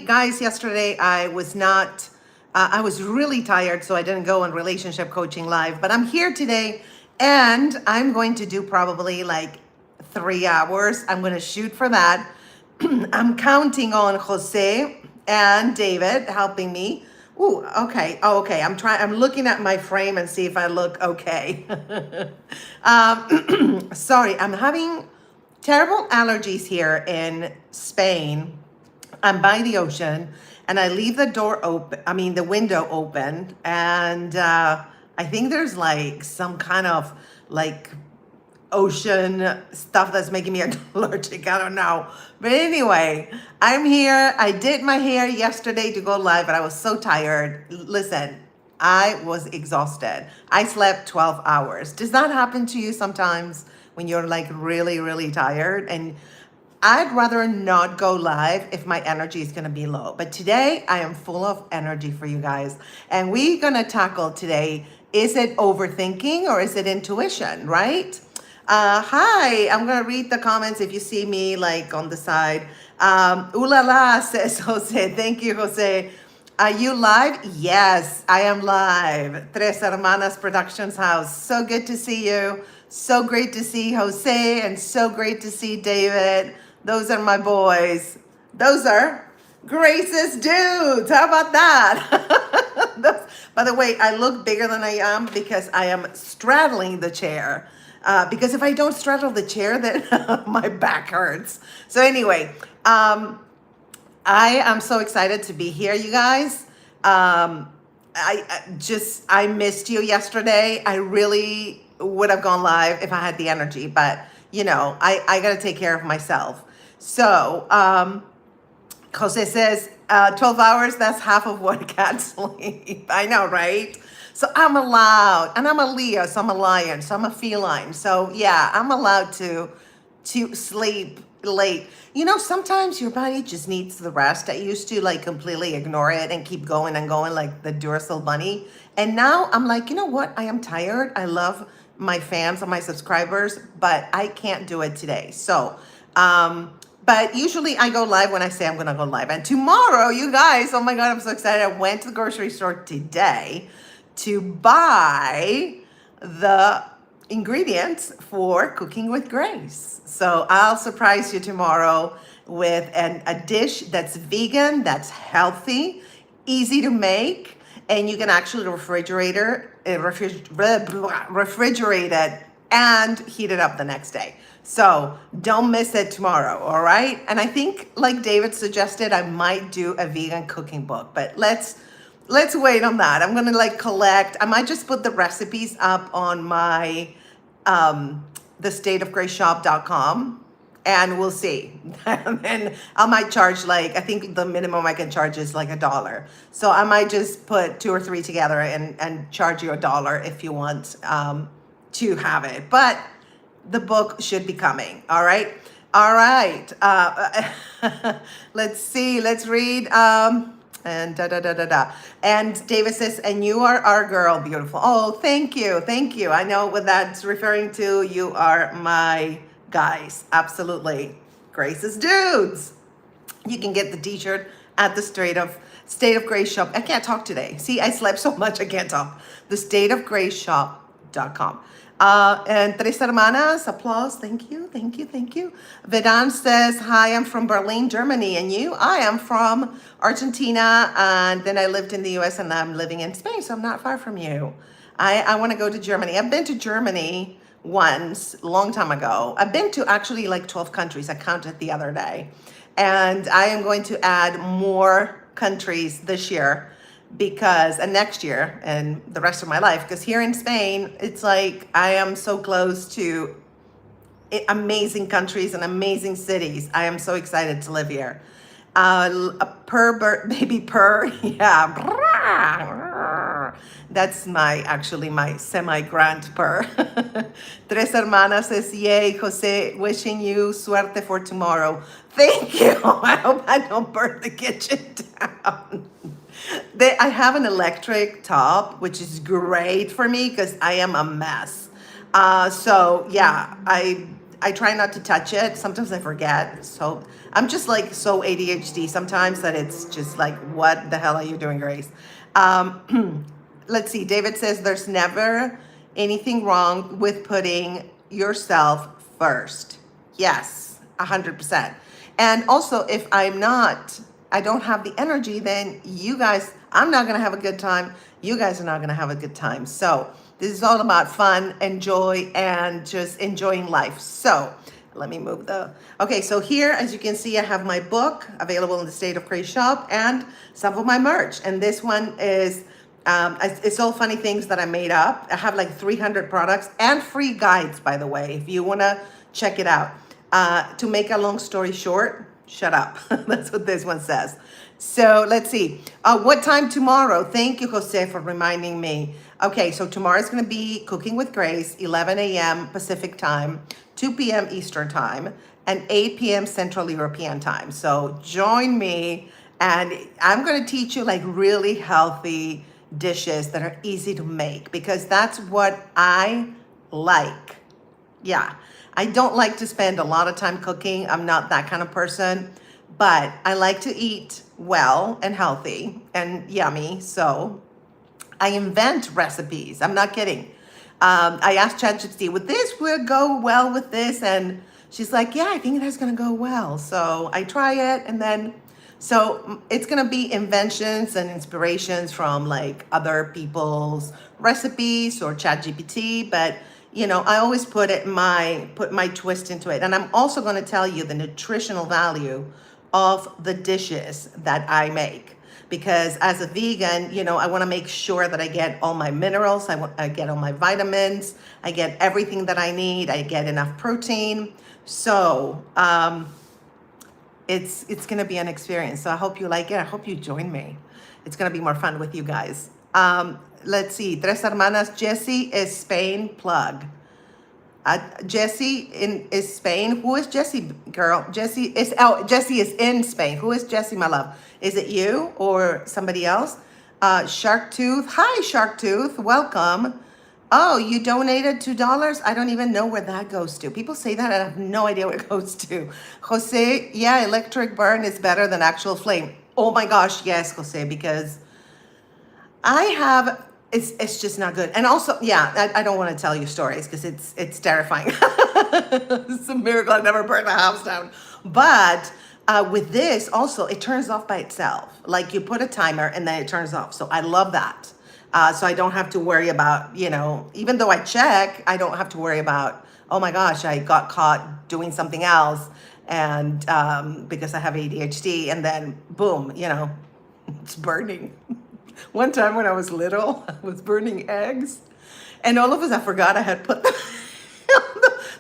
guys, yesterday I was not, I was really tired, so I didn't go on relationship coaching live, but I'm here today and I'm going to do probably like 3 hours. I'm going to shoot for that. I'm counting on Jose and David helping me. Ooh, okay. Oh, okay. I'm looking at my frame and see if I look okay. Sorry, I'm having terrible allergies here in Spain. I'm by the ocean and I leave the door open, the window open. And I think there's like some kind of like ocean stuff that's making me allergic. I don't know. But anyway, I'm here. I did my hair yesterday to go live, but I was so tired. Listen, I was exhausted. I slept 12 hours. Does that happen to you sometimes when you're like really, really tired? And I'd rather not go live if my energy is going to be low. But today I am full of energy for you guys. And we're going to tackle today, is it overthinking or is it intuition, right? Hi, I'm going to read the comments if you see me like on the side. Ooh la la, says Jose. Thank you, Jose. Are you live? Yes, I am live. Tres Hermanas Productions House. So good to see you. So great to see Jose and so great to see David. Those are my boys. Those are Grace's dudes. How about that? By the way, I look bigger than I am because I am straddling the chair. Because if I don't straddle the chair, then my back hurts. So anyway, I am so excited to be here, you guys. I missed you yesterday. I really would have gone live if I had the energy, but you know, I got to take care of myself. So, Jose says, 12 hours, that's half of what I can't sleep. I know, right? So I'm allowed, and I'm a Leo, so I'm a lion, so I'm a feline. So yeah, I'm allowed to sleep late. You know, sometimes your body just needs the rest. I used to like completely ignore it and keep going and going like the Duracell bunny. And now I'm like, you know what? I am tired. I love my fans and my subscribers, but I can't do it today. So, but usually I go live when I say I'm going to go live. And tomorrow, you guys, oh my God, I'm so excited. I went to the grocery store today to buy the ingredients for Cooking with Grace. So I'll surprise you tomorrow with a dish that's vegan, that's healthy, easy to make, and you can actually refrigerate it and heat it up the next day. So don't miss it tomorrow, all right? And I think, like David suggested, I might do a vegan cooking book, but let's wait on that. I'm gonna like collect. I might just put the recipes up on my thestateofgraceshop.com and we'll see. And I might charge like, I think the minimum I can charge is like $1. So I might just put 2 or 3 together and charge you $1 if you want to have it. But the book should be coming. All right. All right. Let's see. Let's read. And da da da da da. And David says, and you are our girl, beautiful. Oh, thank you. Thank you. I know what that's referring to. You are my guys. Absolutely. Grace's dudes. You can get the t-shirt at the State of Grace shop. I can't talk today. See, I slept so much I can't talk. The stateofgraceshop.com. And Tres Hermanas, applause. Thank you, thank you, thank you. Vedant says, hi, I'm from Berlin, Germany. And you? I am from Argentina. And then I lived in the US and I'm living in Spain. So I'm not far from you. I want to go to Germany. I've been to Germany once, a long time ago. I've been to actually like 12 countries. I counted the other day. And I am going to add more countries this year because and next year and the rest of my life, because here in Spain it's like I am so close to amazing countries and amazing cities. I am so excited to live here. Baby purr, yeah. That's my semi-grand purr. Tres Hermanas says, yay, Jose, wishing you suerte for tomorrow. Thank you. I hope I don't burn the kitchen down. I have an electric top, which is great for me because I am a mess. So yeah, I try not to touch it. Sometimes I forget. So I'm just like so ADHD sometimes that it's just like, what the hell are you doing, Grace? Let's see. David says there's never anything wrong with putting yourself first. Yes, 100%. And also, if I don't have the energy, then you guys, I'm not going to have a good time. You guys are not going to have a good time. So this is all about fun and joy and just enjoying life. So let me move okay, so here, as you can see, I have my book available in the State of Grace shop and some of my merch. And this one is, it's all funny things that I made up. I have like 300 products and free guides, by the way, if you want to check it out. To make a long story short, shut up. That's what this one says. So let's see. What time tomorrow? Thank you, Jose, for reminding me. Okay, so tomorrow is going to be Cooking with Grace, 11 a.m. Pacific time, 2 p.m. Eastern time, and 8 p.m. Central European time. So join me, and I'm going to teach you like really healthy dishes that are easy to make, because that's what I like. Yeah, I don't like to spend a lot of time cooking. I'm not that kind of person, but I like to eat well and healthy and yummy. So I invent recipes. I'm not kidding. I asked ChatGPT, would this go well with this? And she's like, yeah, I think that's going to go well. So I try it, and then so it's going to be inventions and inspirations from like other people's recipes or ChatGPT, but I always put my twist into it. And I'm also going to tell you the nutritional value of the dishes that I make, because as a vegan, I want to make sure that I get all my minerals, I get all my vitamins, I get everything that I need, I get enough protein. So it's going to be an experience. So I hope you like it. I hope you join me. It's going to be more fun with you guys. Let's see. Tres Hermanas. Jessie is Spain plug. Jessie is Spain. Who is Jessie, girl? Jessie is in Spain. Who is Jessie, my love? Is it you or somebody else? Shark Tooth. Hi, Shark Tooth. Welcome. Oh, you donated $2? I don't even know where that goes to. People say that, and I have no idea what it goes to. Jose, yeah, electric burn is better than actual flame. Oh my gosh, yes, Jose, because it's just not good. And also, yeah, I don't want to tell you stories because it's terrifying. It's a miracle I never burned a house down. But with this also, it turns off by itself. Like you put a timer and then it turns off. So I love that. So I don't have to worry about, even though I check, I don't have to worry about, oh my gosh, I got caught doing something else. And because I have ADHD, and then boom, it's burning. One time when I was little, I was burning eggs, and all of us, I forgot I had put them.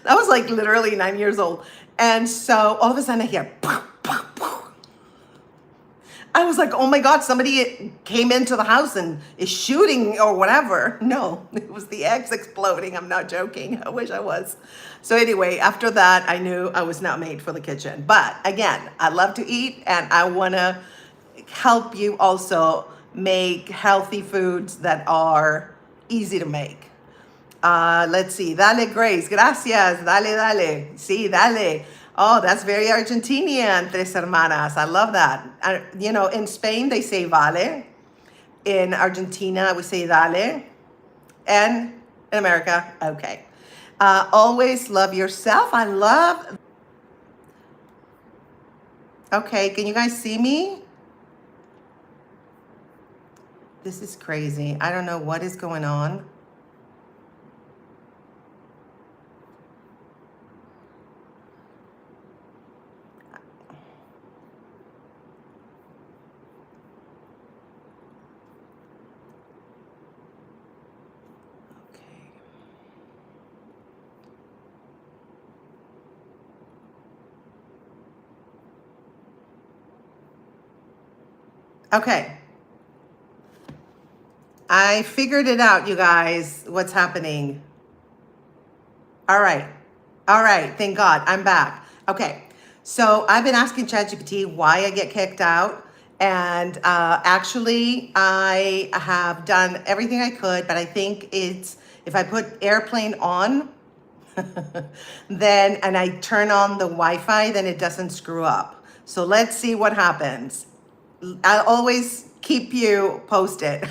I was like literally 9 years old. And so all of a sudden I hear, pow, pow, pow. I was like, oh my God, somebody came into the house and is shooting or whatever. No, it was the eggs exploding. I'm not joking. I wish I was. So anyway, after that, I knew I was not made for the kitchen. But again, I love to eat, and I want to help you also make healthy foods that are easy to make. Let's see. Dale, Grace. Gracias. Dale. Sí, dale. Oh, that's very Argentinian, Tres Hermanas. I love that. In Spain, they say vale. In Argentina, we say dale. And in America, okay. Always love yourself. I love. Okay, can you guys see me? This is crazy. I don't know what is going on. Okay. I figured it out, you guys, what's happening. All right. Thank God. I'm back. Okay. So I've been asking ChatGPT why I get kicked out. And actually, I have done everything I could, but I think it's, if I put airplane on, then, and I turn on the Wi-Fi, then it doesn't screw up. So let's see what happens. I'll always keep you posted.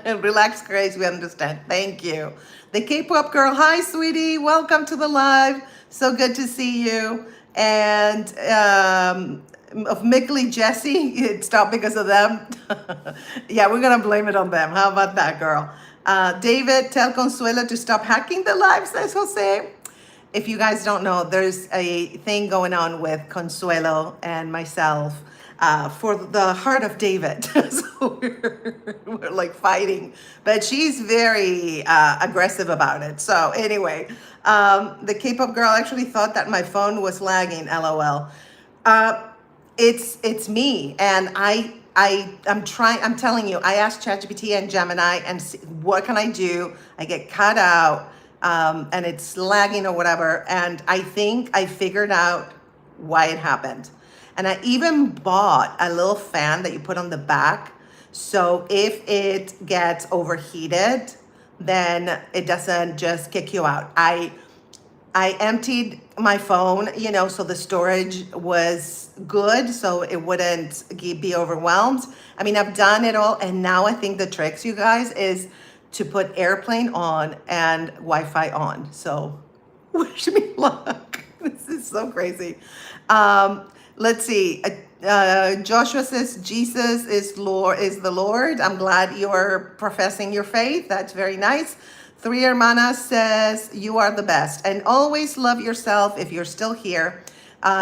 Relax, Grace, we understand. Thank you. The K-pop girl, hi, sweetie. Welcome to the live. So good to see you. And of Mickley Jesse, it stopped because of them. Yeah, we're going to blame it on them. How about that, girl? David, tell Consuelo to stop hacking the live, says Jose. If you guys don't know, there's a thing going on with Consuelo and myself for the heart of David. So we're like fighting, but she's very aggressive about it. So anyway, the K-pop girl actually thought that my phone was lagging, LOL. It's me, and I'm trying. I'm telling you, I asked ChatGPT and Gemini, and what can I do? I get cut out, and it's lagging or whatever. And I think I figured out why it happened. And I even bought a little fan that you put on the back, so if it gets overheated, then it doesn't just kick you out. I emptied my phone, you know, so the storage was good, so it wouldn't be overwhelmed. I mean, I've done it all, and now I think the tricks, you guys, is to put airplane on and Wi-Fi on. So wish me luck. This is so crazy. Let's see. Joshua says Jesus is the Lord. I'm glad you're professing your faith. That's very nice. Three Hermanas says you are the best, and always love yourself. If you're still here,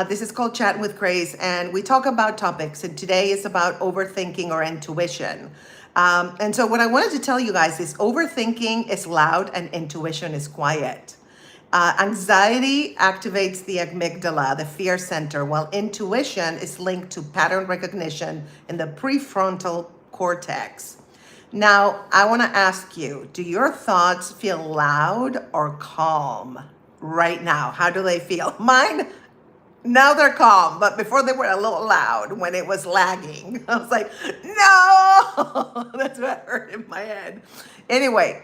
this is called Chat with Grace, and we talk about topics, and today is about overthinking or intuition. And so what I wanted to tell you guys is overthinking is loud and intuition is quiet. Anxiety activates the amygdala, the fear center, while intuition is linked to pattern recognition in the prefrontal cortex. Now, I want to ask you, do your thoughts feel loud or calm right now? How do they feel? Mine, now they're calm, but before they were a little loud when it was lagging. I was like, no, that's what I heard in my head. Anyway,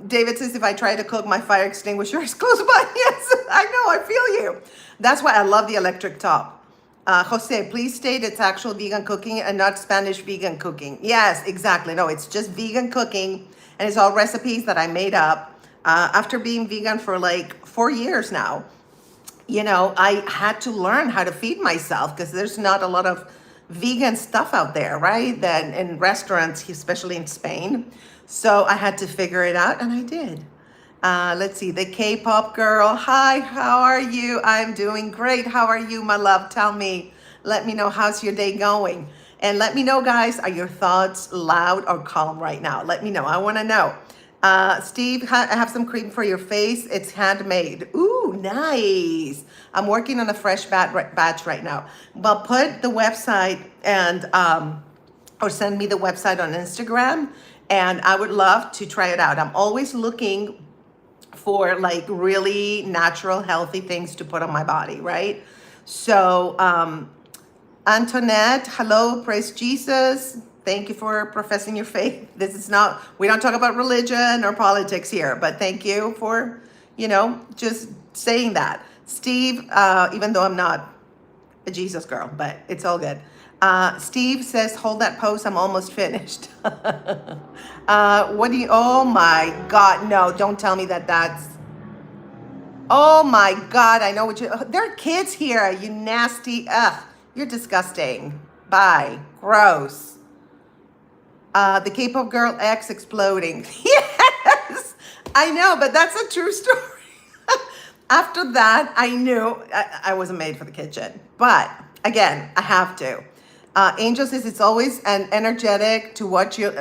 David says, if I try to cook, my fire extinguisher is close by. Yes, I know, I feel you. That's why I love the electric top. Jose, please state it's actual vegan cooking and not Spanish vegan cooking. Yes, exactly. No, it's just vegan cooking, and it's all recipes that I made up after being vegan for like 4 years now. You know, I had to learn how to feed myself because there's not a lot of vegan stuff out there, right? Then in restaurants, especially in Spain. So I had to figure it out, and I did. Let's see, the K-pop girl. Hi, how are you? I'm doing great. How are you, my love? Tell me. Let me know how's your day going. And let me know, guys, are your thoughts loud or calm right now? Let me know. I want to know. Steve, I have some cream for your face. It's handmade. Ooh, nice. I'm working on a fresh batch right now. Well, put the website and or send me the website on Instagram, and I would love to try it out. I'm always looking for like really natural, healthy things to put on my body, right? So, Antoinette, hello, praise Jesus. Thank you for professing your faith. This is not, we don't talk about religion or politics here, but thank you for, you know, just saying that. Steve, even though I'm not a Jesus girl, but it's all good. Steve says, hold that post, I'm almost finished. What do you, oh my God, no, don't tell me that that's, oh my God, I know what you, there are kids here, you nasty, ugh, you're disgusting. Bye, gross. The K-pop girl X exploding. Yes, I know, but that's a true story. After that, I knew I wasn't made for the kitchen. But again, I have to. Angel says it's always an energetic to watch your,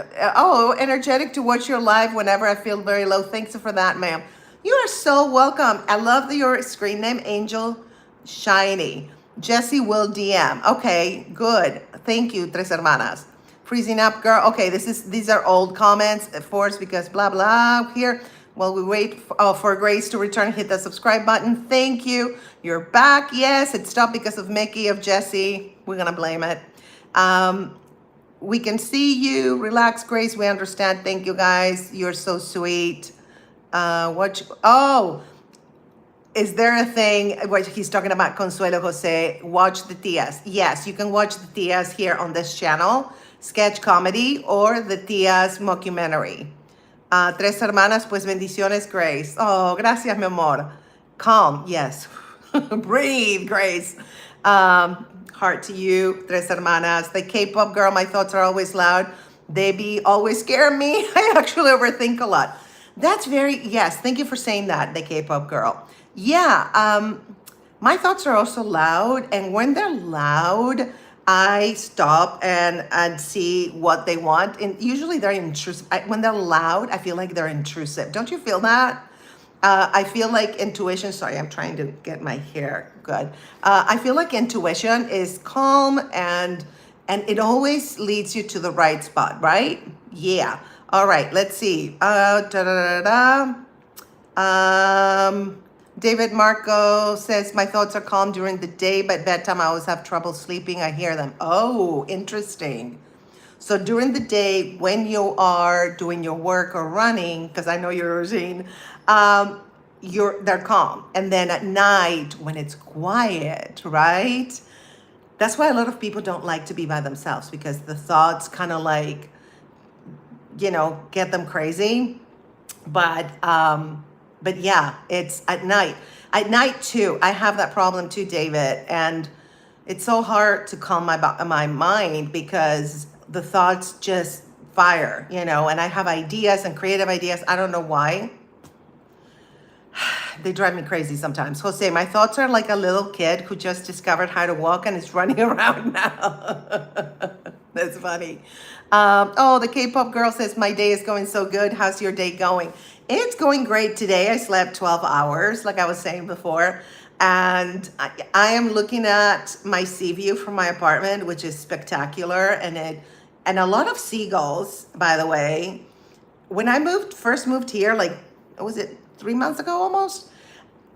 energetic to watch your live whenever I feel very low. Thanks for that, ma'am. You are so welcome. I love your screen name, Angel Shiny. Jesse will DM. Okay, good. Thank you, Tres Hermanas. Freezing up, girl. Okay, these are old comments, of course, because blah, blah here. While we wait for Grace to return, hit the subscribe button. Thank you. You're back. Yes, it stopped because of Mickey, of Jesse. We're going to blame it. We can see you. Relax, Grace. We understand. Thank you, guys. You're so sweet. Is there a thing where he's talking about Consuelo Jose? Watch the Tias. Yes, you can watch the Tias here on this channel, sketch comedy or the Tias mockumentary. Tres hermanas, pues bendiciones, Grace. Oh, gracias, mi amor. Calm, yes. Breathe, Grace. Heart to you, Tres hermanas. The K-pop girl, my thoughts are always loud. They be always scare me. I actually overthink a lot. That's very, yes, thank you for saying that, the K-pop girl. Yeah, my thoughts are also loud, and when they're loud, I stop and see what they want. And usually they're intrusive. When they're loud, I feel like they're intrusive. Don't you feel that? I feel like intuition, sorry, I'm trying to get my hair good. I feel like intuition is calm and it always leads you to the right spot, right? Yeah. All right, let's see. David Marco says, my thoughts are calm during the day, but bedtime I always have trouble sleeping. I hear them. Oh, interesting. So during the day, when you are doing your work or running, because I know your routine, they're calm. And then at night, when it's quiet, right? That's why a lot of people don't like to be by themselves, because the thoughts kind of like, get them crazy. But yeah, it's at night. At night too, I have that problem too, David. And it's so hard to calm my mind because the thoughts just fire, and I have ideas and creative ideas. I don't know why. They drive me crazy sometimes. Jose, my thoughts are like a little kid who just discovered how to walk and is running around now. That's funny. The K-pop girl says, my day is going so good. How's your day going? It's going great today. I slept 12 hours, like I was saying before. And I am looking at my sea view from my apartment, which is spectacular. And a lot of seagulls, by the way. When I first moved here, like, was it 3 months ago almost?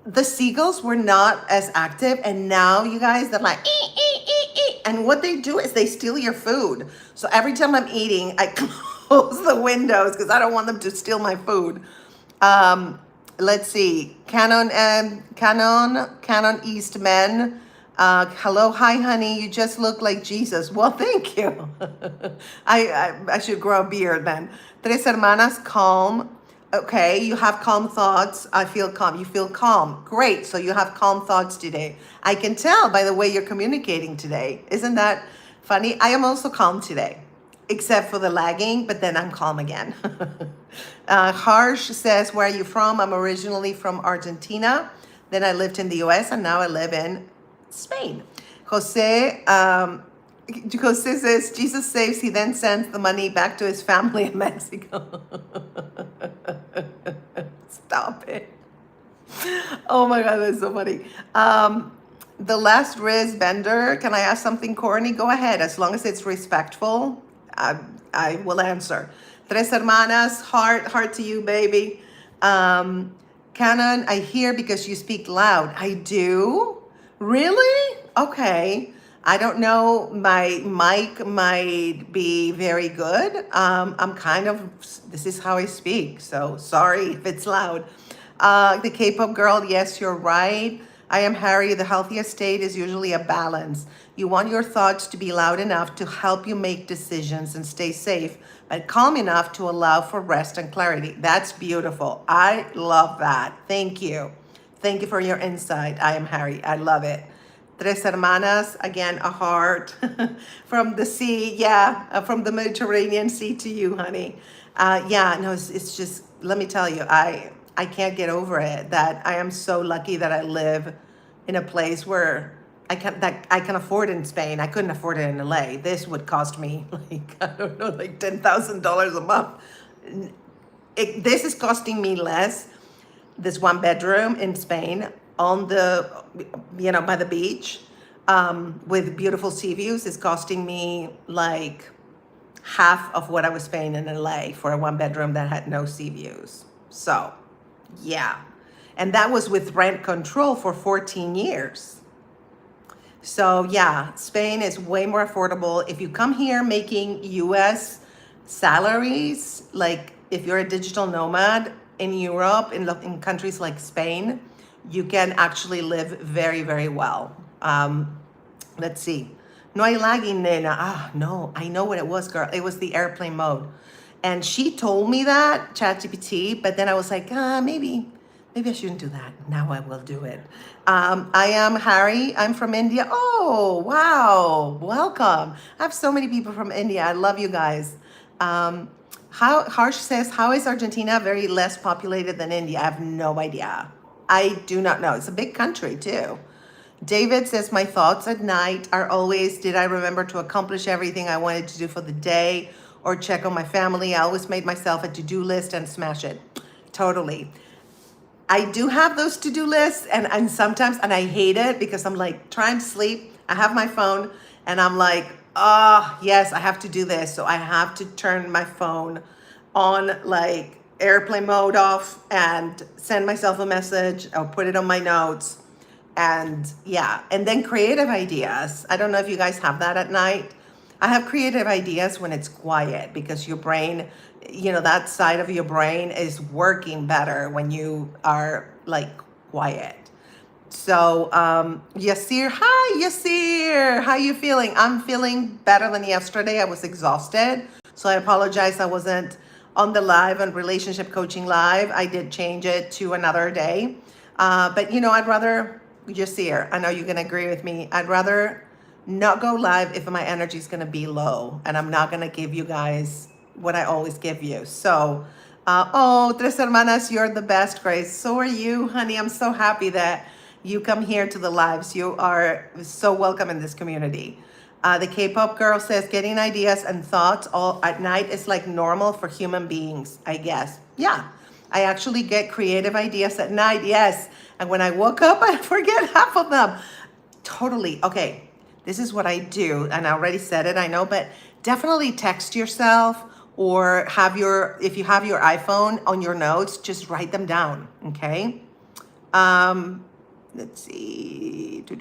The seagulls were not as active, and now you guys, they're like, ee, ee, ee, ee. And what they do is they steal your food. So every time I'm eating, I close the windows because I don't want them to steal my food. Let's see, Canon Eastman. Hello, hi, honey. You just look like Jesus. Well, thank you. I should grow a beard then. Tres hermanas, calm. Okay, you have calm thoughts. I feel calm. You feel calm. Great. So you have calm thoughts today. I can tell by the way you're communicating today. Isn't that funny? I am also calm today, except for the lagging, but then I'm calm again. Harsh says, where are you from? I'm originally from Argentina. Then I lived in the US and now I live in Spain. Jose says, Jesus saves, he then sends the money back to his family in Mexico. Stop it. Oh my God, that's so funny. The last Riz Bender, can I ask something corny? Go ahead, as long as it's respectful, I will answer. Tres hermanas, heart to you, baby. Canon, I hear because you speak loud. I do? Really? Okay. I don't know, my mic might be very good. This is how I speak, so sorry if it's loud. The K-pop girl, yes, you're right. I am Harry. The healthiest state is usually a balance. You want your thoughts to be loud enough to help you make decisions and stay safe, but calm enough to allow for rest and clarity. That's beautiful. I love that. Thank you. Thank you for your insight. I am Harry. I love it. Tres hermanas, again, a heart from the sea. Yeah, from the Mediterranean Sea to you, honey. It's just, let me tell you, I can't get over it that I am so lucky that I live in a place where I can afford in Spain. I couldn't afford it in LA. This would cost me like, I don't know, like $10,000 a month. This is costing me less, this one bedroom in Spain on the, by the beach, with beautiful sea views is costing me like half of what I was paying in LA for a one bedroom that had no sea views. So, yeah. And that was with rent control for 14 years. So yeah, Spain is way more affordable. If you come here making US salaries, like if you're a digital nomad in Europe, in countries like Spain, you can actually live very, very well. Let's see. No hay lagging, nena. Ah, no, I know what it was, girl. It was the airplane mode. And she told me that, ChatGPT, but then I was like, maybe I shouldn't do that. Now I will do it. I am Harry. I'm from India. Oh, wow. Welcome. I have so many people from India. I love you guys. Harsh says, how is Argentina very less populated than India? I have no idea. I do not know. It's a big country too. David says, my thoughts at night are always, did I remember to accomplish everything I wanted to do for the day or check on my family? I always made myself a to-do list and smash it. Totally. I do have those to-do lists and sometimes, and I hate it because I'm like trying to sleep. I have my phone and I'm like, oh, yes, I have to do this. So I have to turn my phone on like airplane mode off and send myself a message or put it on my notes. And yeah, and then creative ideas. I don't know if you guys have that at night. I have creative ideas when it's quiet because your brain, that side of your brain is working better when you are like quiet. So, Yasir, hi Yasir, how you feeling? I'm feeling better than yesterday. I was exhausted. So I apologize I wasn't on the live and relationship coaching live. I did change it to another day. But I'd rather, Yasir, I know you're gonna agree with me. I'd rather not go live if my energy is gonna be low and I'm not gonna give you guys what I always give you. So, Tres Hermanas, you're the best, Grace. So are you, honey. I'm so happy that you come here to the lives. You are so welcome in this community. The K-pop girl says, getting ideas and thoughts all at night is like normal for human beings, I guess. Yeah, I actually get creative ideas at night, yes. And when I woke up, I forget half of them. Totally. Okay, this is what I do. And I already said it, I know, but definitely text yourself or if you have your iPhone on your notes, just write them down, okay? Let's see. Tres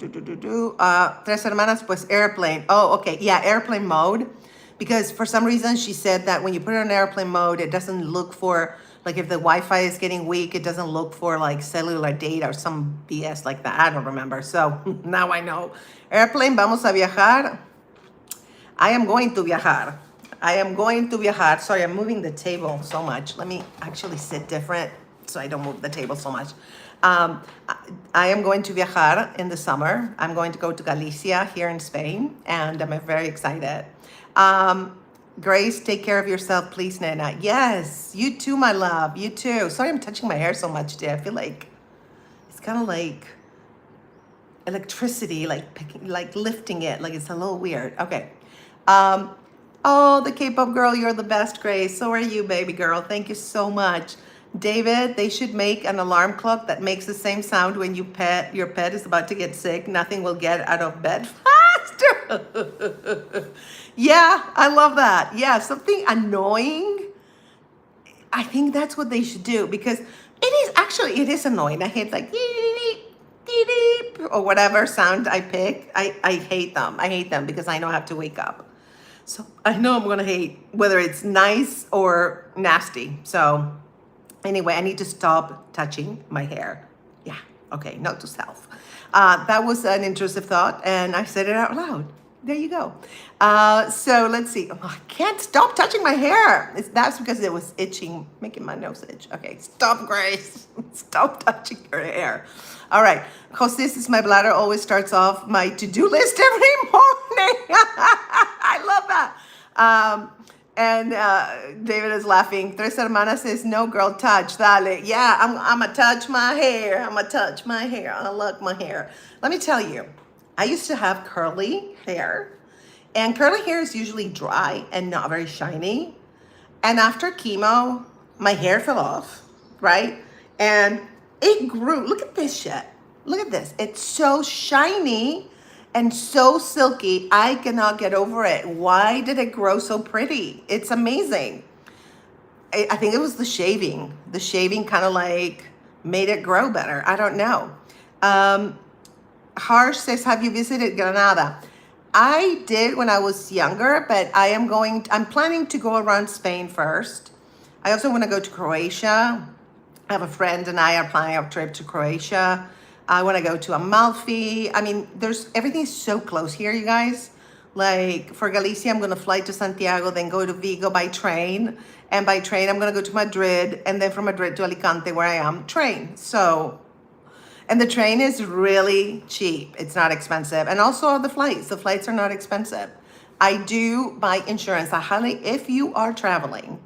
Hermanas, pues airplane. Oh, okay. Yeah, airplane mode. Because for some reason she said that when you put it on airplane mode, it doesn't look for, like if the Wi-Fi is getting weak, it doesn't look for like cellular data or some BS like that. I don't remember. So now I know. Airplane, vamos a viajar. I am going to viajar. I am going to viajar. Sorry, I'm moving the table so much. Let me actually sit different so I don't move the table so much. I am going to viajar in the summer. I'm going to go to Galicia here in Spain, and I'm very excited. Grace, take care of yourself, please, Nana. Yes, you too, my love. You too. Sorry, I'm touching my hair so much today. I feel like it's kind of like electricity, like lifting it. Like it's a little weird. Okay. Oh, the K-pop girl, you're the best, Grace. So are you, baby girl. Thank you so much. David, they should make an alarm clock that makes the same sound when your pet is about to get sick. Nothing will get out of bed faster. Yeah, I love that. Yeah, something annoying. I think that's what they should do because it is annoying. I hate like or whatever sound I pick. I hate them. I hate them because I know I have to wake up. So I know I'm gonna hate whether it's nice or nasty. So anyway, I need to stop touching my hair. Yeah, okay, note to self. That was an intrusive thought and I said it out loud. There you go. So let's see. Oh, I can't stop touching my hair. That's because it was itching, making my nose itch. Okay, stop, Grace. Stop touching your hair. All right. Hostess, my bladder always starts off my to-do list every morning. I love that. And David is laughing. Tres Hermanas says, no, girl, touch. Dale. Yeah, I'm going to touch my hair. I'm going to touch my hair. I love my hair. Let me tell you, I used to have curly hair. And curly hair is usually dry and not very shiny. And after chemo, my hair fell off, right? And it grew. Look at this shit. Look at this. It's so shiny and so silky. I cannot get over it. Why did it grow so pretty? It's amazing. I think it was the shaving. The shaving kind of like made it grow better. I don't know. Harsh says, have you visited Granada? I did when I was younger, but I'm planning to go around Spain first. I also want to go to Croatia. I have a friend and I are planning a trip to Croatia. I want to go to Amalfi. I mean, everything's so close here, you guys. Like for Galicia, I'm going to fly to Santiago, then go to Vigo by train. And by train, I'm going to go to Madrid. And then from Madrid to Alicante, where I am, train. So, and the train is really cheap. It's not expensive. And also the flights are not expensive. I do buy insurance. If you are traveling,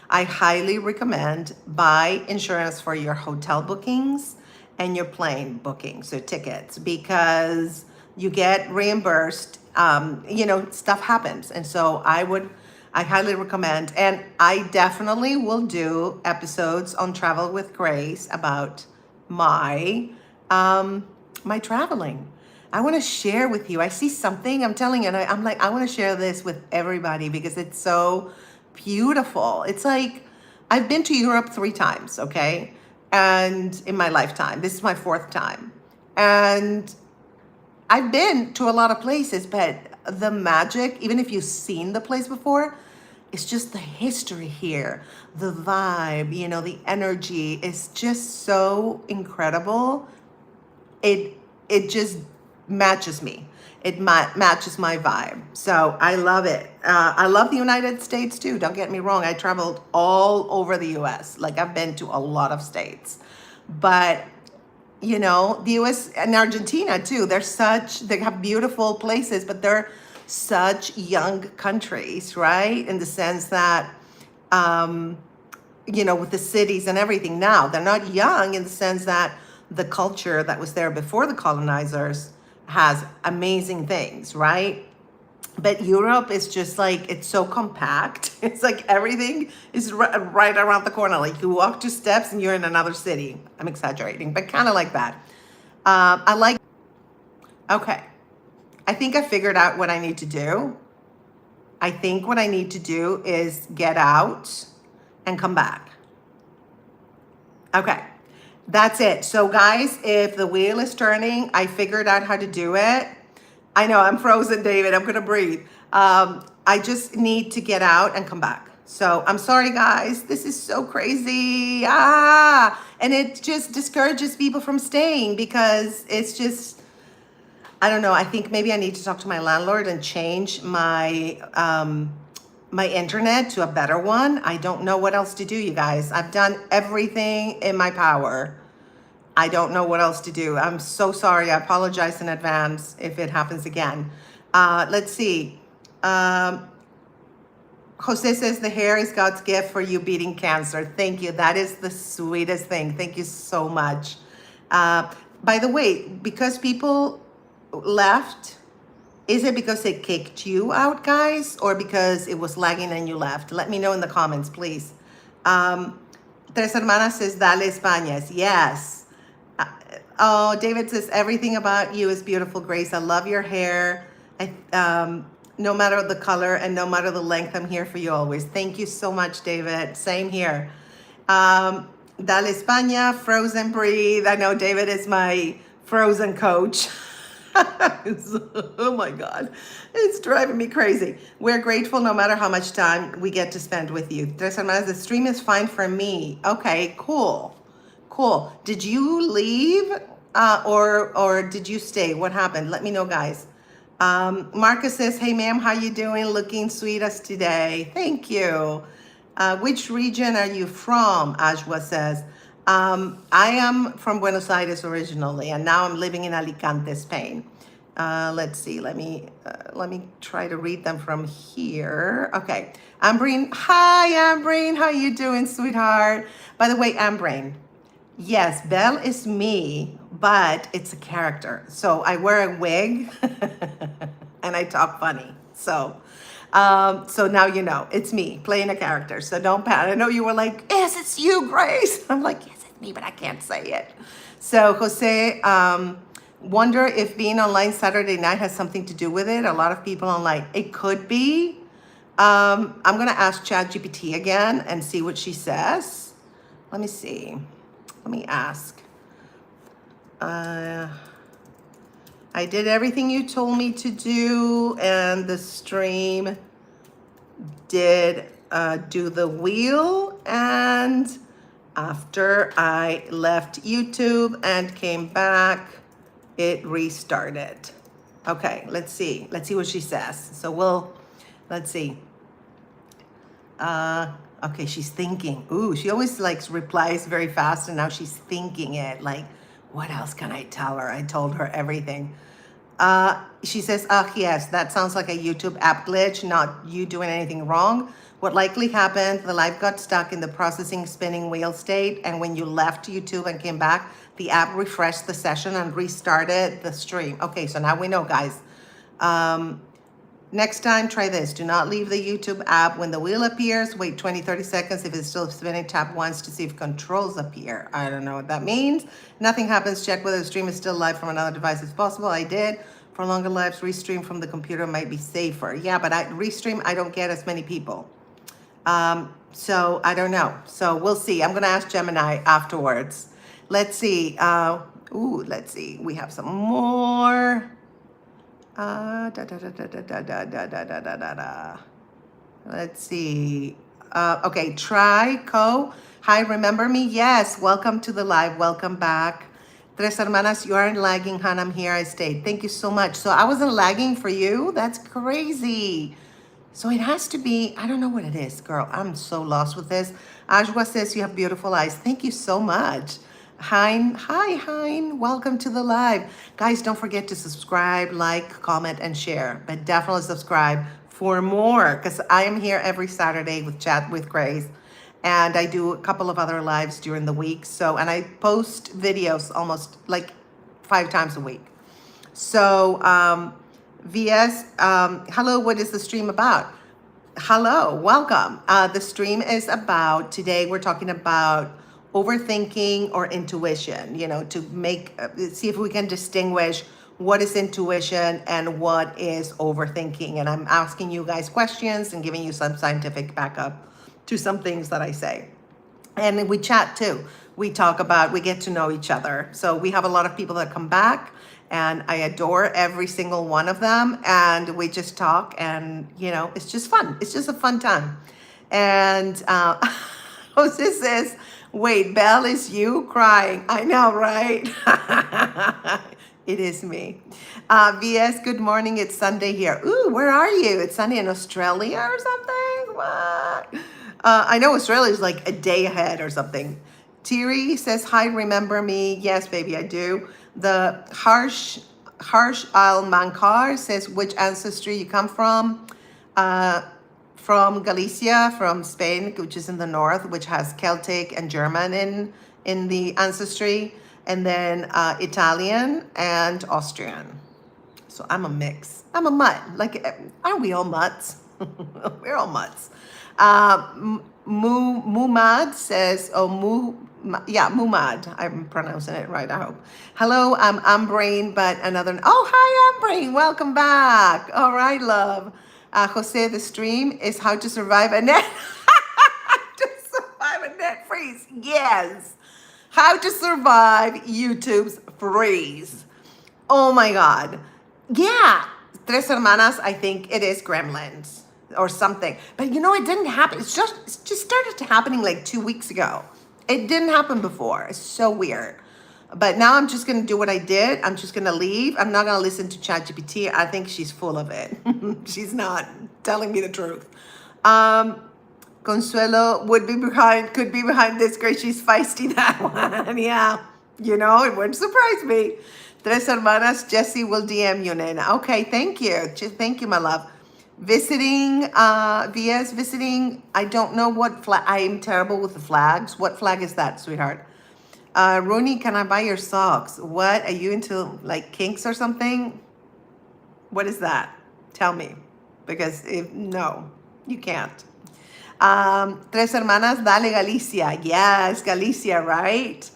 I highly recommend buy insurance for your hotel bookings and your plane bookings, so tickets, because you get reimbursed. Stuff happens. And so I highly recommend, and I definitely will do episodes on Travel with Grace about my my traveling. I want to share with you. I see something, I'm telling you, and I'm like, I want to share this with everybody because it's so beautiful. It's like, I've been to Europe 3 times, okay? And in my lifetime, this is my 4th time. And I've been to a lot of places, but the magic, even if you've seen the place before, it's just the history here, the vibe, the energy is just so incredible. It just matches me. It matches my vibe. So I love it. I love the United States too. Don't get me wrong. I traveled all over the US. Like I've been to a lot of states. But the US and Argentina too, they have beautiful places, but they're such young countries, right? In the sense that, with the cities and everything now, they're not young in the sense that the culture that was there before the colonizers has amazing things, right? But Europe is just like, it's so compact. It's like everything is right around the corner. Like you walk 2 steps and you're in another city. I'm exaggerating, but kind of like that. Okay. I think I figured out what I need to do. I think what I need to do is get out and come back. Okay. That's it. So guys, if the wheel is turning, I figured out how to do it. I know I'm frozen, David. I'm going to breathe. I just need to get out and come back. So I'm sorry, guys. This is so crazy. And it just discourages people from staying because it's just, I don't know. I think maybe I need to talk to my landlord and change my my internet to a better one. I don't know what else to do, you guys. I've done everything in my power. I don't know what else to do. I'm so sorry. I apologize in advance if it happens again. Let's see. Jose says the hair is God's gift for you beating cancer. Thank you. That is the sweetest thing. Thank you so much. By the way, because people left, is it because it kicked you out, guys, or because it was lagging and you left? Let me know in the comments, please. Tres Hermanas says, Dale España. Yes. David says, everything about you is beautiful, Grace. I love your hair. No matter the color and no matter the length, I'm here for you always. Thank you so much, David. Same here. Dale España, Frozen Breathe. I know David is my Frozen coach. Oh my God, it's driving me crazy. We're grateful no matter how much time we get to spend with you. Tres Hermanas, the stream is fine for me. Okay, cool. Did you leave or did you stay? What happened? Let me know, guys. Marcus says, hey ma'am, how you doing? Looking sweet as today. Thank you. Which region are you from? Ajwa says, I am from Buenos Aires originally, and now I'm living in Alicante, Spain. Let's see. Let me try to read them from here. Okay. Ambreen. Hi, Ambreen. How you doing, sweetheart? By the way, Ambreen. Yes, Belle is me, but it's a character. So I wear a wig and I talk funny. So now you know it's me playing a character. So don't panic. I know you were like, yes, it's you, Grace. I'm like, yes, it's me, but I can't say it. So Jose, wonder if being online Saturday night has something to do with it. A lot of people online. It could be. I'm gonna ask ChatGPT again and see what she says. Let me see. Let me ask. I did everything you told me to do, and the stream did do the wheel and After I left YouTube and came back, it restarted. Okay, let's see. Let's see what she says. Let's see. Okay, she's thinking. Ooh, she always like replies very fast, and now she's thinking it. Like, what else can I tell her? I told her everything. She says, yes, that sounds like a YouTube app glitch, not you doing anything wrong. What likely happened, the live got stuck in the processing spinning wheel state, and when you left YouTube and came back, the app refreshed the session and restarted the stream. Okay, so now we know, guys. Next time, try this. Do not leave the YouTube app when the wheel appears. Wait 20, 30 seconds. If it's still spinning, tap once to see if controls appear. I don't know what that means. Nothing happens. Check whether the stream is still live from another device if possible. I did. For longer lives, restream from the computer might be safer. Yeah, but restream, I don't get as many people. So I don't know. So we'll see. I'm going to ask Gemini afterwards. Let's see. Let's see. We have some more. Let's see. Okay, Hi, remember me? Yes, welcome to the live. Welcome back. Tres Hermanas, you aren't lagging, hon. I'm here. I stayed. Thank you so much. So I wasn't lagging for you? That's crazy. So it has to be, I don't know what it is, girl. I'm so lost with this. Ajwa says you have beautiful eyes. Thank you so much. Hein, hi, Hein. Welcome to the live. Guys, don't forget to subscribe, like, comment, and share. But definitely subscribe for more, because I am here every Saturday with Chat with Grace. And I do a couple of other lives during the week. So, and I post videos almost like 5 times a week. So, VS, hello, what is the stream about? Hello, welcome. The stream is about, today we're talking about overthinking or intuition, to see if we can distinguish what is intuition and what is overthinking. And I'm asking you guys questions and giving you some scientific backup to some things that I say. And we chat too. We get to know each other. So we have a lot of people that come back, and I adore every single one of them. And we just talk, and it's just fun. It's just a fun time. And Jose says, wait, Belle, is you crying? I know, right? It is me. VS, good morning. It's Sunday here. Ooh, where are you? It's Sunday in Australia or something? What? I know Australia is like a day ahead or something. Thierry says, hi, remember me? Yes, baby, I do. The Harsh Al Mankar says, which ancestry you come from? From Galicia, from Spain, which is in the north, which has Celtic and German in the ancestry, and then Italian and Austrian. So I'm a mix. I'm a mutt. Like, aren't we all mutts? We're all mutts. Mumad says, Mumad. I'm pronouncing it right, I hope. Hello, I'm Ambrain, but another. Oh, hi, Ambrain. Welcome back. All right, love. Jose, the stream is how to survive a net. To survive a net freeze. Yes. How to survive YouTube's freeze. Oh my God. Yeah. Tres Hermanas, I think it is Gremlins or something. But it didn't happen. It just started happening like 2 weeks ago. It didn't happen before. It's so weird. But now I'm just going to do what I did. I'm just going to leave. I'm not going to listen to ChatGPT. I think she's full of it. She's not telling me the truth. Consuelo could be behind this. Great, she's feisty, that one. Yeah, it wouldn't surprise me. Tres Hermanas, Jessie will DM you, Nena. Okay, thank you. Thank you, my love. Visiting, VS, visiting, I don't know what flag. I am terrible with the flags. What flag is that, sweetheart? Rooney, can I buy your socks? What, are you into like kinks or something? What is that? Tell me, because no, you can't. Tres Hermanas, dale Galicia. Yes, Galicia, right?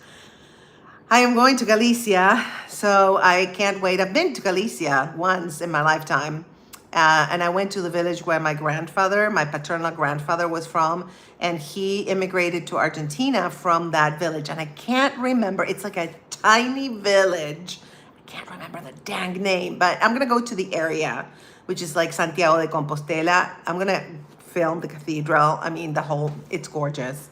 I am going to Galicia, so I can't wait. I've been to Galicia once in my lifetime. And I went to the village where my paternal grandfather was from, and he immigrated to Argentina from that village. And I can't remember, it's like a tiny village. I can't remember the dang name, but I'm gonna go to the area, which is like Santiago de Compostela. I'm gonna film the cathedral. I mean, it's gorgeous.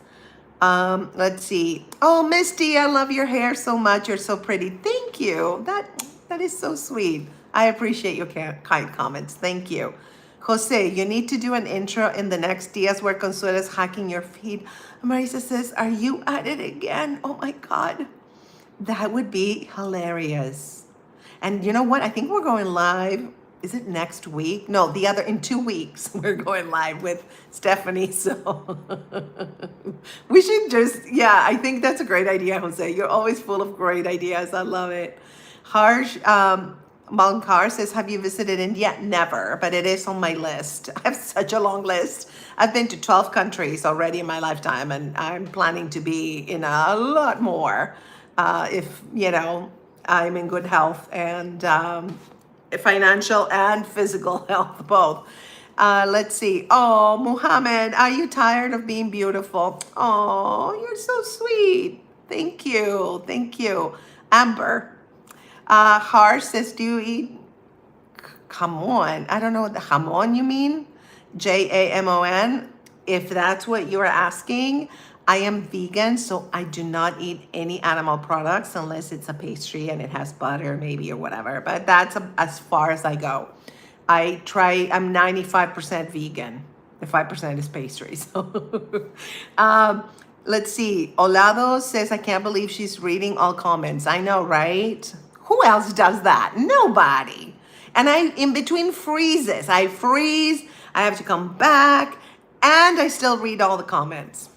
Let's see. Oh, Misty, I love your hair so much. You're so pretty. Thank you. That is so sweet. I appreciate your kind comments. Thank you. Jose, you need to do an intro in the next Dias where Consuela's hacking your feed. Marisa says, are you at it again? Oh my God. That would be hilarious. And you know what? I think we're going live. Is it next week? No, in 2 weeks, we're going live with Stephanie. So we should yeah, I think that's a great idea, Jose. You're always full of great ideas. I love it. Harsh, Malkar says, have you visited India? Never, but it is on my list. I have such a long list. I've been to 12 countries already in my lifetime, and I'm planning to be in a lot more if, I'm in good health and financial and physical health, both. Let's see. Oh, Muhammad, are you tired of being beautiful? Oh, you're so sweet. Thank you. Thank you. Amber, Harsh says, do you eat jamon? I don't know what the jamon you mean. Jamon. If that's what you're asking, I am vegan, so I do not eat any animal products unless it's a pastry and it has butter maybe or whatever. But that's as far as I go. I'm 95% vegan. The 5% is pastry. So let's see. Olado says, I can't believe she's reading all comments. I know, right? Who else does that? Nobody. And I, in between freezes, I freeze, I have to come back, and I still read all the comments.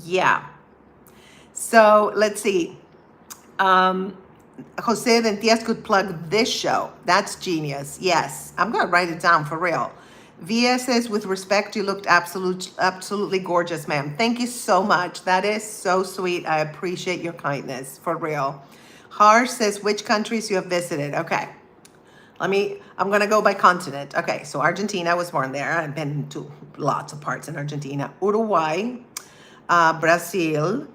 Yeah. So let's see. Jose Dentias could plug this show. That's genius. Yes. I'm going to write it down for real. Via says, with respect, you looked absolutely gorgeous, ma'am. Thank you so much. That is so sweet. I appreciate your kindness, for real. Harsh says, which countries you have visited? Okay. I'm going to go by continent. Okay, so Argentina, I was born there. I've been to lots of parts in Argentina. Uruguay, Brazil,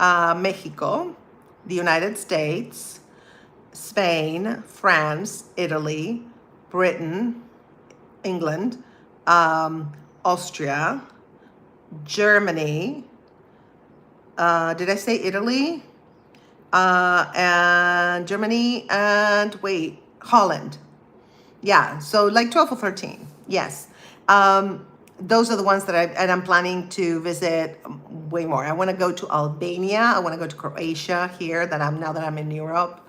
Mexico, the United States, Spain, France, Italy, Britain, England, Austria, Germany. Did I say Italy? And Germany and Holland. Yeah, so like 12 or 13. Yes. Those are the ones that I'm planning to visit way more. I want to go to Albania. I want to go to Croatia here now that I'm in Europe,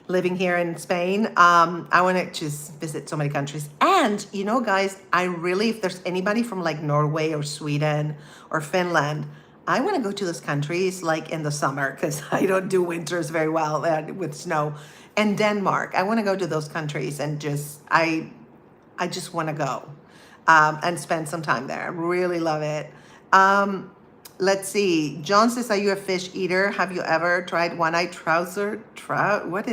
living here in Spain. I want to just visit so many countries. And guys, if there's anybody from like Norway or Sweden or Finland, I want to go to those countries like in the summer because I don't do winters very well with snow. And Denmark, I want to go to those countries and I just want to go and spend some time there. I really love it. Let's see. John says, are you a fish eater? Have you ever tried one-eyed trout? What?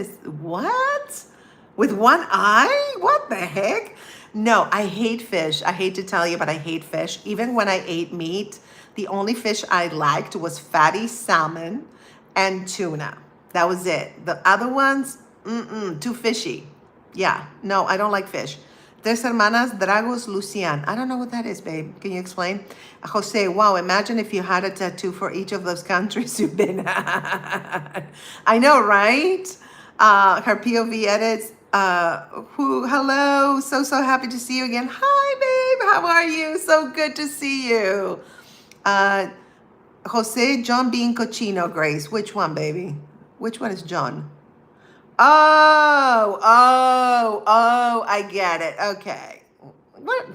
With one eye? What the heck? No, I hate fish. I hate to tell you, but I hate fish. Even when I ate meat, the only fish I liked was fatty salmon and tuna. That was it. The other ones, too fishy. Yeah, no, I don't like fish. Tres Hermanas, Dragos, Lucian. I don't know what that is, babe. Can you explain? Jose, wow, imagine if you had a tattoo for each of those countries you've been at. I know, right? Her POV edits. Hello, so happy to see you again. Hi, babe, how are you? So good to see you. Jose, John being cochino, Grace. Which one, baby? Which one is John? Oh, I get it. Okay. What?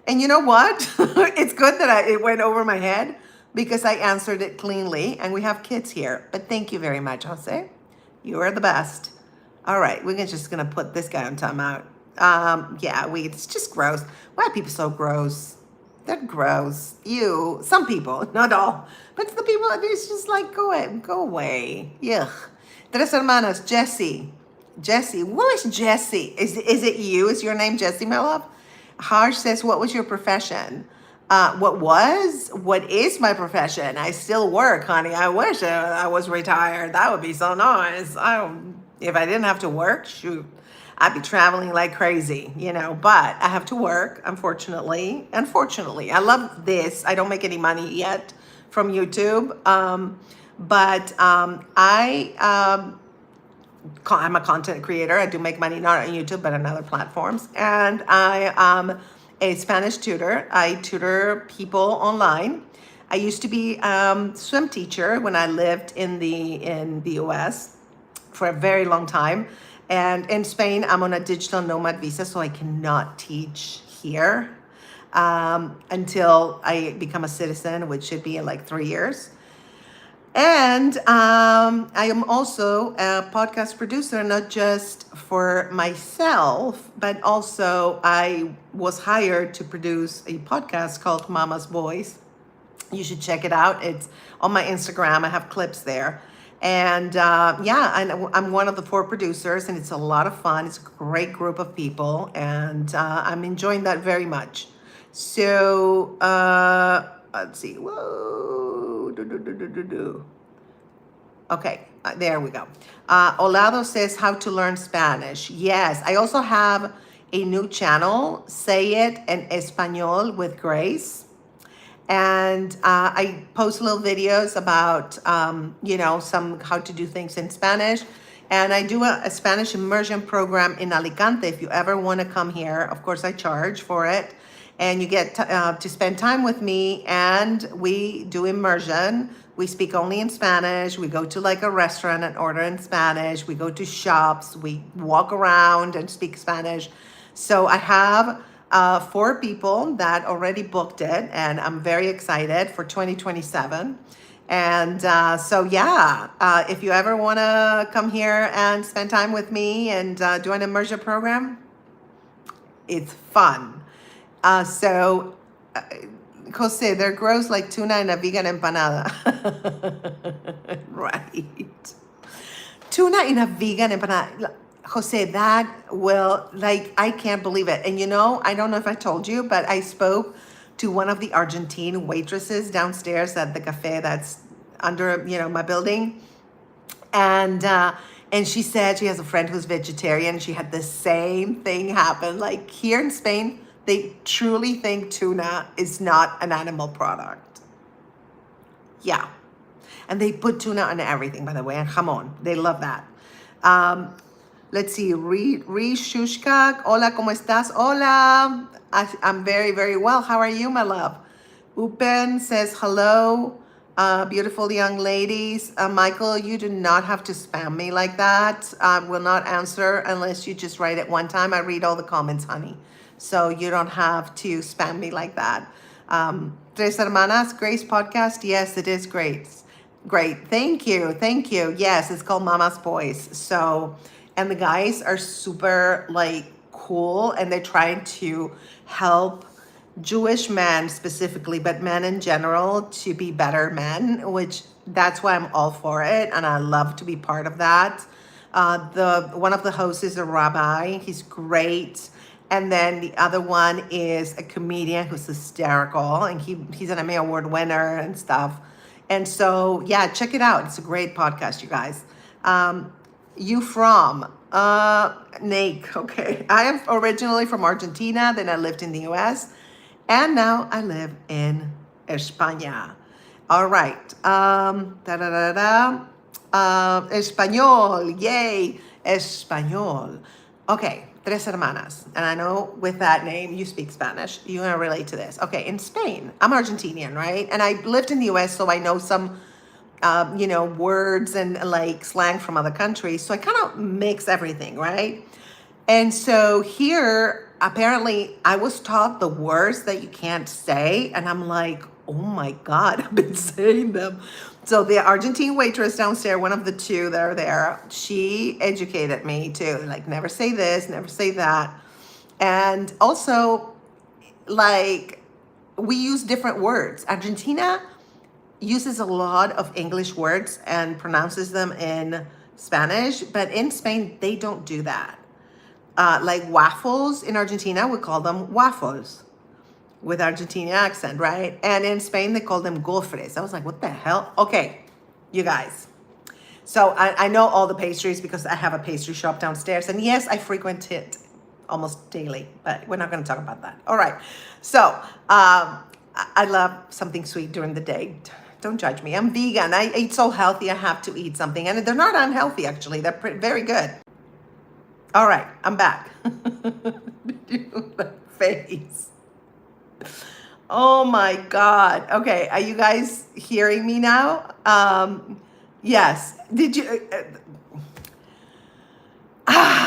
And you know what? It's good that it went over my head because I answered it cleanly and we have kids here. But thank you very much, Jose. You are the best. All right, we're just going to put this guy on timeout. It's just gross. Why are people so gross? They're gross. Some people, not all. But the people, it's just like, go away. Yuck. Tres Hermanas, Jessie. Who is Jessie? Is it you? Is your name Jessie, my love? Harsh says, what was your profession? What is my profession? I still work, honey. I wish I was retired. That would be so nice. If I didn't have to work, shoot, I'd be traveling like crazy, but I have to work, unfortunately. I love this. I don't make any money yet from YouTube. I'm a content creator. I do make money not on YouTube, but on other platforms. And I am a Spanish tutor. I tutor people online. I used to be swim teacher when I lived in the US for a very long time. And in Spain, I'm on a digital nomad visa, so I cannot teach here until I become a citizen, which should be in like 3 years. And I am also a podcast producer, not just for myself, but also I was hired to produce a podcast called Mama's Voice. You should check it out. It's on my Instagram. I have clips there. And I'm one of the 4 producers, and it's a lot of fun. It's a great group of people, and I'm enjoying that very much. So let's see. Whoa. Okay, there we go. Olado says how to learn Spanish. Yes, I also have a new channel, Say It in Español with Grace. And I post little videos about, some how to do things in Spanish. And I do a Spanish immersion program in Alicante. If you ever want to come here, of course, I charge for it. And you get to spend time with me, and we do immersion. We speak only in Spanish. We go to like a restaurant and order in Spanish. We go to shops. We walk around and speak Spanish. So I have 4 people that already booked it, and I'm very excited for 2027. And if you ever want to come here and spend time with me and do an immersion program, it's fun. Jose, there grows like tuna in a vegan empanada. Right. Tuna in a vegan empanada. Jose, that will, I can't believe it. And I don't know if I told you, but I spoke to one of the Argentine waitresses downstairs at the cafe that's under, my building. And she said she has a friend who's vegetarian. She had the same thing happen. Like here in Spain, they truly think tuna is not an animal product. Yeah. And they put tuna on everything, by the way, and jamón. They love that. Let's see, Shushka, hola, ¿cómo estás? Hola, I'm very, very well. How are you, my love? Upen says hello, beautiful young ladies. Michael, you do not have to spam me like that. I will not answer unless you just write it one time. I read all the comments, honey. So you don't have to spam me like that. Tres Hermanas, Grace podcast. Yes, it is great. Great. Thank you. Thank you. Yes, it's called Mama's Voice. So, and the guys are super cool, and they're trying to help Jewish men specifically, but men in general, to be better men, which that's why I'm all for it. And I love to be part of that. One of the hosts is a rabbi. He's great. And then the other one is a comedian who's hysterical, and he's an Emmy Award winner and stuff. And so, yeah, check it out. It's a great podcast, you guys. You from? Nate, okay. I am originally from Argentina, then I lived in the US, and now I live in España. All right. Español, yay, Español. Okay. Tres Hermanas. And I know with that name, you speak Spanish. You're going to relate to this. Okay, in Spain, I'm Argentinian, right? And I lived in the US, so I know some, words and slang from other countries. So I kind of mix everything, right? And so here, apparently, I was taught the words that you can't say. And I'm like, oh my God, I've been saying them. So the Argentine waitress downstairs, one of the 2 that are there, she educated me too. Never say this, never say that. And also, we use different words. Argentina uses a lot of English words and pronounces them in Spanish, but in Spain, they don't do that. Waffles in Argentina, we call them waffles, with Argentinian accent, right? And in Spain, they call them gofres. I was like, what the hell? Okay, you guys. So I know all the pastries because I have a pastry shop downstairs. And yes, I frequent it almost daily, but we're not going to talk about that. All right. So I love something sweet during the day. Don't judge me. I'm vegan. I eat so healthy. I have to eat something. And they're not unhealthy, actually. They're very good. All right, I'm back. The face. Oh my God. Okay, are you guys hearing me now? Yes. Did you?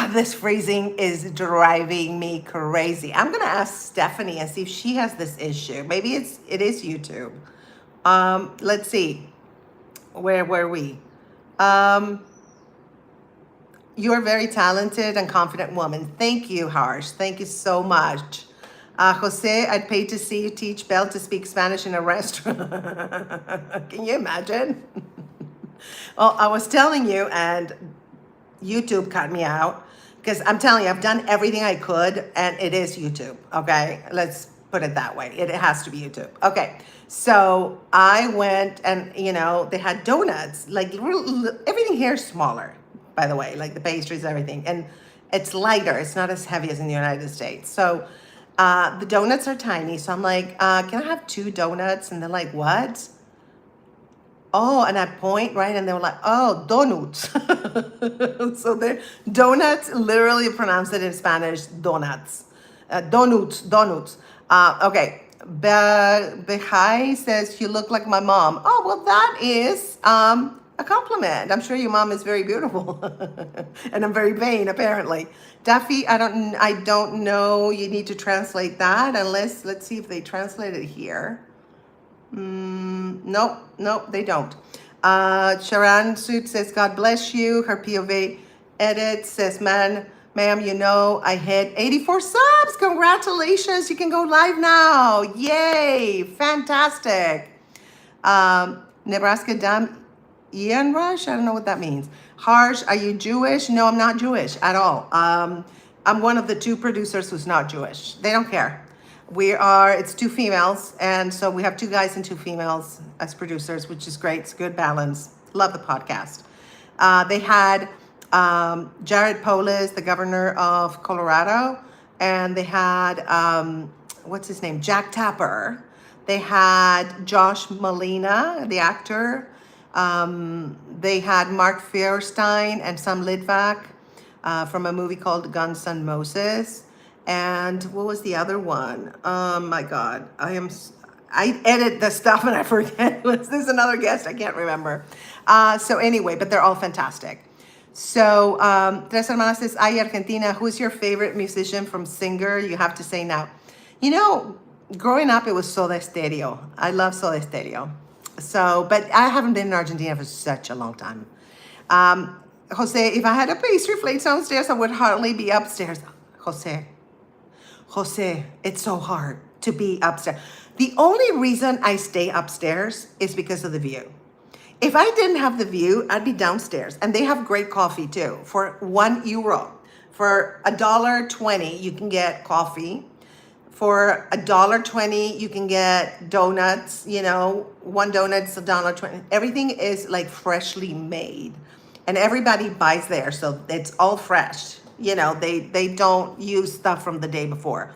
This phrasing is driving me crazy. I'm gonna ask Stephanie and see if she has this issue. Maybe it is YouTube. Let's see. Where were we? You're a very talented and confident woman. Thank you, Harsh. Thank you so much. Jose, I'd pay to see you teach Belle to speak Spanish in a restaurant. Can you imagine? Well, I was telling you, and YouTube cut me out because I'm telling you, I've done everything I could, and it is YouTube. Okay, let's put it that way. It has to be YouTube. Okay, so I went, and they had donuts. Like everything here is smaller, by the way, like the pastries, everything, and it's lighter. It's not as heavy as in the United States. So the donuts are tiny. So I'm like, can I have 2 donuts? And they're like, what? Oh, and I point, right? And they were like, oh, donuts. So they're donuts, literally pronounced it in Spanish, donuts. Donuts. Okay. Behai says, you look like my mom. Oh, well, that is a compliment. I'm sure your mom is very beautiful. And I'm very vain, apparently. Duffy, I don't know. You need to translate that unless, let's see if they translate it here. Nope, they don't. Sharon Suit says, God bless you. Her POV edit says, ma'am, I hit 84 subs. Congratulations. You can go live now. Yay. Fantastic. Nebraska Dam Ian Rush. I don't know what that means. Harsh, are you Jewish? No, I'm not Jewish at all. I'm one of the 2 producers who's not Jewish. They don't care. It's 2 females, and so we have 2 guys and 2 females as producers, which is great. It's a good balance. Love the podcast. They had Jared Polis, the governor of Colorado, and they had, what's his name? Jack Tapper. They had Josh Malina, the actor. They had Mark Feuerstein and Sam Litvak from a movie called Guns N' Moses. And what was the other one? Oh my God, I edit the stuff and I forget. There's another guest, I can't remember. So anyway, but they're all fantastic. So Tres Hermanas says, ay, Argentina, who's your favorite musician from singer? You have to say now. Growing up, it was Soda Stereo. I love Soda Stereo. So, but I haven't been in Argentina for such a long time. Jose, if I had a pastry plate downstairs, I would hardly be upstairs. Jose, it's so hard to be upstairs. The only reason I stay upstairs is because of the view. If I didn't have the view, I'd be downstairs. And they have great coffee too. For €1, for $1.20, you can get coffee. For $1.20, you can get donuts. 1 donut's $1.20. Everything is like freshly made. And everybody buys there, so it's all fresh. They don't use stuff from the day before.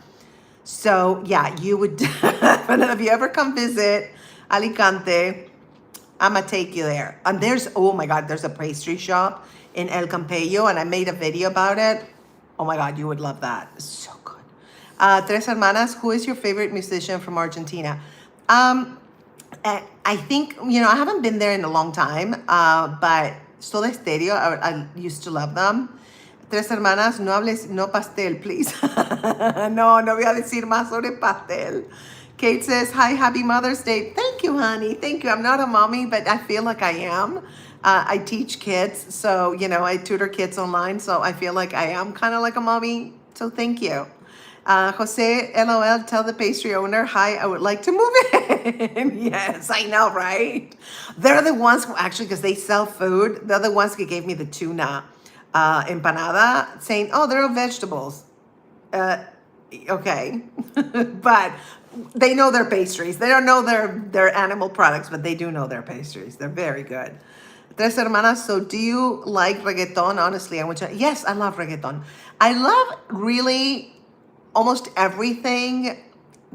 So yeah, you would definitely, if you ever come visit Alicante, I'm gonna take you there. And oh my God, there's a pastry shop in El Campello, and I made a video about it. Oh my God, you would love that. It's so good. Tres Hermanas, who is your favorite musician from Argentina? I think, I haven't been there in a long time, but Soda Stereo, I used to love them. Tres Hermanas, no hables, no pastel, please. No voy a decir más sobre pastel. Kate says, hi, happy Mother's Day. Thank you, honey. Thank you. I'm not a mommy, but I feel like I am. I teach kids, so, I tutor kids online, so I feel like I am kind of like a mommy, so thank you. Jose, LOL, tell the pastry owner, hi, I would like to move in. Yes, I know, right? They're the ones who actually, because they sell food, they're the ones who gave me the tuna empanada, saying, oh, they're all vegetables. Okay. But they know their pastries. They don't know their animal products, but they do know their pastries. They're very good. Tres Hermanas, so do you like reggaeton? Honestly, yes, I love reggaeton. I love really almost everything.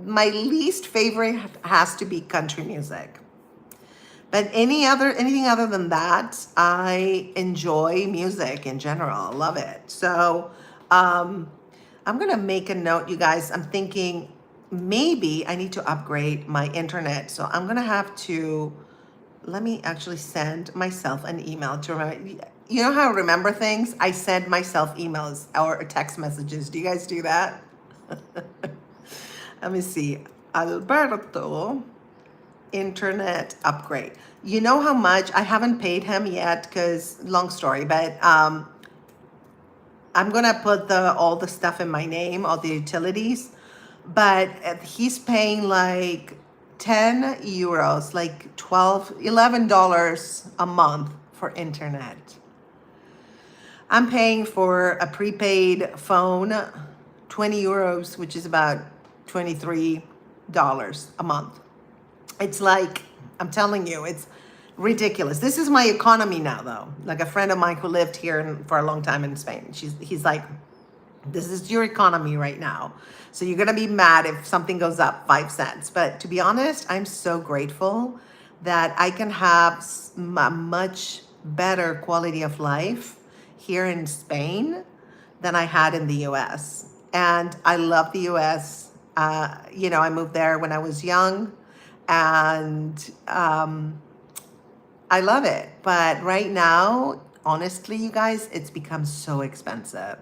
My least favorite has to be country music. But anything other than that, I enjoy music in general. Love it. So I'm gonna make a note, you guys. I'm thinking maybe I need to upgrade my internet. So I'm gonna have to, let me actually send myself an email to remember. You know how I remember things? I send myself emails or text messages. Do you guys do that? Let me see. Alberto, internet upgrade. You know how much? I haven't paid him yet because long story, but I'm gonna put all the stuff in my name, all the utilities, but he's paying like 10 euros, like 12, $11 a month for internet. I'm paying for a prepaid phone, 20 euros, which is about $23 a month. It's like, I'm telling you, it's ridiculous. This is my economy now, though. Like a friend of mine who lived here for a long time in Spain, he's like, this is your economy right now. So you're gonna be mad if something goes up 5 cents. But to be honest, I'm so grateful that I can have a much better quality of life here in Spain than I had in the US. And I love the US. I moved there when I was young, and I love it. But right now, honestly, you guys, it's become so expensive.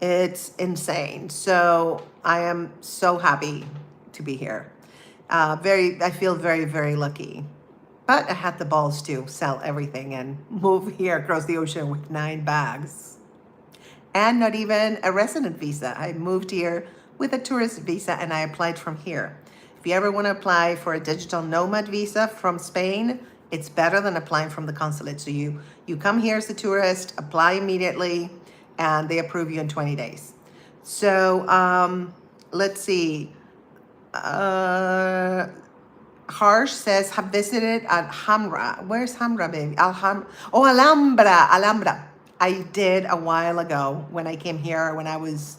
It's insane. So I am so happy to be here. I feel very, very lucky. But I had the balls to sell everything and move here across the ocean with 9 bags. And not even a resident visa. I moved here with a tourist visa and I applied from here. If you ever want to apply for a digital nomad visa from Spain, it's better than applying from the consulate. So you come here as a tourist, apply immediately, and they approve you in 20 days. So let's see. Harsh says, have visited Alhambra. Where's Alhambra, baby? Alhambra. I did a while ago when I came here when I was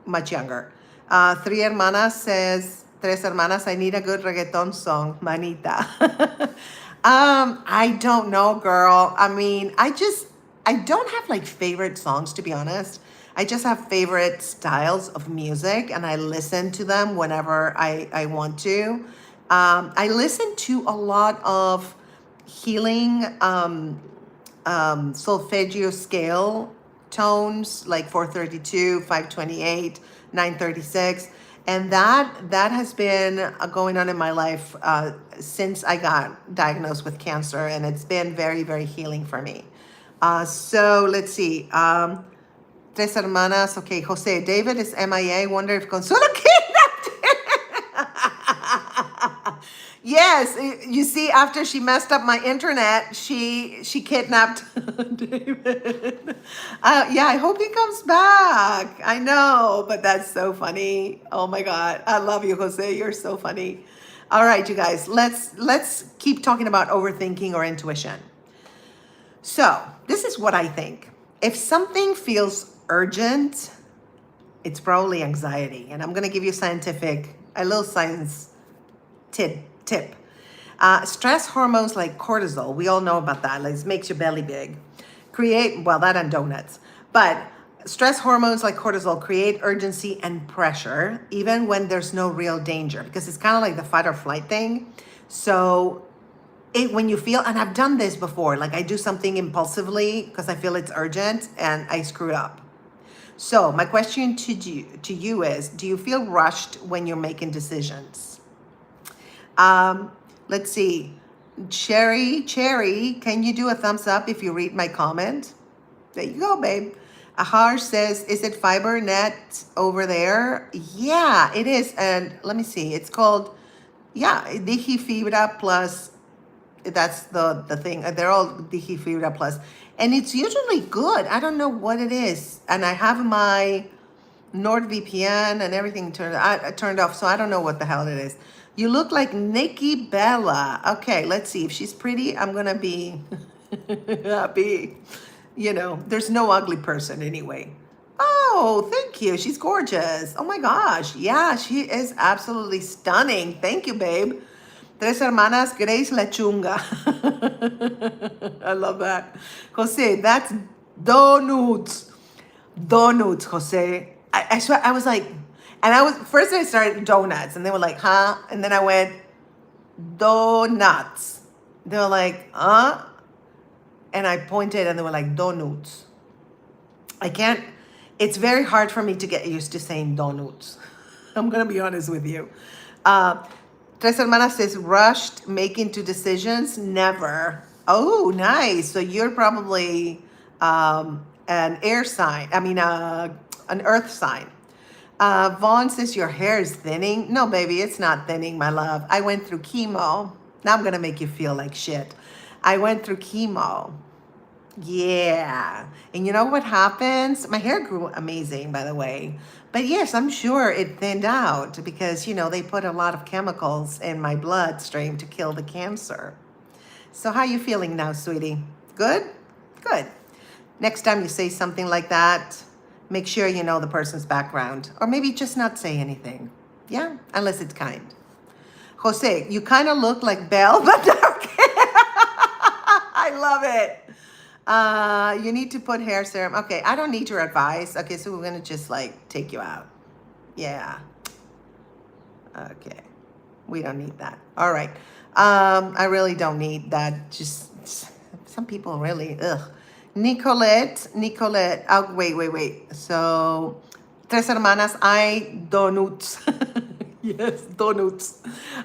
much younger. Tres Hermanas, I need a good reggaeton song, manita. I don't know, girl. I mean, I don't have like favorite songs, to be honest. I just have favorite styles of music and I listen to them whenever I want to. I listen to a lot of healing solfeggio scale tones, like 432, 528, 936. And that has been going on in my life since I got diagnosed with cancer, and it's been very, very healing for me. So let's see. Tres Hermanas. Okay, Jose. David is MIA. Wonder if Consuelo kidnapped him. Yes, you see, after she messed up my internet, she kidnapped David. Yeah, I hope he comes back. I know, but that's so funny. Oh my God, I love you, Jose. You're so funny. All right, you guys, let's keep talking about overthinking or intuition. So this is what I think. If something feels urgent, it's probably anxiety, and I'm gonna give you a little science tip. Stress hormones like cortisol, we all know about that, like it makes your belly big, that and donuts, but stress hormones like cortisol create urgency and pressure even when there's no real danger, because it's kind of like the fight or flight thing. So when you feel, and I've done this before, like I do something impulsively because I feel it's urgent and I screw up. So my question to you is, do you feel rushed when you're making decisions? Let's see. Cherry, can you do a thumbs up if you read my comment? There you go, babe. Ahar says, is it fiber net over there? Yeah, it is. And let me see. It's called, Digifibra Plus. That's the thing. They're all Digifibra Plus. And it's usually good. I don't know what it is. And I have my NordVPN and everything turned off, so I don't know what the hell it is. You look like Nikki Bella. Okay, let's see. If she's pretty, I'm gonna be happy. There's no ugly person anyway. Oh, thank you. She's gorgeous. Oh my gosh. Yeah, she is absolutely stunning. Thank you, babe. Tres hermanas, Grace La Chunga. I love that. Jose, that's donuts. Donuts, Jose. I swear, I was like, and first I started donuts, and they were like, huh? And then I went, donuts. They were like, huh? And I pointed, and they were like, donuts. I can't, it's very hard for me to get used to saying donuts. I'm going to be honest with you. Tres Hermanas says, rushed making two decisions? Never. Oh, nice. So you're probably an air sign. I mean, an earth sign. Vaughn says, your hair is thinning. No, baby, it's not thinning, my love. I went through chemo. Now I'm going to make you feel like shit. I went through chemo. Yeah. And you know what happens? My hair grew amazing, by the way. But yes, I'm sure it thinned out because, they put a lot of chemicals in my bloodstream to kill the cancer. So how are you feeling now, sweetie? Good? Good. Next time you say something like that, make sure you know the person's background. Or maybe just not say anything. Yeah? Unless it's kind. Jose, you kind of look like Belle, but okay. I love it. You need to put hair serum. Okay, I don't need your advice. Okay, so we're gonna just take you out. Yeah. Okay. We don't need that. All right. I really don't need that. Just some people really, ugh. Nicolette. Oh, wait. So, Tres Hermanas, donuts. Yes, donuts.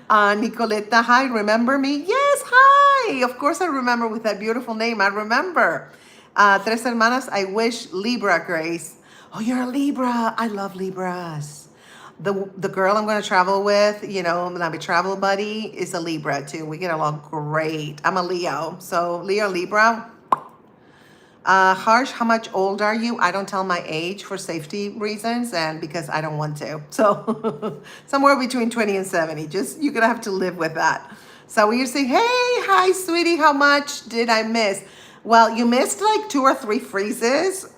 Nicoletta, hi, remember me? Yes, hi. Of course I remember with that beautiful name. I remember. Tres Hermanas, I wish Libra, Grace. Oh, you're a Libra. I love Libras. The girl I'm going to travel with, my travel buddy, is a Libra too. We get along great. I'm a Leo. So Leo, Libra. Harsh, how much old are you? I don't tell my age for safety reasons and because I don't want to. So somewhere between 20 and 70. You're going to have to live with that. So when you say, hey, hi, sweetie, how much did I miss? Well, you missed 2 or 3 freezes.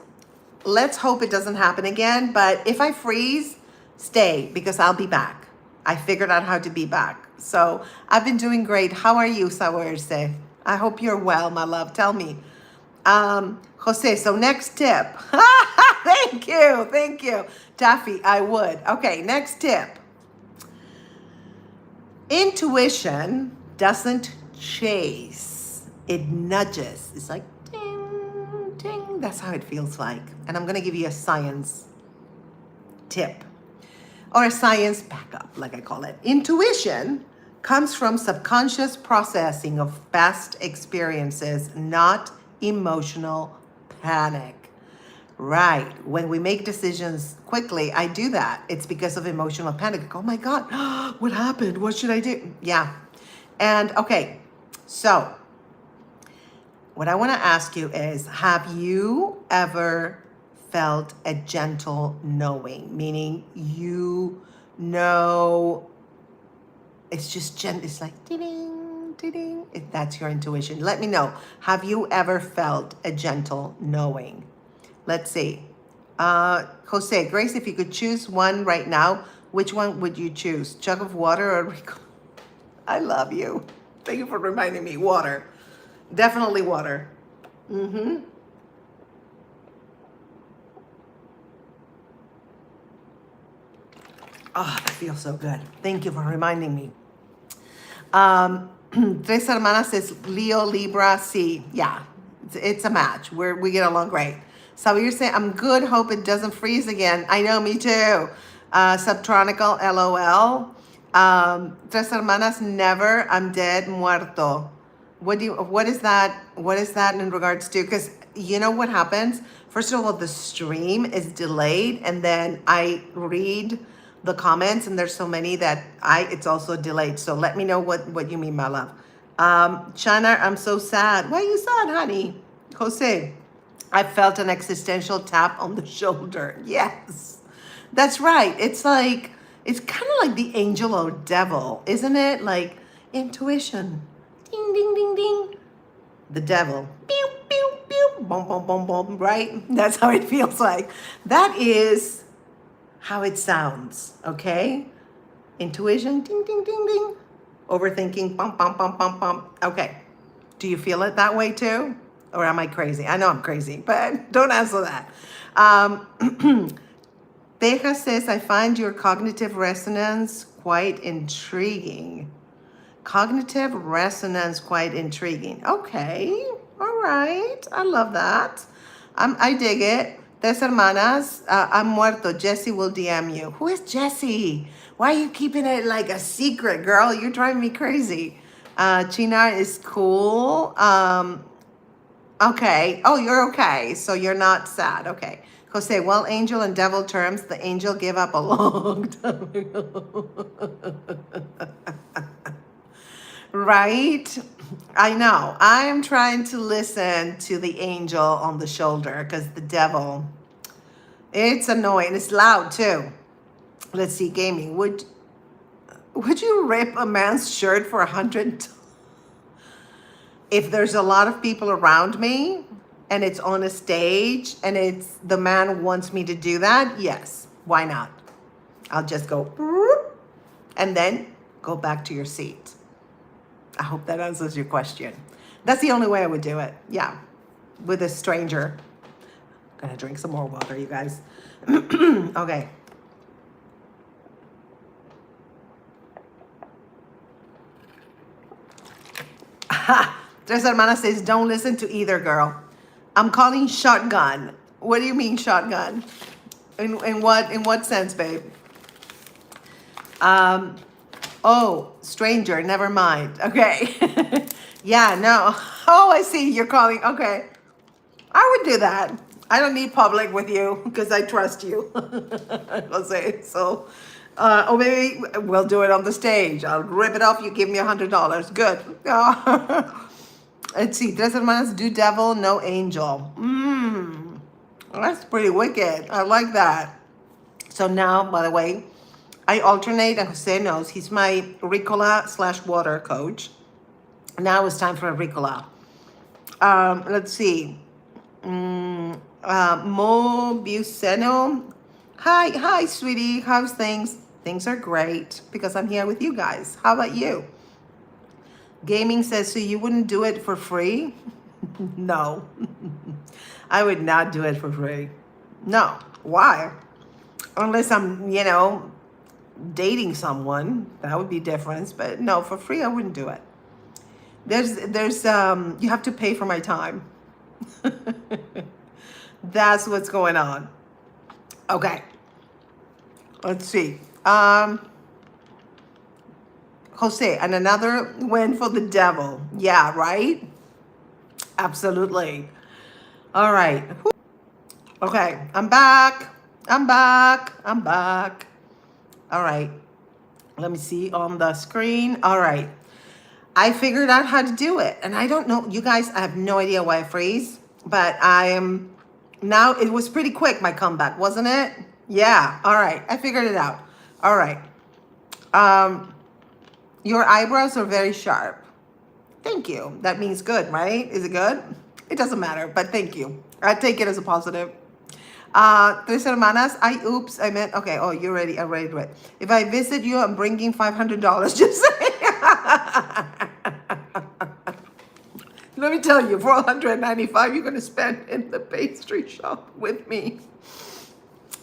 Let's hope it doesn't happen again. But if I freeze, stay because I'll be back. I figured out how to be back. So I've been doing great. How are you, Sawerse? I hope you're well, my love. Tell me. Jose, so next tip. Thank you. Taffy, I would. Okay, next tip. Intuition doesn't chase. It nudges. It's like ding, ding. That's how it feels like. And I'm going to give you a science tip or a science backup, like I call it. Intuition comes from subconscious processing of past experiences, not emotional panic. Right. When we make decisions quickly, I do that. It's because of emotional panic. Oh my God, what happened? What should I do? Yeah. And okay, so what I want to ask you is, have you ever felt a gentle knowing? Meaning it's just gentle. It's like ding. If that's your intuition, let me know. Have you ever felt a gentle knowing? Let's see. Jose, Grace, if you could choose one right now, which one would you choose? Jug of water or I love you. Thank you for reminding me. Water. Definitely water. Mm-hmm. Oh, that feels so good. Thank you for reminding me. Tres Hermanas says Leo, Libra, C. Yeah, it's a match. We get along great. So you're saying, I'm good, hope it doesn't freeze again. I know, me too. Subtronical, LOL. Tres Hermanas, never, I'm dead, muerto. What is that? What is that in regards to? Because you know what happens? First of all, the stream is delayed, and then I read the comments, and there's so many that it's also delayed. So let me know what you mean, my love. Chana, I'm so sad. Why are you sad, honey? Jose, I felt an existential tap on the shoulder. Yes, that's right. It's kind of like the angel or devil, isn't it? Like intuition. Ding, ding, ding, ding. The devil. Pew, pew, pew. Boom, boom, boom, boom. Right? That's how it feels like. That is how it sounds, okay? Intuition, ding, ding, ding, ding. Overthinking, bum, bum, bum, bum, bum. Okay. Do you feel it that way too? Or am I crazy? I know I'm crazy, but don't answer that. Teja says, I find your cognitive resonance quite intriguing. Cognitive resonance quite intriguing. Okay. All right. I love that. I dig it. Tres hermanas, I'm muerto. Jesse will DM you. Who is Jesse? Why are you keeping it like a secret, girl? You're driving me crazy. Chinar is cool. Okay. Oh, you're okay. So you're not sad. Okay. Jose, well, angel and devil terms, the angel gave up a long time ago. Right? I know. I am trying to listen to the angel on the shoulder because the devil, it's annoying. It's loud too. Let's see, gaming. Would you rip a man's shirt for 100? If there's a lot of people around me and it's on a stage and it's the man wants me to do that, yes. Why not? I'll just go and then go back to your seat. I hope that answers your question. That's the only way I would do it. Yeah. With a stranger. I'm gonna drink some more water, you guys. Okay. Tres Hermana says, don't listen to either, girl. I'm calling shotgun. What do you mean shotgun? In what sense, babe? Oh, stranger, never mind. Okay. Yeah, no. Oh, I see. You're calling. Okay. I would do that. I don't need public with you because I trust you. I'll say so. Or maybe we'll do it on the stage. I'll rip it off. You give me $100. Good. Let's see. Tres hermanas, do devil, no angel. That's pretty wicked. I like that. So now, by the way, I alternate, and Jose knows he's my Ricola/water coach. Now it's time for a Ricola. Let's see. Mo Buceno. Hi, sweetie. How's things? Things are great because I'm here with you guys. How about you? Gaming says, so you wouldn't do it for free? No. I would not do it for free. No. Why? Unless I'm, dating someone, that would be different. But no, for free, I wouldn't do it. There's you have to pay for my time. That's what's going on. Okay. Let's see. Jose, and another win for the devil. Yeah, right? Absolutely. All right. Okay, I'm back. All right. Let me see on the screen. All right. I figured out how to do it. And I don't know, you guys, I have no idea why I freeze, but I am now, it was pretty quick, my comeback, wasn't it? Yeah. All right. I figured it out. All right. Your eyebrows are very sharp. Thank you. That means good, right? Is it good? It doesn't matter, but thank you. I take it as a positive. Tres hermanas, I meant, okay, oh, you're ready. I'm ready to it. If I visit you, I'm bringing $500. Just say. Let me tell you, $495 you're going to spend in the pastry shop with me.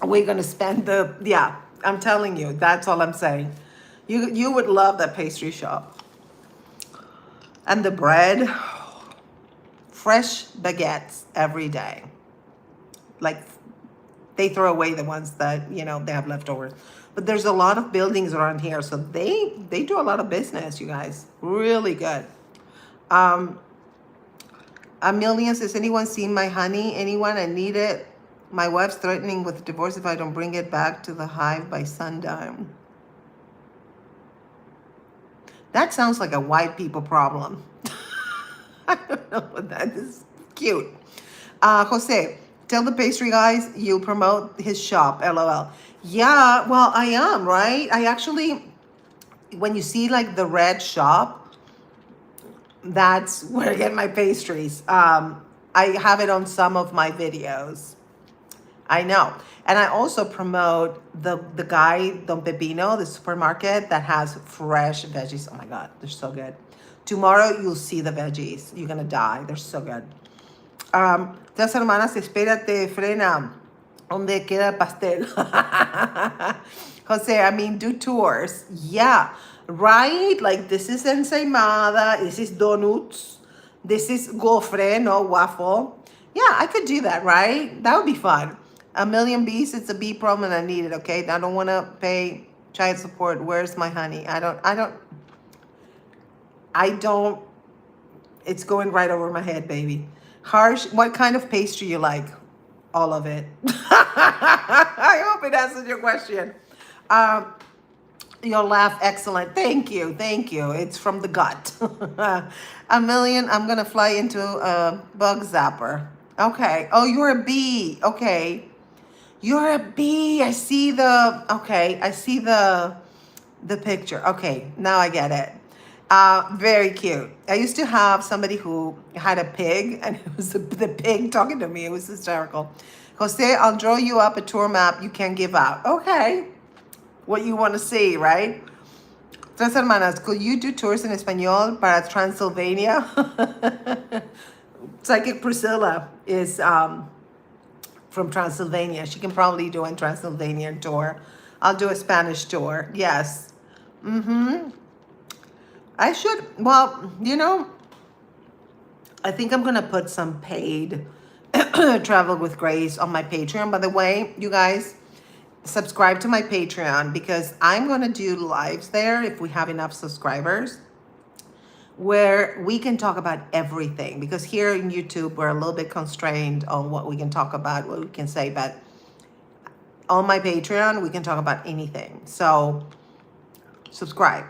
We're going to spend yeah, I'm telling you, that's all I'm saying. You would love that pastry shop. And the bread, fresh baguettes every day. Like, they throw away the ones that, they have leftovers. But there's a lot of buildings around here, so they do a lot of business, you guys. Really good. Amelia says, anyone seen my honey? Anyone? I need it. My wife's threatening with divorce if I don't bring it back to the hive by sundown. That sounds like a white people problem. I don't know what that is. Cute. Jose, tell the pastry guys you promote his shop, LOL. Yeah, well, I am, right? I actually, when you see like the red shop, that's where I get my pastries. I have it on some of my videos. I know. And I also promote the guy, Don Pepino, the supermarket that has fresh veggies. Oh my God, they're so good. Tomorrow you'll see the veggies. You're gonna die. They're so good. Las hermanas, espérate, frena. ¿Dónde queda el pastel? Jose, I mean, do tours. Yeah, right? Like, this is ensaimada, this is donuts, this is gofre, no waffle. Yeah, I could do that, right? That would be fun. A million bees, it's a bee problem and I need it, okay? I don't want to pay child support. Where's my honey? I don't, it's going right over my head, baby. Harsh, what kind of pastry you like? All of it. I hope it answers your question. Your laugh, excellent. Thank you, thank you. It's from the gut. A million, I'm gonna fly into a bug zapper. Okay, oh, you're a bee, okay. You're a bee, I see the, okay, I see the picture. Okay, now I get it. Very cute. I used to have somebody who had a pig, and it was the pig talking to me. It was hysterical. Jose, I'll draw you up a tour map you can give out. Okay. What you want to see, right? Tres hermanas, could you do tours in español para Transylvania? Psychic Priscilla is from Transylvania. She can probably do a Transylvanian tour. I'll do a Spanish tour. Yes. I should, well, you know, I think I'm going to put some paid Travel with Grace on my Patreon. By the way, you guys, subscribe to my Patreon because I'm going to do lives there if we have enough subscribers where we can talk about everything. Because here in YouTube, we're a little bit constrained on what we can talk about, what we can say. But on my Patreon, we can talk about anything. So subscribe.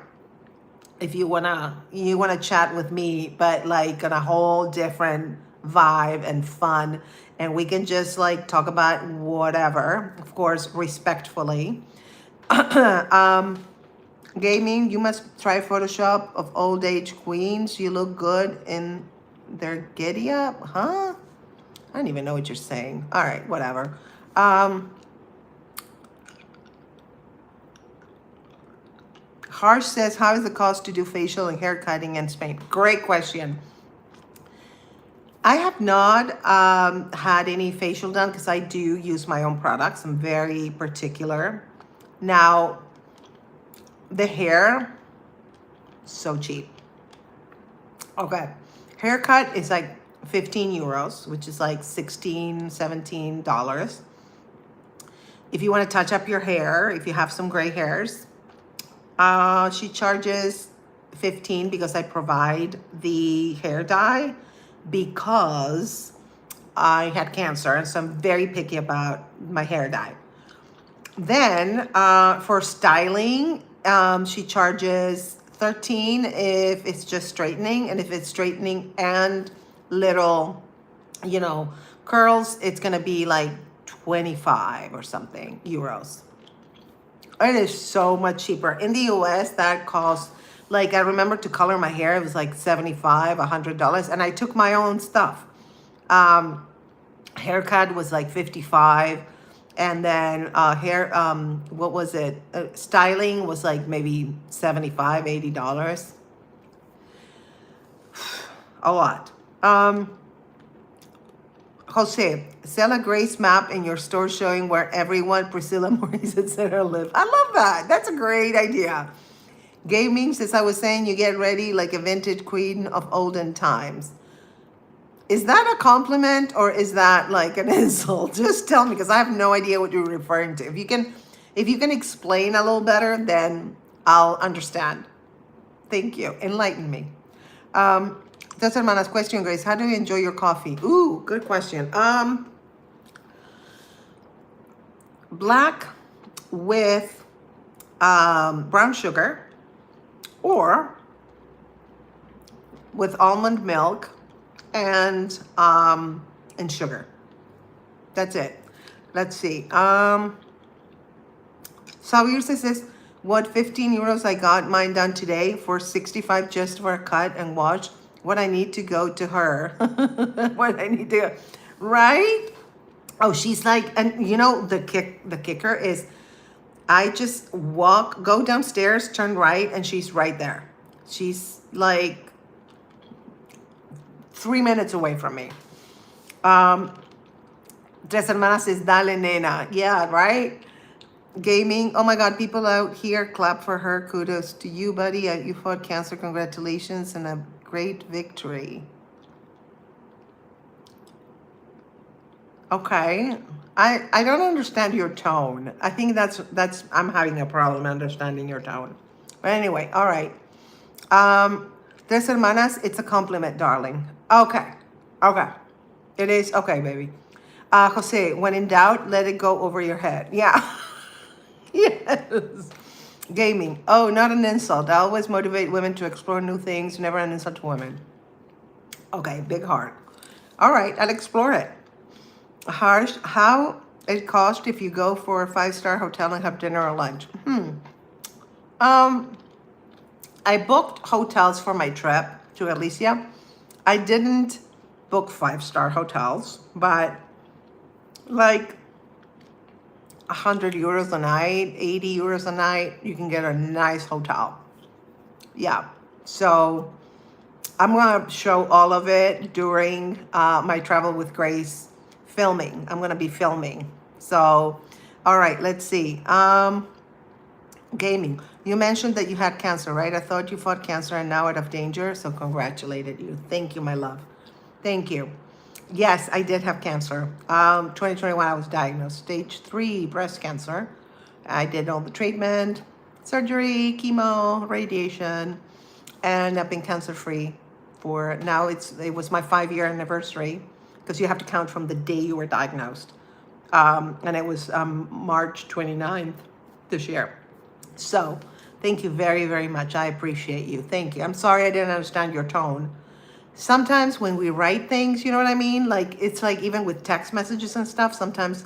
If you wanna chat with me, but like on a whole different vibe and fun, and we can just like talk about whatever, of course, respectfully. Gaming, you must try Photoshop of old age queens. You look good in their giddy up, huh? I don't even know what you're saying. All right, whatever. Harsh says, how is the cost to do facial and hair cutting in Spain? Great question. I have not had any facial done because I do use my own products. I'm very particular. Now, the hair, so cheap. Okay. Haircut is like 15 euros, which is like $16, $17. If you want to touch up your hair, if you have some gray hairs, she charges 15 because I provide the hair dye because I had cancer, and so I'm very picky about my hair dye. Then for styling, she charges 13 if it's just straightening, and if it's straightening and little, you know, curls, it's gonna be like 25 or something euros. It is so much cheaper. In the US, that costs, like, I remember to color my hair, it was like $75, $100, and I took my own stuff. Haircut was like 55, and then what was it? Styling was like maybe $75, $80. A lot. Jose, sell a grace map in your store showing where everyone, Priscilla, Maurice, etc. live. I love that. That's a great idea. Gaming, since I was saying, you get ready like a vintage queen of olden times. Is that a compliment or is that like an insult? Just tell me, because I have no idea what you're referring to. If you can explain a little better, then I'll understand. Thank you. Enlighten me. That's hermana's question, Grace. How do you enjoy your coffee? Ooh, good question. Black with brown sugar, or with almond milk and sugar. That's it. Let's see. Xavier says, what 15 euros I got mine done today for 65 just for a cut and wash. What I need to go to her. What I need to, right? Oh, she's like, and you know, the kicker is I just go downstairs, turn right, and she's right there. She's like 3 minutes away from me. Um, Tres Hermanas says, dale nena. Yeah, right? Gaming. Oh my God, people out here clap for her. Kudos to you, buddy. You fought cancer. Congratulations and a great victory. Okay. I don't understand your tone. I think that's I'm having a problem understanding your tone. But anyway, all right. Tres hermanas, it's a compliment, darling. Okay. Okay. It is okay, baby. Jose, when in doubt, let it go over your head. Yeah. Yes. Gaming. Oh, not an insult. I always motivate women to explore new things, never an insult to women. Okay, big heart. All right, I'll explore it. Harsh, how it cost if you go for a 5-star hotel and have dinner or lunch? Um, I booked hotels for my trip to Alicia. I didn't book 5-star hotels, but like 100 euros a night, 80 euros a night, you can get a nice hotel. Yeah. So I'm going to show all of it during my Travel with Grace filming. I'm going to be filming. So, all right, let's see. Gaming. You mentioned that you had cancer, right? I thought you fought cancer and now out of danger. So congratulated you. Thank you, my love. Thank you. Yes, I did have cancer. 2021, I was diagnosed stage 3 breast cancer. I did all the treatment, surgery, chemo, radiation, and I've been cancer free for now. It was my 5-year anniversary because you have to count from the day you were diagnosed. And it was March 29th this year. So thank you very, very much. I appreciate you. Thank you. I'm sorry I didn't understand your tone. Sometimes when we write things, you know what I mean? Like, it's like even with text messages and stuff, sometimes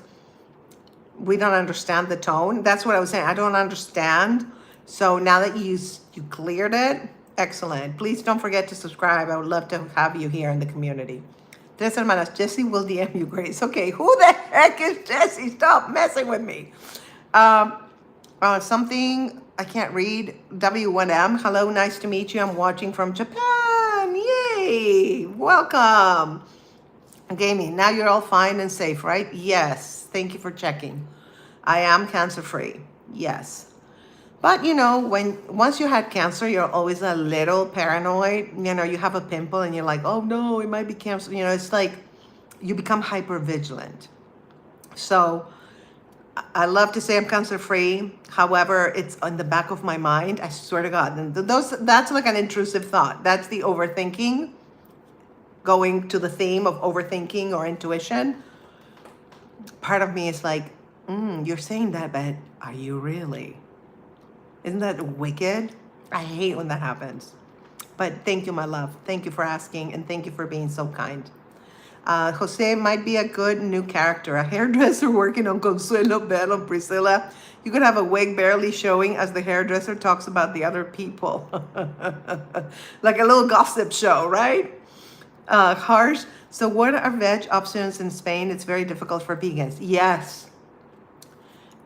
we don't understand the tone. That's what I was saying. I don't understand. So now that you cleared it, excellent. Please don't forget to subscribe. I would love to have you here in the community. Tres hermanas, Jesse will DM you, Grace. Okay, who the heck is Jesse? Stop messing with me. Something I can't read. W1M. Hello, nice to meet you. I'm watching from Japan. Yay! Welcome. Gaming. Now you're all fine and safe, right? Yes. Thank you for checking. I am cancer free. Yes. But you know, once you had cancer, you're always a little paranoid. You know, you have a pimple and you're like, oh no, it might be cancer. You know, it's like you become hyper vigilant. So I love to say I'm cancer free. However, it's on the back of my mind. I swear to God. And that's like an intrusive thought. That's the overthinking, going to the theme of overthinking or intuition. Part of me is like, you're saying that, but are you really? Isn't that wicked? I hate when that happens. But thank you, my love. Thank you for asking, and thank you for being so kind. Jose might be a good new character, a hairdresser working on Consuelo, Belle, and Priscilla. You could have a wig barely showing as the hairdresser talks about the other people. Like a little gossip show, right? Harsh. So what are veg options in Spain? It's very difficult for vegans. Yes.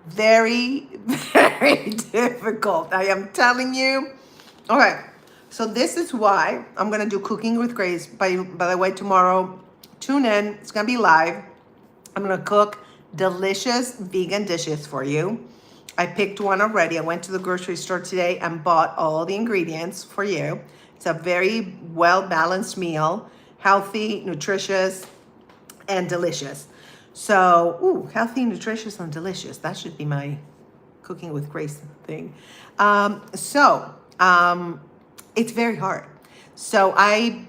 Very, very difficult. I am telling you. Okay. So this is why I'm going to do Cooking with Grace. By the way, tomorrow, tune in. It's going to be live. I'm going to cook delicious vegan dishes for you. I picked one already. I went to the grocery store today and bought all the ingredients for you. It's a very well-balanced meal, healthy, nutritious, and delicious. So, healthy, nutritious, and delicious. That should be my Cooking with Grace thing. It's very hard. So I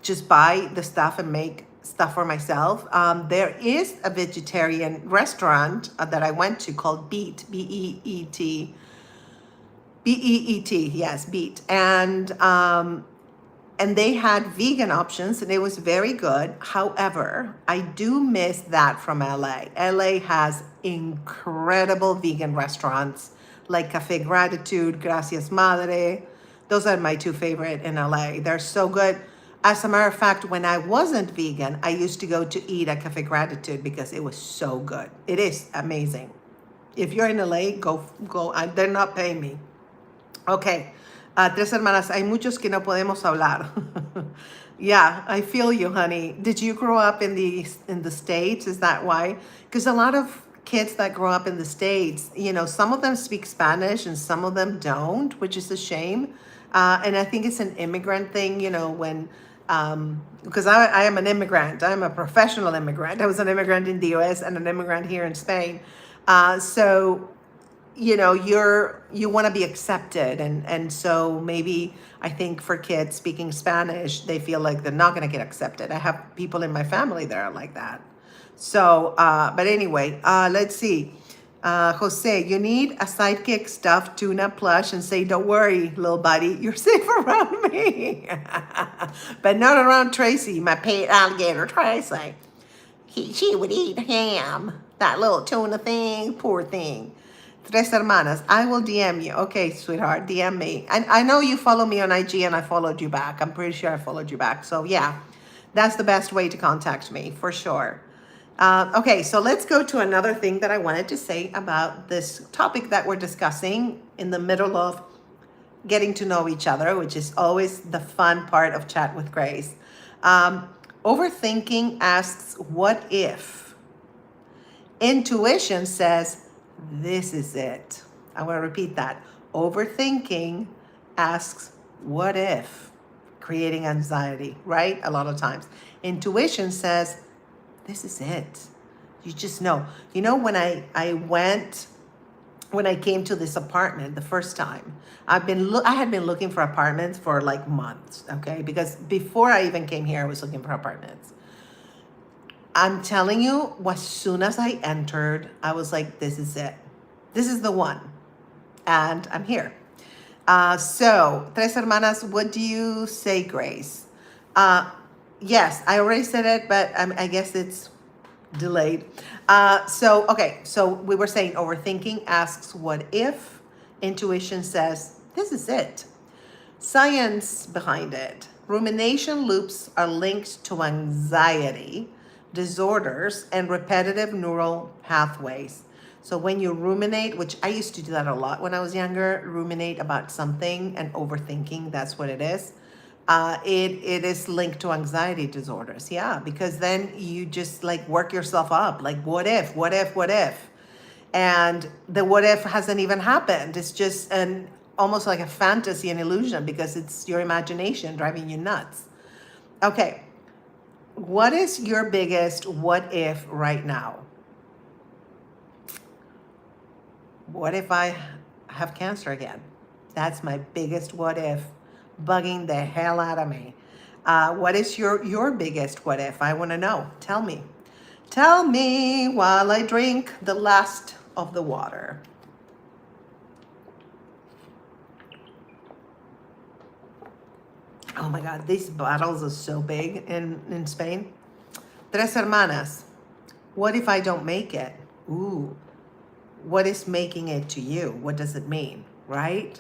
just buy the stuff and make stuff for myself. There is a vegetarian restaurant that I went to called Beet, B-E-E-T. B-E-E-T, yes, Beet. And they had vegan options and it was very good. However, I do miss that from LA. LA has incredible vegan restaurants like Café Gratitude, Gracias Madre. Those are my two favorite in LA. They're so good. As a matter of fact, when I wasn't vegan, I used to go to eat at Cafe Gratitude because it was so good. It is amazing. If you're in LA, go. They're not paying me. Okay. Tres hermanas, hay muchos que no podemos hablar. Yeah, I feel you, honey. Did you grow up in the States? Is that why? Because a lot of kids that grow up in the States, some of them speak Spanish and some of them don't, which is a shame. And I think it's an immigrant thing, when because I am an immigrant. I'm a professional immigrant. I was an immigrant in the US and an immigrant here in Spain. So you want to be accepted, and so maybe I think for kids speaking Spanish, they feel like they're not going to get accepted. I have people in my family that are like that. So but anyway, let's see. Jose, you need a sidekick stuffed tuna plush and say, don't worry, little buddy, you're safe around me. But not around Tracy, my pet alligator Tracy. She would eat ham, that little tuna thing, poor thing. Tres hermanas, I will DM you. Okay, sweetheart, DM me. And I know you follow me on IG and I followed you back. I'm pretty sure I followed you back. So yeah, that's the best way to contact me for sure. Okay, so let's go to another thing that I wanted to say about this topic that we're discussing in the middle of getting to know each other, which is always the fun part of Chat with Grace. Overthinking asks, what if? Intuition says, this is it. I want to repeat that. Overthinking asks, what if? Creating anxiety, right? A lot of times. Intuition says, this is it. You just know. When I came to this apartment the first time, I had been looking for apartments for like months, okay? Because before I even came here, I was looking for apartments. I'm telling you, as soon as I entered, I was like, this is it. This is the one. And I'm here. So, Tres Hermanas, what do you say, Grace? Yes, I already said it, but I guess it's delayed. So we were saying overthinking asks, what if? Intuition says, this is it. Science behind it. Rumination loops are linked to anxiety disorders and repetitive neural pathways. So when you ruminate, which I used to do that a lot when I was younger, ruminate about something and overthinking, that's what it is. It is linked to anxiety disorders. Yeah, because then you just like work yourself up. Like, what if? And the what if hasn't even happened. It's just almost like a fantasy and illusion because it's your imagination driving you nuts. Okay. What is your biggest what if right now? What if I have cancer again? That's my biggest what if, bugging the hell out of me. What is your biggest what if? I want to know. Tell me. Tell me while I drink the last of the water. Oh my God, these bottles are so big in Spain. Tres hermanas. What if I don't make it? Ooh. What is making it to you? What does it mean, right?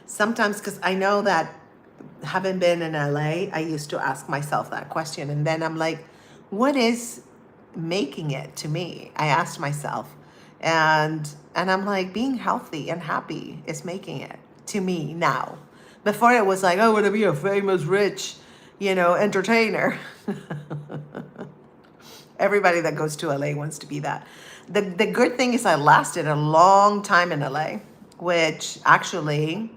Sometimes, because I know that having been in LA, I used to ask myself that question. And then I'm like, what is making it to me? I asked myself. And I'm like, being healthy and happy is making it to me now. Before it was like, I want to be a famous, rich, entertainer. Everybody that goes to LA wants to be that. The good thing is I lasted a long time in LA, which actually,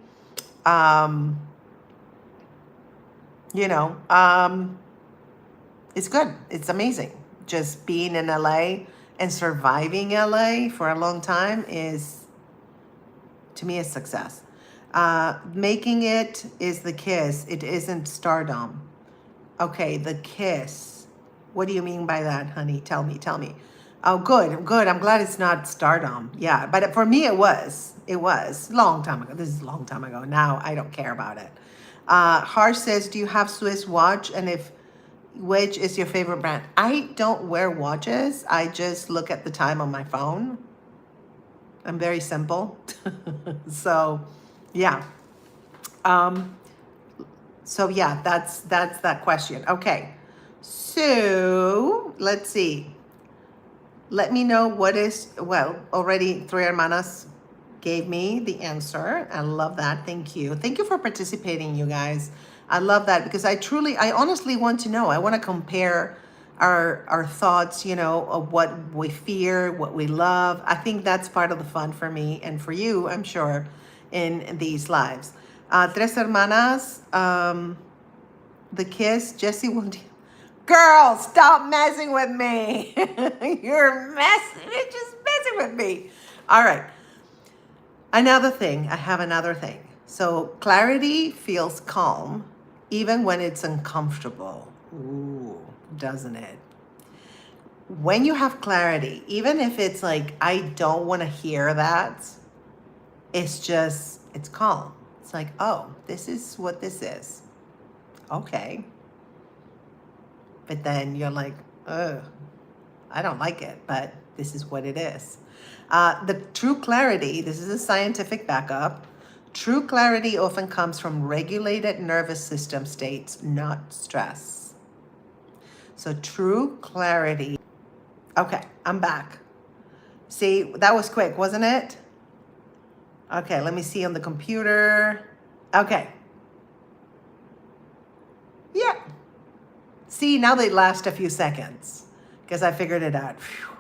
it's good. It's amazing. Just being in LA and surviving LA for a long time is, to me, a success. Making it is the kiss. It isn't stardom. Okay, the kiss. What do you mean by that, honey? Tell me. Oh, good. I'm glad it's not stardom. Yeah, but for me, it was. It was long time ago. This is a long time ago. Now I don't care about it. Harsh says, do you have Swiss watch? And which is your favorite brand? I don't wear watches. I just look at the time on my phone. I'm very simple. So, yeah. So yeah, that's that question. Okay. So let's see. Let me know what is, well, already three hermanas gave me the answer. I love that. Thank you. Thank you for participating, you guys. I love that because I honestly want to know. I want to compare our thoughts, you know, of what we fear, what we love. I think that's part of the fun for me and for you, I'm sure, in these lives. Tres hermanas, the kiss, Jesse won't. Girl, stop messing with me. You're just messing with me. All right. Another thing, I have another thing. So clarity feels calm even when it's uncomfortable. Ooh, doesn't it? When you have clarity, even if it's like, I don't want to hear that, it's calm. It's like, oh, this is what this is. Okay. But then you're like, ugh, I don't like it, but this is what it is. The true clarity, this is a scientific backup. True clarity often comes from regulated nervous system states, not stress. So true clarity. Okay, I'm back. See, that was quick, wasn't it? Okay, let me see on the computer. Okay. Yeah. See, now they last a few seconds because I figured it out. Phew.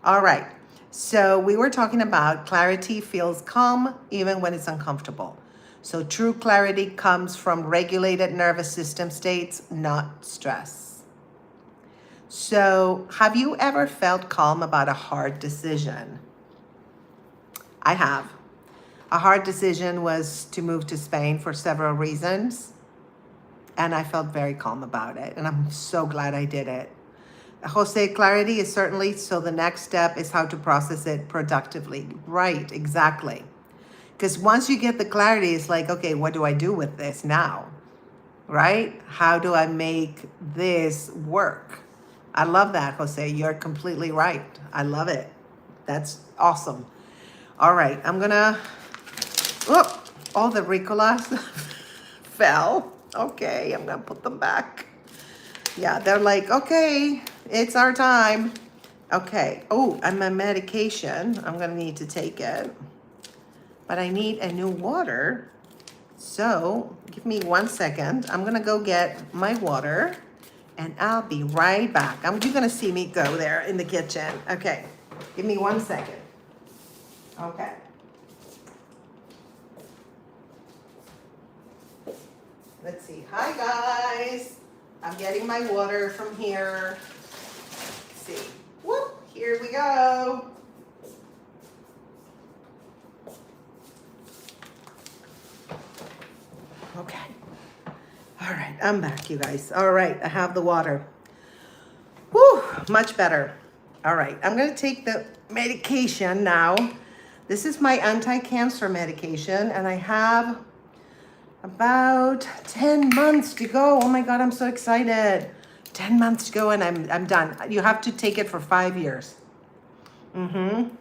All right. So we were talking about clarity feels calm even when it's uncomfortable. So true clarity comes from regulated nervous system states, not stress. So have you ever felt calm about a hard decision? I have. A hard decision was to move to Spain for several reasons. And I felt very calm about it. And I'm so glad I did it. Jose, clarity is certainly, so the next step is how to process it productively. Right, exactly. Because once you get the clarity, it's like, okay, what do I do with this now? Right? How do I make this work? I love that, Jose. You're completely right. I love it. That's awesome. All right, I'm gonna, oh, all the Ricolas fell. Okay, I'm gonna put them back. Yeah, they're like, okay, it's our time. Okay. Oh, and my medication, I'm gonna need to take it. But I need a new water. So give me 1 second. I'm gonna go get my water and I'll be right back. You're gonna see me go there in the kitchen. Okay, give me 1 second. Okay. Let's see. Hi guys. I'm getting my water from here. Let's see. Whoop, here we go. Okay. All right, I'm back, you guys. All right, I have the water. Whew, much better. All right, I'm gonna take the medication now. This is my anti-cancer medication, and I have about 10 months to go. Oh my God, I'm so excited. 10 months to go and I'm done. You have to take it for 5 years. And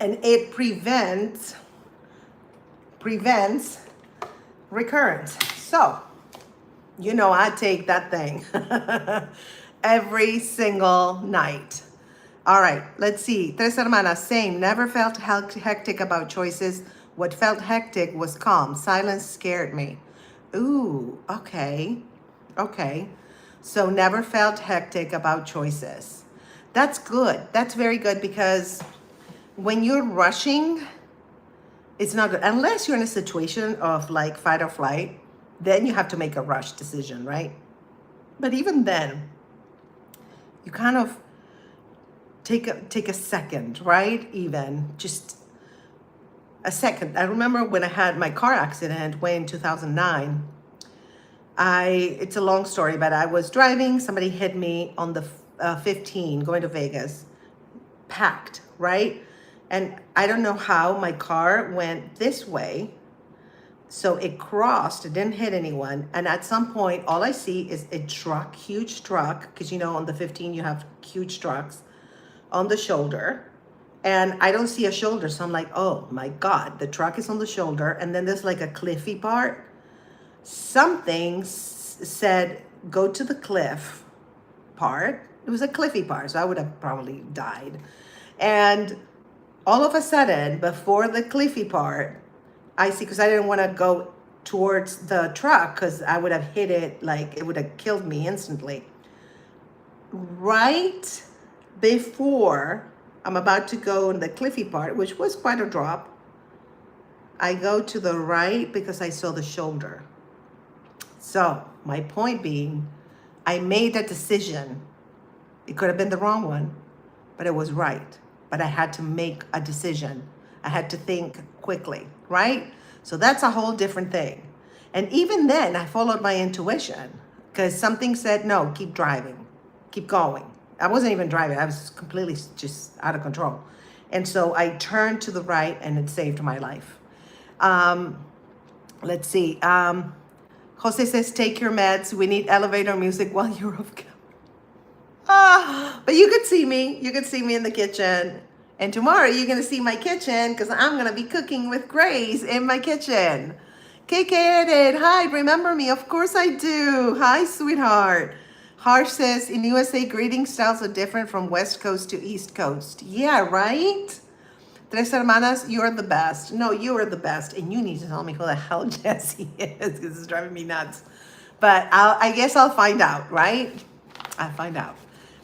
it prevents recurrence. So, you know, I take that thing every single night. All right, let's see. Tres hermanas, same. Never felt hectic about choices. What felt hectic was calm. Silence scared me. Ooh, okay. Okay. So never felt hectic about choices. That's good. That's very good because when you're rushing, it's not good. Unless you're in a situation of like fight or flight, then you have to make a rush decision, right? But even then, you kind of take a second, right? Even just a second. I remember when I had my car accident way in 2009. It's a long story, but I was driving. Somebody hit me on the 15 going to Vegas, packed, right? And I don't know how my car went this way. So it crossed, it didn't hit anyone. And at some point, all I see is a truck, huge truck, because you know, on the 15, you have huge trucks on the shoulder. and I don't see a shoulder. So I'm like, oh my God, the truck is on the shoulder. And then there's like a cliffy part. Something said, go to the cliff part. It was a cliffy part, so I would have probably died. And all of a sudden, before the cliffy part, I see, because I didn't want to go towards the truck because I would have hit it, like it would have killed me instantly. Right before I'm about to go in the cliffy part, which was quite a drop, I go to the right because I saw the shoulder. So my point being, I made a decision. It could have been the wrong one, but it was right. But I had to make a decision. I had to think quickly, right? So that's a whole different thing. And even then, I followed my intuition because something said, no, keep driving, keep going. I wasn't even driving. I was completely just out of control. And so I turned to the right and it saved my life. Let's see. Jose says, take your meds. We need elevator music while you're off camera. But you could see me. You could see me in the kitchen. And tomorrow you're going to see my kitchen because I'm going to be cooking with Grace in my kitchen. KK Edit, hi, remember me? Of course I do. Hi, sweetheart. Harsh says, in USA, greeting styles are different from West Coast to East Coast. Yeah, right? Tres Hermanas, you're the best. No, you are the best. And you need to tell me who the hell Jesse is because it's driving me nuts. But I guess I'll find out, right? I'll find out.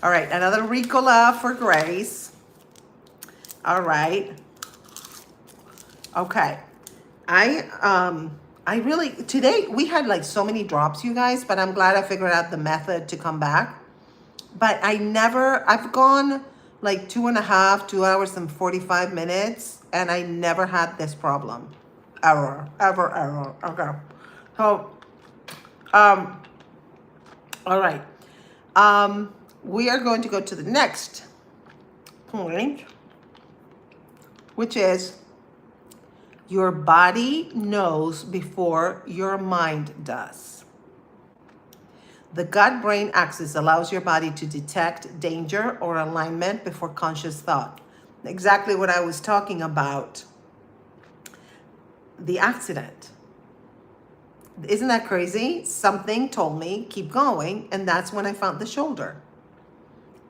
All right, another Ricola for Grace. All right. Okay. I really, today we had like so many drops, you guys, but I'm glad I figured out the method to come back. But I've gone like 2 hours and 45 minutes, and I never had this problem. Ever. Okay. So, all right. We are going to go to the next point, which is your body knows before your mind does. The gut-brain axis allows your body to detect danger or alignment before conscious thought. Exactly what I was talking about, the accident. Isn't that crazy? Something told me, keep going, and that's when I found the shoulder.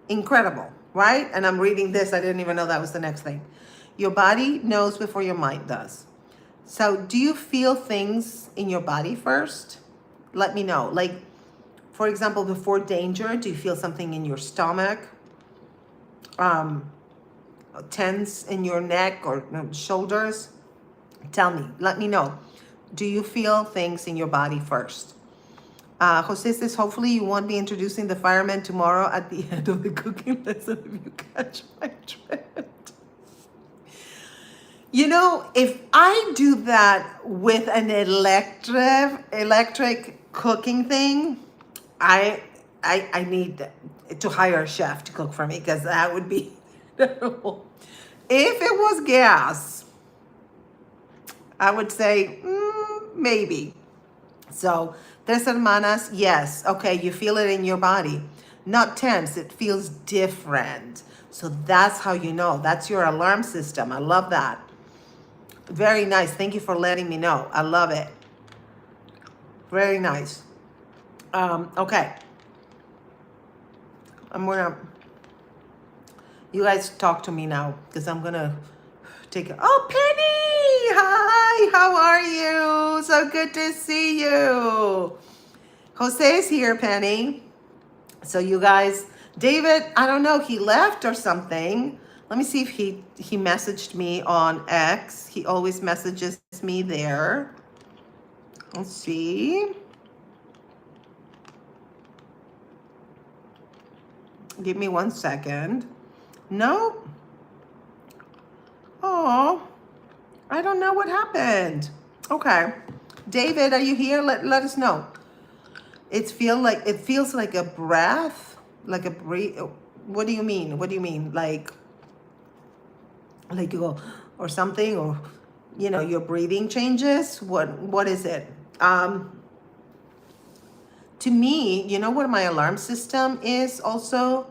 Incredible, right? And I'm reading this, I didn't even know that was the next thing. Your body knows before your mind does. So do you feel things in your body first? Let me know. Like, for example, before danger, do you feel something in your stomach? Tense in your neck or shoulders? Tell me, let me know. Do you feel things in your body first? Jose says, hopefully you won't be introducing the fireman tomorrow at the end of the cooking lesson if you catch my drift. You know, if I do that with an electric cooking thing, I need to hire a chef to cook for me because that would be terrible. If it was gas, I would say maybe. So, Tres Hermanas, yes. Okay, you feel it in your body. Not tense, it feels different. So that's how you know. That's your alarm system. I love that. Very nice. Thank you for letting me know. I love it. Very nice. Okay. You guys talk to me now because I'm going to take it. Oh, Penny! Hi, how are you? So good to see you. Jose is here, Penny. So you guys, David, I don't know, he left or something. Let me see if he messaged me on X. He always messages me there. Let's see. Give me 1 second. No. Oh, I don't know what happened. Okay. David, are you here? Let us know. It feels like a breath, like a breathe. What do you mean? What do you mean? Like you go or something, or your breathing changes. What is it? To me, you know what my alarm system is also?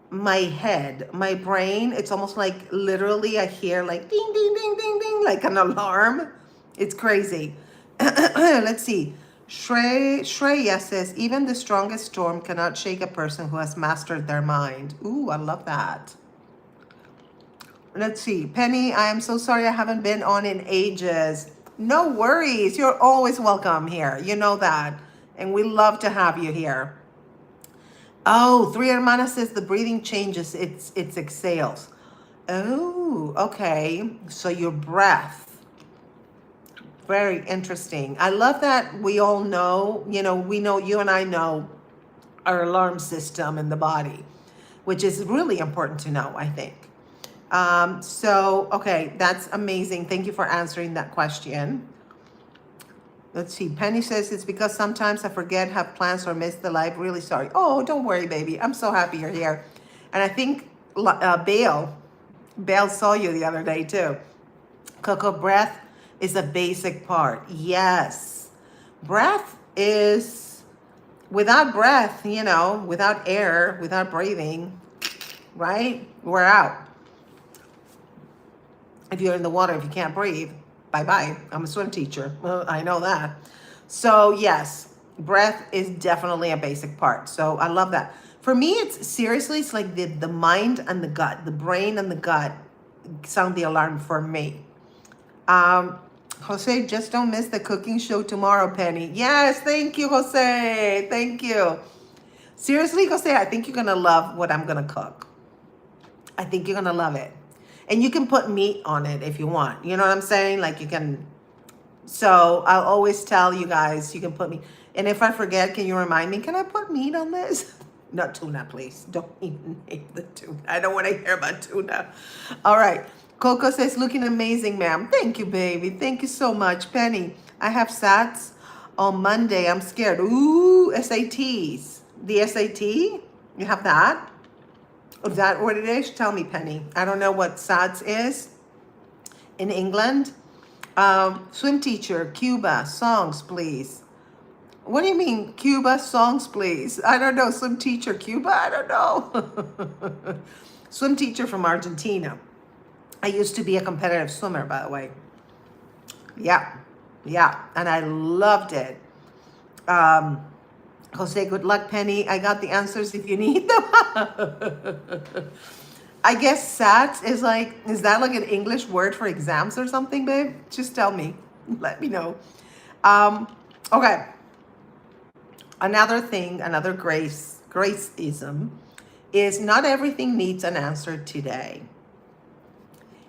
my head, my brain, it's almost like literally I hear like ding, ding, ding, ding, ding, like an alarm. It's crazy. Let's see. Shreya says, even the strongest storm cannot shake a person who has mastered their mind. Ooh, I love that. Let's see. Penny, I am so sorry I haven't been on in ages. No worries. You're always welcome here. You know that. And we love to have you here. Oh, Three Hermanas says the breathing changes. It's exhales. Oh, okay. So your breath. Very interesting. I love that we all know, we know, you and I know our alarm system in the body, which is really important to know, I think. Okay, that's amazing. Thank you for answering that question. Let's see. Penny says it's because sometimes I forget, have plans, or miss the live. Really sorry. Oh, don't worry, baby. I'm so happy you're here. And I think Bale saw you the other day too. Coco, breath is a basic part. Yes. Breath is, without breath, without air, without breathing, right? We're out. If you're in the water, if you can't breathe, bye-bye. I'm a swim teacher. I know that. So yes, breath is definitely a basic part. So I love that. For me, it's like the mind and the gut, the brain and the gut sound the alarm for me. Jose, just don't miss the cooking show tomorrow, Penny. Yes, thank you, Jose. Thank you. Seriously, Jose, I think you're going to love what I'm going to cook. I think you're going to love it. And you can put meat on it if you want. You know what I'm saying? Like you can. So I'll always tell you guys, you can put meat. And if I forget, can you remind me, can I put meat on this? Not tuna, please. Don't even name the tuna. I don't want to hear about tuna. All right. Coco says, looking amazing, ma'am. Thank you, baby. Thank you so much. Penny, I have SATs on Monday. I'm scared. Ooh, SATs. The SAT? You have that? Is that what it is? Tell me, Penny. I don't know what SATs is in England. Swim teacher, Cuba, songs, please. What do you mean, Cuba, songs, please? I don't know. Swim teacher, Cuba? I don't know. Swim teacher from Argentina. I used to be a competitive swimmer, by the way. Yeah. And I loved it. Jose, good luck, Penny. I got the answers if you need them. I guess SATs is that like an English word for exams or something, babe? Just tell me. Let me know. Okay. Another thing, another graceism is not everything needs an answer today.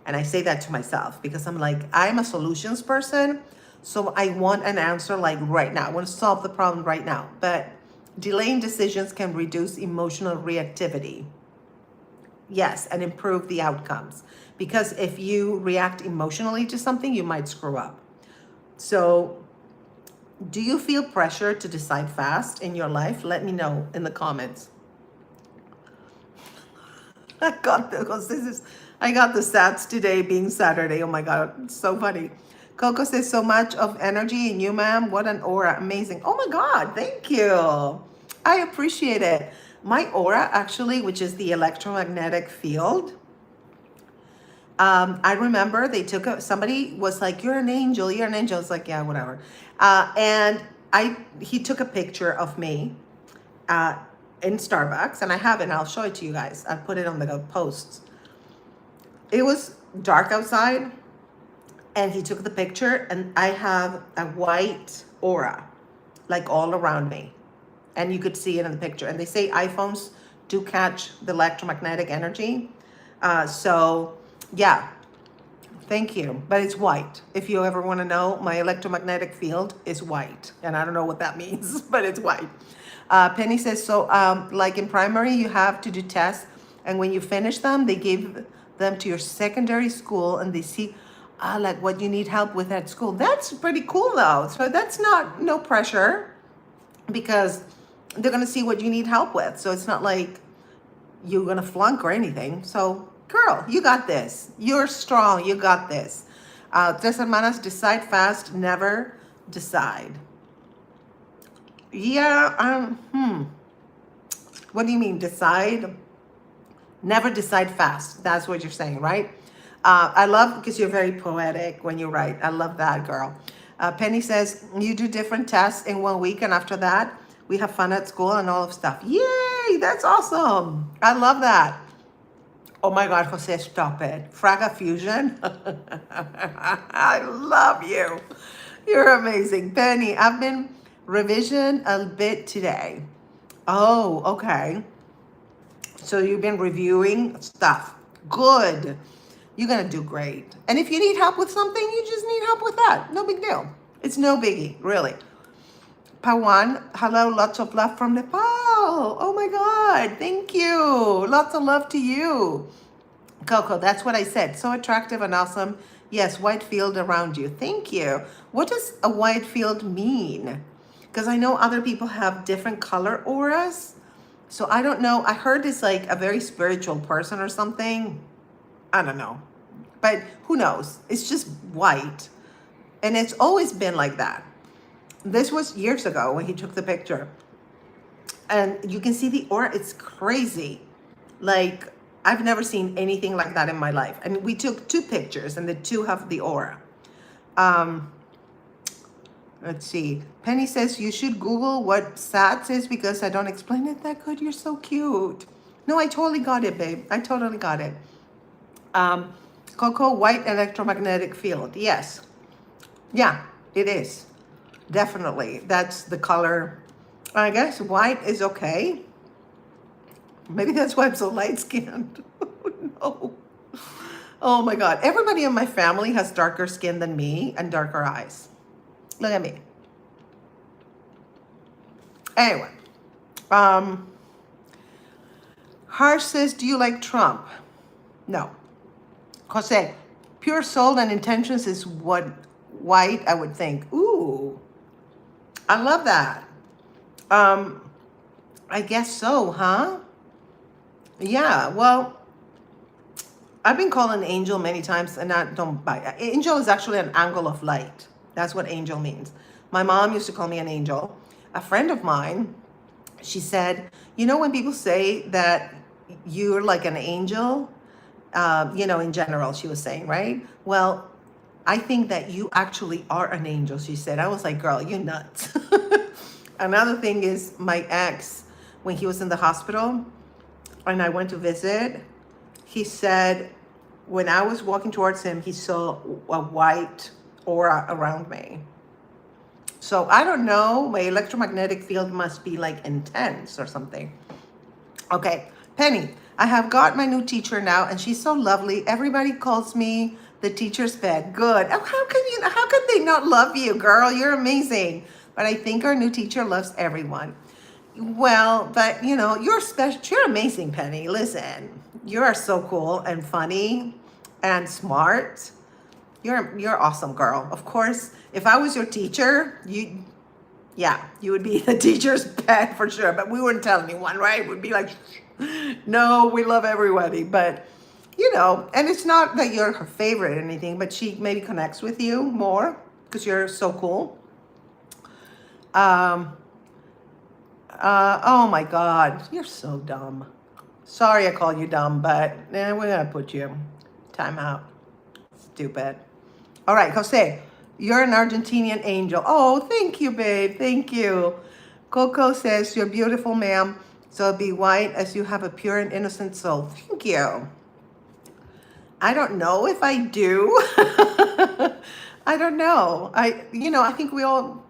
And I say that to myself because I'm a solutions person. So I want an answer like right now. I want to solve the problem right now. But delaying decisions can reduce emotional reactivity. Yes, and improve the outcomes. Because if you react emotionally to something, you might screw up. So do you feel pressure to decide fast in your life? Let me know in the comments. I got the stats today being Saturday. Oh my God, it's so funny. Coco says, so much of energy in you, ma'am. What an aura. Amazing. Oh my God, thank you. I appreciate it. My aura actually, which is the electromagnetic field. I remember somebody was like, you're an angel, you're an angel. It's like, yeah, whatever. And he took a picture of me in Starbucks, and I have it, and I'll show it to you guys. I put it on the posts. It was dark outside, and he took the picture, and I have a white aura, like all around me. And you could see it in the picture. And they say iPhones do catch the electromagnetic energy. So yeah, thank you. But it's white. If you ever want to know, my electromagnetic field is white. And I don't know what that means, but it's white. Penny says, so like in primary, you have to do tests. And when you finish them, they give them to your secondary school, and they see like what you need help with at school. That's pretty cool though. So that's no pressure, because they're going to see what you need help with. So it's not like you're going to flunk or anything. So girl, you got this. You're strong. You got this. Tres hermanas, decide fast, never decide. Yeah. What do you mean decide? Never decide fast. That's what you're saying, right? I love, because you're very poetic when you write. I love that, girl. Penny says, you do different tests in 1 week, and after that, we have fun at school and all of stuff. Yay, that's awesome. I love that. Oh my God, Jose, stop it. Fraga Fusion. I love you. You're amazing. Penny, I've been revision a bit today. Oh, okay. So you've been reviewing stuff. Good. You're going to do great. And if you need help with something, you just need help with that. No big deal. It's no biggie, really. Pawan, hello, lots of love from Nepal. Oh my God, thank you. Lots of love to you. Coco, that's what I said. So attractive and awesome. Yes, white field around you. Thank you. What does a white field mean? Because I know other people have different color auras. So I don't know. I heard it's like a very spiritual person or something. I don't know. But who knows? It's just white. And it's always been like that. This was years ago when he took the picture. And you can see the aura. It's crazy. Like, I've never seen anything like that in my life. I mean, we took 2 pictures and the 2 have the aura. Let's see. Penny says you should Google what SATS is because I don't explain it that good. You're so cute. No, I totally got it, babe. I totally got it. Coco, white electromagnetic field. Yes. Yeah, it is. Definitely. That's the color. I guess white is okay. Maybe that's why I'm so light skinned. No. Oh my God. Everybody in my family has darker skin than me and darker eyes. Look at me. Anyway. Harsh says, do you like Trump? No. Jose, pure soul and intentions is what white, I would think. Ooh. I love that. I guess so, huh? Yeah, well, I've been called an angel many times and I don't buy it. Angel is actually an angle of light. That's what angel means. My mom used to call me an angel. A friend of mine, she said, you know, when people say that you're like an angel, in general, she was saying, right? Well, I think that you actually are an angel, she said. I was like, girl, you're nuts. Another thing is my ex, when he was in the hospital and I went to visit, he said, when I was walking towards him, he saw a white aura around me. So I don't know, my electromagnetic field must be like intense or something. Okay, Penny, I have got my new teacher now and she's so lovely. Everybody calls me the teacher's pet. Good. Oh, how can they not love you, girl? You're amazing. But I think our new teacher loves everyone. Well, but you're special. You're amazing, Penny. Listen, you are so cool and funny and smart. You're awesome, girl. Of course, if I was your teacher, you would be the teacher's pet for sure. But we wouldn't tell anyone, right? We'd be like, no, we love everybody. But and it's not that you're her favorite or anything, but she maybe connects with you more because you're so cool. Oh my God, you're so dumb. Sorry I called you dumb, but we're gonna put you time out. Stupid. All right, Jose, you're an Argentinian angel. Oh, thank you, babe. Thank you. Coco says, you're beautiful, ma'am. So be white as you have a pure and innocent soul. Thank you. I don't know if I do. I don't know. I think we all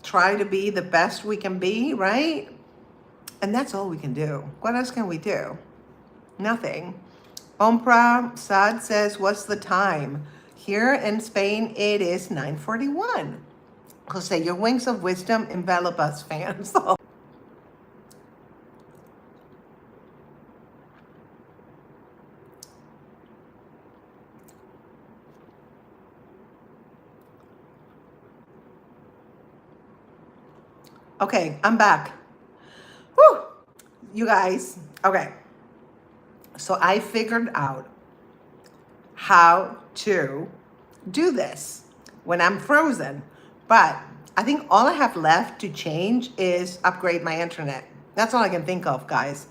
try to be the best we can be, right? And that's all we can do. What else can we do? Nothing. Ompra Sad says, what's the time? Here in Spain, it is 9:41. Jose, your wings of wisdom envelop us, fans. Okay, I'm back. Whew, you guys. Okay. So I figured out how to do this when I'm frozen. But I think all I have left to change is upgrade my internet. That's all I can think of, guys.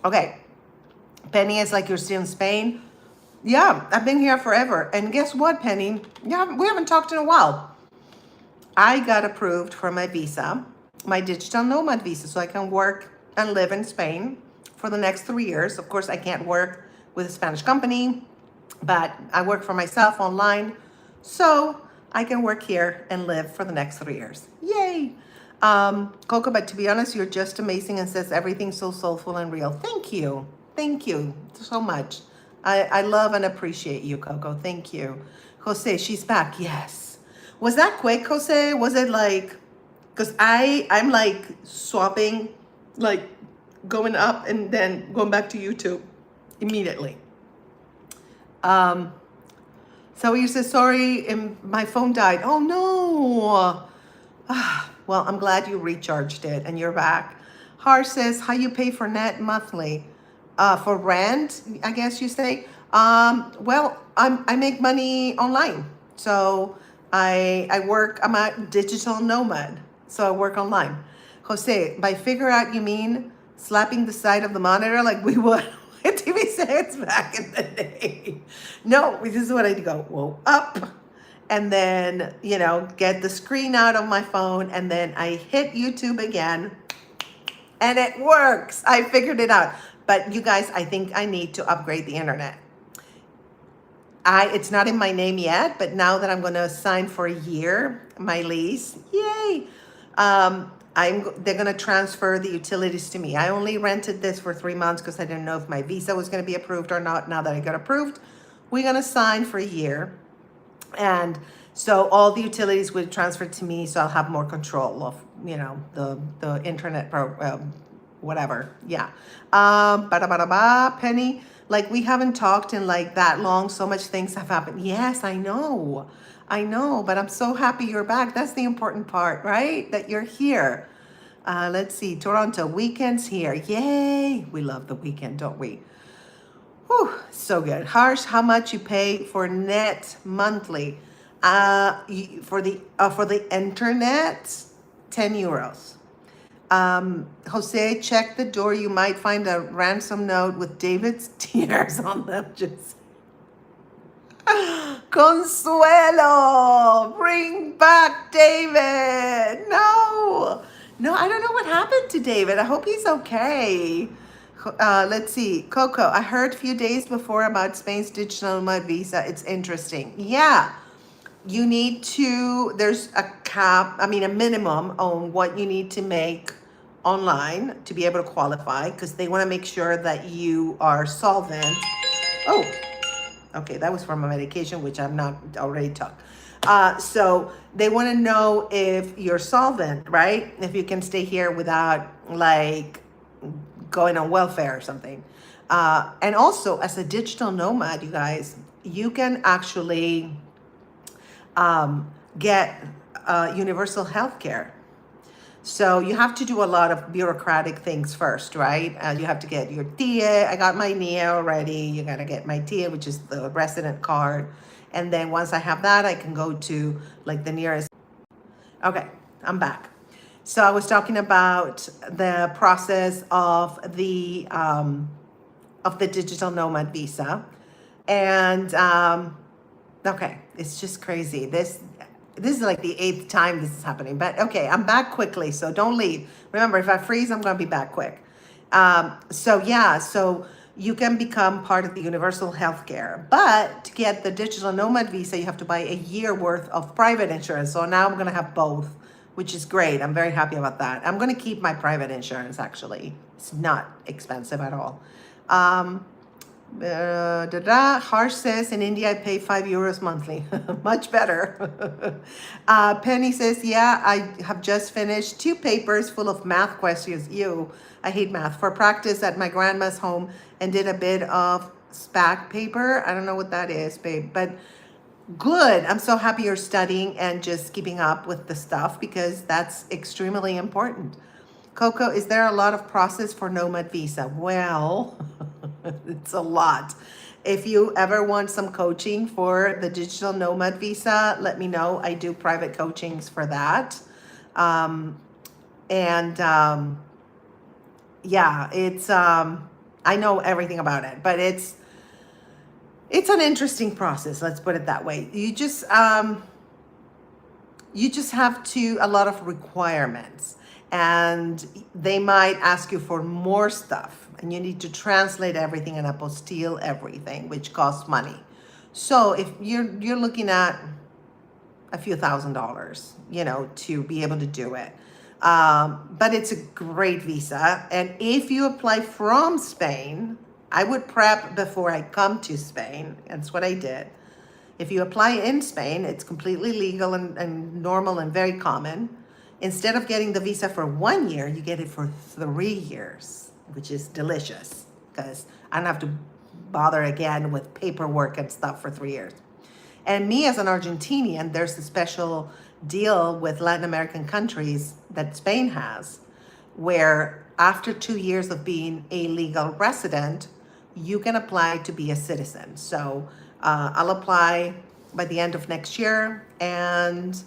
Okay. Penny is like, you're still in Spain? Yeah, I've been here forever. And guess what, Penny? Yeah, we haven't talked in a while. I got approved for my visa, my digital nomad visa, so I can work and live in Spain for the next 3 years. Of course, I can't work with a Spanish company, but I work for myself online, so I can work here and live for the next 3 years. Yay! Coco, but to be honest, you're just amazing and says everything so soulful and real. Thank you. Thank you so much. I love and appreciate you, Coco. Thank you. Jose, she's back. Yes. Was that quick, Jose? Was it like, because I'm like swapping, like going up and then going back to YouTube immediately. So you said, sorry, my phone died. Oh no. Well, I'm glad you recharged it and you're back. Har says, how you pay for net monthly? For rent, I guess you say. Well, I make money online. So I work, I'm a digital nomad. So I work online. Jose, by figure out, you mean slapping the side of the monitor like we would with TV sets back in the day? No, this is what I go. Whoa, up. And then, get the screen out of my phone. And then I hit YouTube again. And it works. I figured it out. But you guys, I think I need to upgrade the internet. It's not in my name yet, but now that I'm going to sign for a year, my lease, yay. They're going to transfer the utilities to me. I only rented this for 3 months because I didn't know if my visa was going to be approved or not. Now that I got approved, we're going to sign for a year. And so all the utilities would transfer to me, so I'll have more control of, the internet whatever. Yeah. Penny, like we haven't talked in like that long. So much things have happened. Yes, I know, but I'm so happy you're back. That's the important part, right? That you're here. Let's see, Toronto, weekends here. Yay. We love the weekend, don't we? Whew, so good. Harsh, how much you pay for net monthly? For the internet, 10 euros. Jose, check the door. You might find a ransom note with David's tears on them. Just Consuelo, bring back David. No, I don't know what happened to David. I hope he's okay. Let's see. Coco, I heard a few days before about Spain's digital nomad visa. It's interesting. Yeah. You need to, there's a cap, a minimum on what you need to make online to be able to qualify, because they want to make sure that you are solvent. Oh, okay, that was from a medication, which I'm not already took. So they want to know if you're solvent, right? If you can stay here without like going on welfare or something. And also as a digital nomad, you guys, you can actually get universal health care. So you have to do a lot of bureaucratic things first, right? You have to get your TIA. I got my NIA already. You got to get my TIA, which is the resident card. And then once I have that, I can go to like the nearest. Okay, I'm back. So I was talking about the process of the digital nomad visa. And okay, it's just crazy. This is like the 8th time this is happening, but okay, I'm back quickly, so don't leave. Remember, if I freeze, I'm gonna be back quick. So you can become part of the universal healthcare, but to get the digital nomad visa, you have to buy a year worth of private insurance. So now I'm gonna have both, which is great. I'm very happy about that. I'm gonna keep my private insurance, actually. It's not expensive at all. Harsh says, in India, I pay 5 euros monthly. Much better. Penny says, yeah, I have just finished 2 papers full of math questions. Ew, I hate math. For practice at my grandma's home, and did a bit of SPAC paper. I don't know what that is, babe, but good. I'm so happy you're studying and just keeping up with the stuff, because that's extremely important. Coco, is there a lot of process for nomad visa? Well, it's a lot. If you ever want some coaching for the digital nomad visa, let me know. I do private coachings for that. Yeah, it's I know everything about it, but it's an interesting process. Let's put it that way. You just have to a lot of requirements, and they might ask you for more stuff, and you need to translate everything and apostille everything, which costs money. So if you're looking at a few $1,000s, to be able to do it. But it's a great visa. And if you apply from Spain, I would prep before I come to Spain. That's what I did. If you apply in Spain, it's completely legal and normal and very common. Instead of getting the visa for 1 year, you get it for 3 years, which is delicious because I don't have to bother again with paperwork and stuff for 3 years. And me as an Argentinian, there's a special deal with Latin American countries that Spain has, where after 2 years of being a legal resident, you can apply to be a citizen. So I'll apply by the end of next year, and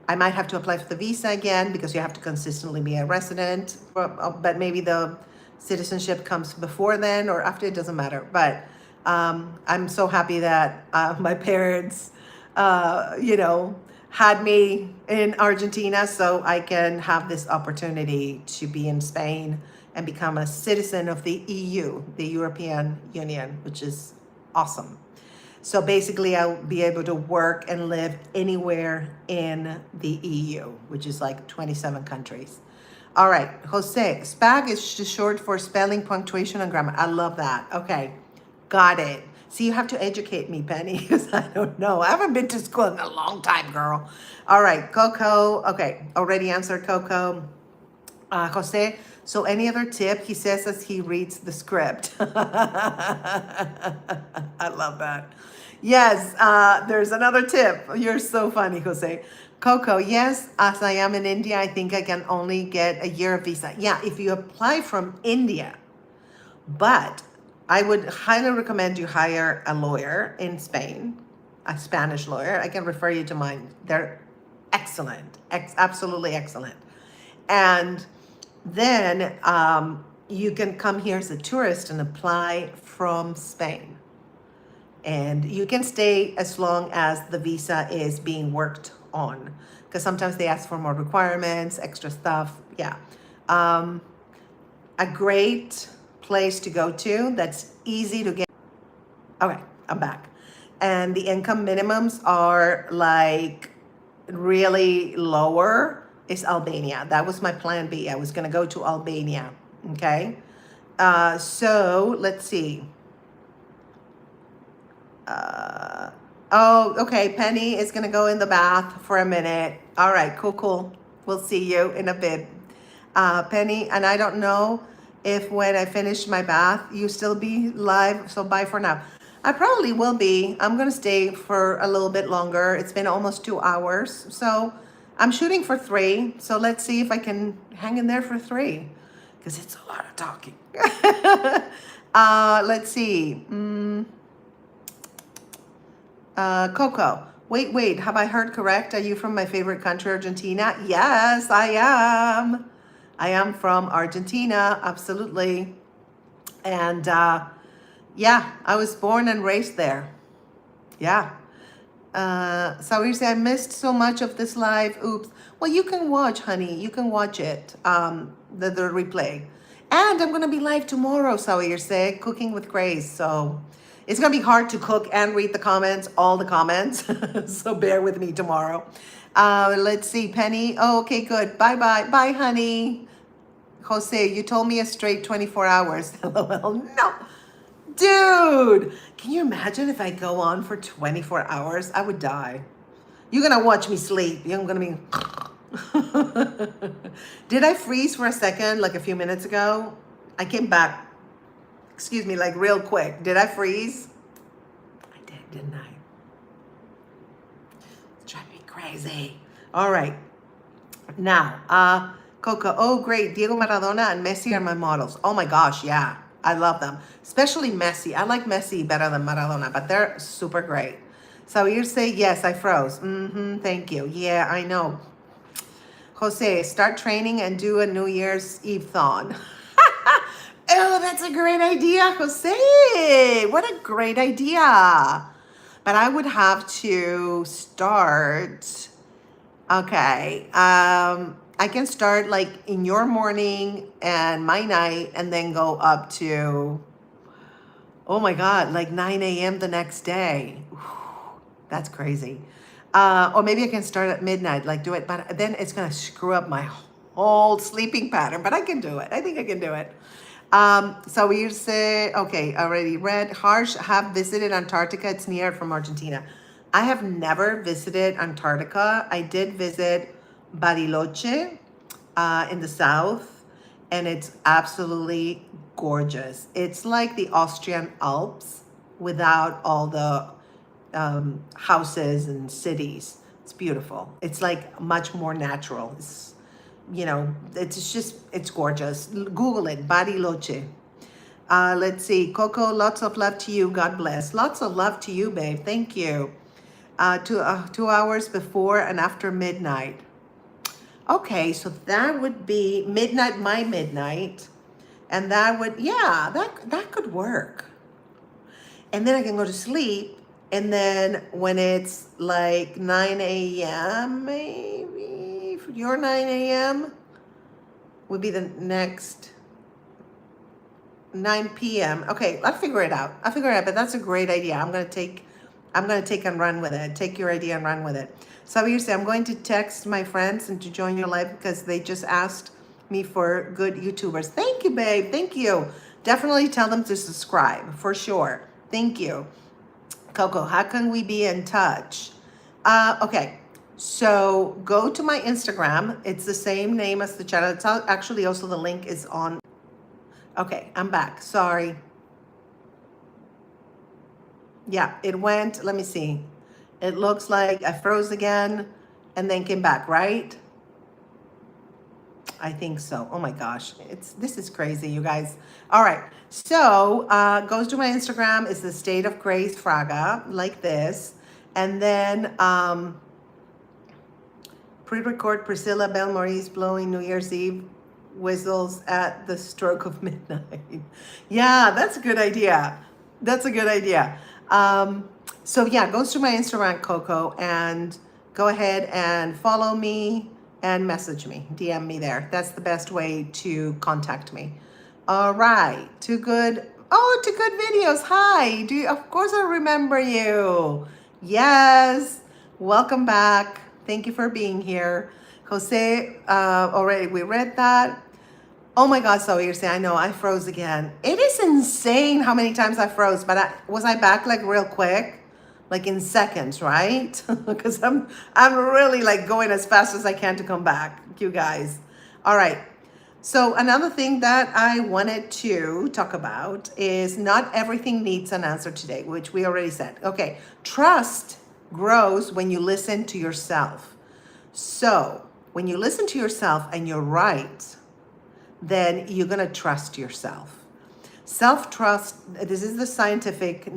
I might have to apply for the visa again because you have to consistently be a resident, but maybe the citizenship comes before then or after, it doesn't matter. But I'm so happy that my parents, had me in Argentina so I can have this opportunity to be in Spain and become a citizen of the EU, the European Union, which is awesome. So basically I'll be able to work and live anywhere in the EU, which is like 27 countries. All right, Jose, SPAG is just short for spelling, punctuation, and grammar. I love that. Okay, got it. See, you have to educate me, Penny, because I don't know. I haven't been to school in a long time, girl. All right, Coco. Okay, already answered Coco. Jose, so any other tip? He says as he reads the script. I love that. Yes, there's another tip. You're so funny, Jose. Coco, yes, as I am in India, I think I can only get a year of visa. Yeah, if you apply from India, but I would highly recommend you hire a lawyer in Spain, a Spanish lawyer. I can refer you to mine. They're excellent, absolutely excellent. And then you can come here as a tourist and apply from Spain. And you can stay as long as the visa is being worked on, because sometimes they ask for more requirements, extra stuff. Yeah. A great place to go to that's easy to get. Okay, I'm back. And the income minimums are like really lower is Albania. That was my plan B. I was going to go to Albania. Okay. So let's see. Oh, okay. Penny is going to go in the bath for a minute. All right, cool. We'll see you in a bit. Penny, and I don't know if when I finish my bath, you still be live. So bye for now. I probably will be. I'm going to stay for a little bit longer. It's been almost 2 hours. So I'm shooting for 3. So let's see if I can hang in there for 3, because it's a lot of talking. Let's see. Coco, wait, have I heard correct? Are you from my favorite country, Argentina? Yes, I am. I am from Argentina, absolutely. And yeah, I was born and raised there. Yeah. So you say, I missed so much of this live. Oops. Well, you can watch, honey. You can watch it, the replay. And I'm going to be live tomorrow, Sawir say, Cooking with Grace. So it's going to be hard to cook and read the comments, all the comments. So bear with me tomorrow. Let's see, Penny. Oh, okay, good. Bye, bye, honey. Jose, you told me a straight 24 hours. LOL. No. Dude, can you imagine if I go on for 24 hours? I would die. You're going to watch me sleep. You're going to be... Did I freeze for a second, like a few minutes ago? I came back. Excuse me, like real quick. Did I freeze? I did, didn't I? It's driving me crazy. All right. Now, Coco. Oh, great. Diego Maradona and Messi are my models. Oh my gosh, yeah. I love them. Especially Messi. I like Messi better than Maradona, but they're super great. So you say, yes, I froze. Thank you. Yeah, I know. Jose, start training and do a New Year's Eve thon. Oh, that's a great idea, Jose. What a great idea. But I would have to start. Okay. I can start like in your morning and my night and then go up to, oh my God, like 9 a.m. the next day. That's crazy. Or maybe I can start at midnight, like do it, but then it's gonna screw up my whole sleeping pattern, but I can do it. I think I can do it. So we say, okay, already read. Harsh have visited Antarctica. It's near from Argentina. I have never visited Antarctica. I did visit Bariloche in the south, and it's absolutely gorgeous. It's like the Austrian Alps without all the houses and cities. It's beautiful. It's like much more natural. It's, you know, it's just, it's gorgeous. Google it, Bariloche. Let's see, Coco, lots of love to you. God bless. Lots of love to you, babe. Thank you. 2 hours before and after midnight. Okay, so that would be midnight, my midnight. And that would, yeah, that could work. And then I can go to sleep. And then when it's like 9 a.m., maybe, for your 9 a.m., would be the next 9 p.m. Okay, I'll figure it out. But that's a great idea. I'm gonna take and run with it. Take your idea and run with it. So you say I'm going to text my friends and to join your live because they just asked me for good YouTubers. Thank you, babe. Thank you. Definitely tell them to subscribe for sure. Thank you. Coco, how can we be in touch? Okay, so go to my Instagram. It's the same name as the channel. It's actually also the link is on. Okay, I'm back. Sorry. Yeah, it went. Let me see. It looks like I froze again and then came back, right? I think so. Oh my gosh, this is crazy, you guys. All right, so goes to my Instagram. It's the State of Grace Fraga, like this, and then pre-record Priscilla Bell Maurice blowing New Year's Eve whistles at the stroke of midnight. Yeah, that's a good idea. That's a good idea. So yeah, goes to my Instagram, Coco, and go ahead and follow me and message me, DM me there. That's the best way to contact me. All right, to good videos. Hi, of course I remember you. Yes, welcome back. Thank you for being here. Jose, already we read that. Oh my God, so you're saying, I know, I froze again. It is insane how many times I froze, but was I back like real quick? Like in seconds, right? Because I'm really like going as fast as I can to come back, you guys. All right. So another thing that I wanted to talk about is not everything needs an answer today, which we already said. Okay. Trust grows when you listen to yourself. So when you listen to yourself and you're right, then you're going to trust yourself. Self-trust, this is the scientific,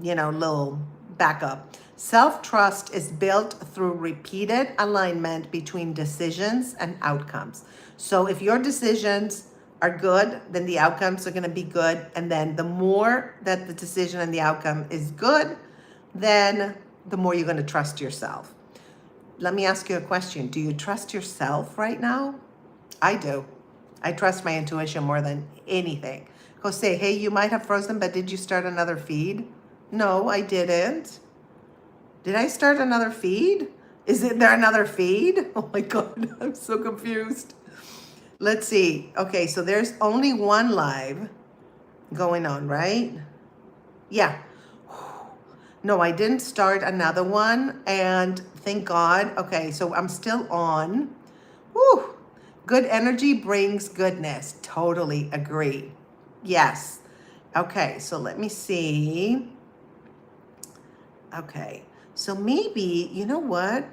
little backup. Self-trust is built through repeated alignment between decisions and outcomes. So if your decisions are good, then the outcomes are going to be good. And then the more that the decision and the outcome is good, then the more you're going to trust yourself. Let me ask you a question. Do you trust yourself right now? I do. I trust my intuition more than anything. Go say, hey, you might have frozen, but did you start another feed? No, I didn't. Did I start another feed? Is there another feed? Oh my God, I'm so confused. Let's see. Okay, so there's only one live going on, right? Yeah. No, I didn't start another one, and thank God. Okay, so I'm still on. Whew. Good energy brings goodness. Totally agree. Yes. Okay, so let me see. Okay, so maybe, you know what?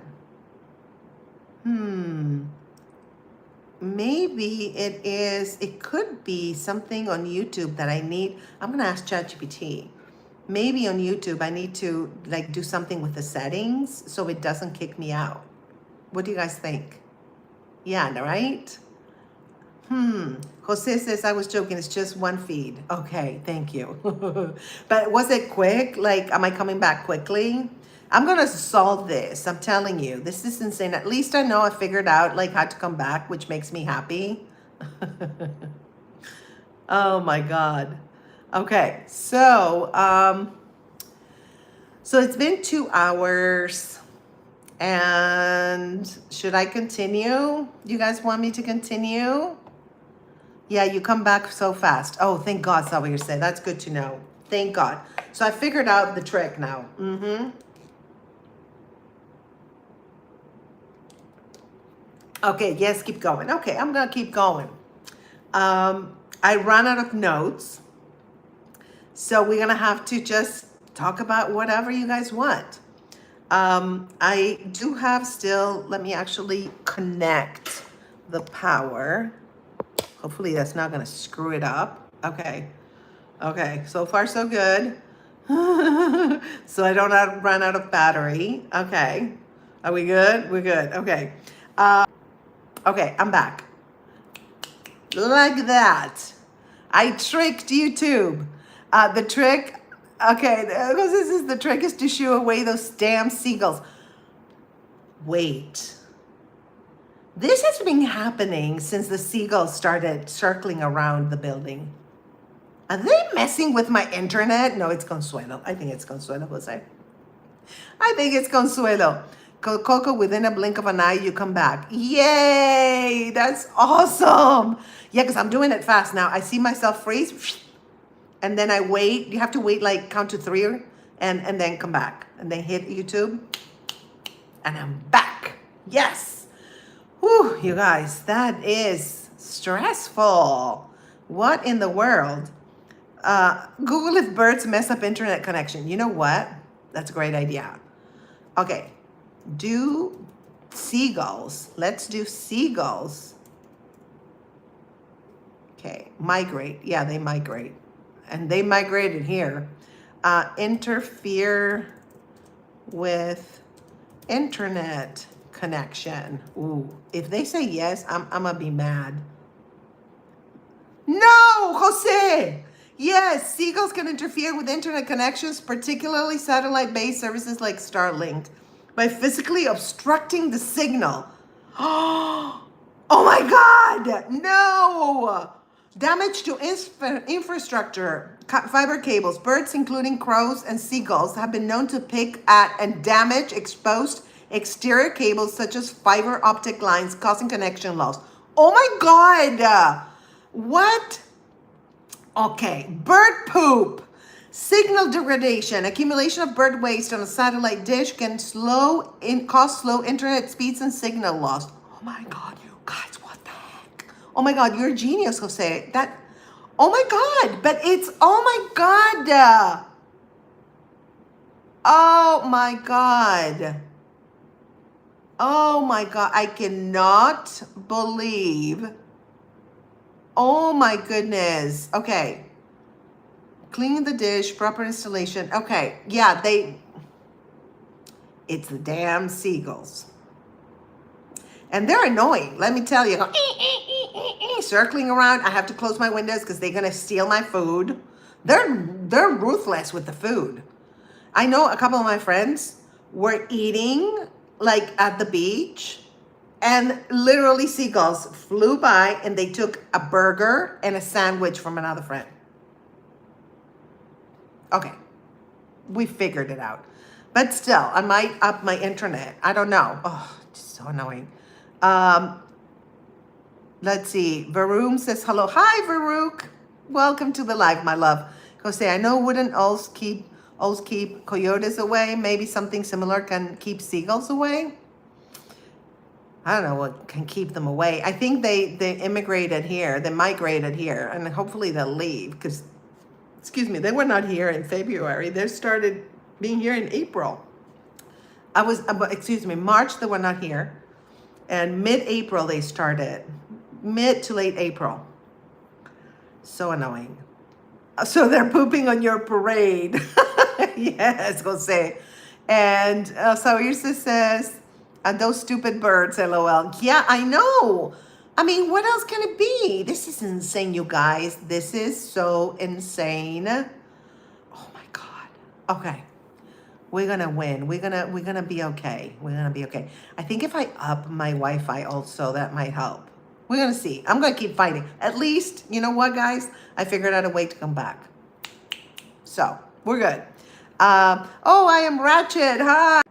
Maybe it could be something on YouTube that I need. I'm gonna ask ChatGPT. Maybe on YouTube I need to like do something with the settings so it doesn't kick me out. What do you guys think? Yeah, right? Jose says, I was joking. It's just one feed. Okay, thank you. But was it quick? Like, am I coming back quickly? I'm going to solve this. I'm telling you, this is insane. At least I know I figured out like how to come back, which makes me happy. Oh my God. Okay, so it's been 2 hours. And should I continue? You guys want me to continue? Yeah, you come back so fast. Oh, thank God, Selva, said. That's good to know. Thank God. So I figured out the trick now. Okay, yes, keep going. Okay, I'm gonna keep going. I ran out of notes. So we're gonna have to just talk about whatever you guys want. I do have still, let me actually connect the power. Hopefully that's not gonna screw it up. Okay, so far so good. So I don't run out of battery. Okay, are we good? We're good, okay. Okay, I'm back. Like that. I tricked YouTube. The trick, okay, this is the trick is to shoo away those damn seagulls. Wait. This has been happening since the seagulls started circling around the building. Are they messing with my internet? No, it's Consuelo. I think it's Consuelo, Jose. I think it's Consuelo. Coco, within a blink of an eye, you come back. Yay! That's awesome. Yeah, because I'm doing it fast now. I see myself freeze, and then I wait. You have to wait, like count to 3, and then come back. And then hit YouTube, and I'm back. Yes. Whew, you guys, that is stressful. What in the world? Google if birds mess up internet connection. You know what? That's a great idea. Okay. Do seagulls. Let's do seagulls. Okay, migrate. Yeah, they migrate. And they migrated here. Interfere with internet connection. Ooh, if they say yes, I'm gonna be mad. No, Jose! Yes, seagulls can interfere with internet connections, particularly satellite-based services like Starlink, by physically obstructing the signal. Oh my God, no! Damage to infrastructure, fiber cables. Birds, including crows and seagulls, have been known to pick at and damage exposed exterior cables such as fiber optic lines, causing connection loss. Oh my God, what? Okay, bird poop. Signal degradation, accumulation of bird waste on a satellite dish can cause slow internet speeds and signal loss. Oh my God, you guys, what the heck? Oh my God, you're a genius, Jose. Oh my God, but it's, oh my God. Oh my God. Oh my God, I cannot believe. Oh my goodness. Okay. Cleaning the dish, proper installation. Okay, yeah, it's the damn seagulls. And they're annoying, let me tell you. Circling around. I have to close my windows because they're gonna steal my food. They're ruthless with the food. I know a couple of my friends were eating like at the beach, and literally seagulls flew by and they took a burger and a sandwich from another friend. Okay, we figured it out. But still, I might up my internet. I don't know. Oh, it's so annoying. Let's see. Varoom says hello. Hi, Varuk. Welcome to the live, my love. Jose, I know wouldn't owls keep coyotes away. Maybe something similar can keep seagulls away. I don't know what can keep them away. I think they immigrated here. They migrated here, and hopefully they'll leave because, excuse me, they were not here in February. They started being here in April. March they were not here. And mid-April they started. Mid to late April. So annoying. So they're pooping on your parade. Yes, Jose. And so Irsa says, those stupid birds, LOL. Yeah, I know. I mean, what else can it be? This is insane, you guys. This is so insane. Oh my God. Okay. We're gonna win. We're gonna be okay. We're gonna be okay. I think if I up my Wi-Fi also, that might help. We're gonna see. I'm gonna keep fighting. At least, you know what, guys? I figured out a way to come back. So we're good. Oh, I am Ratchet. Hi.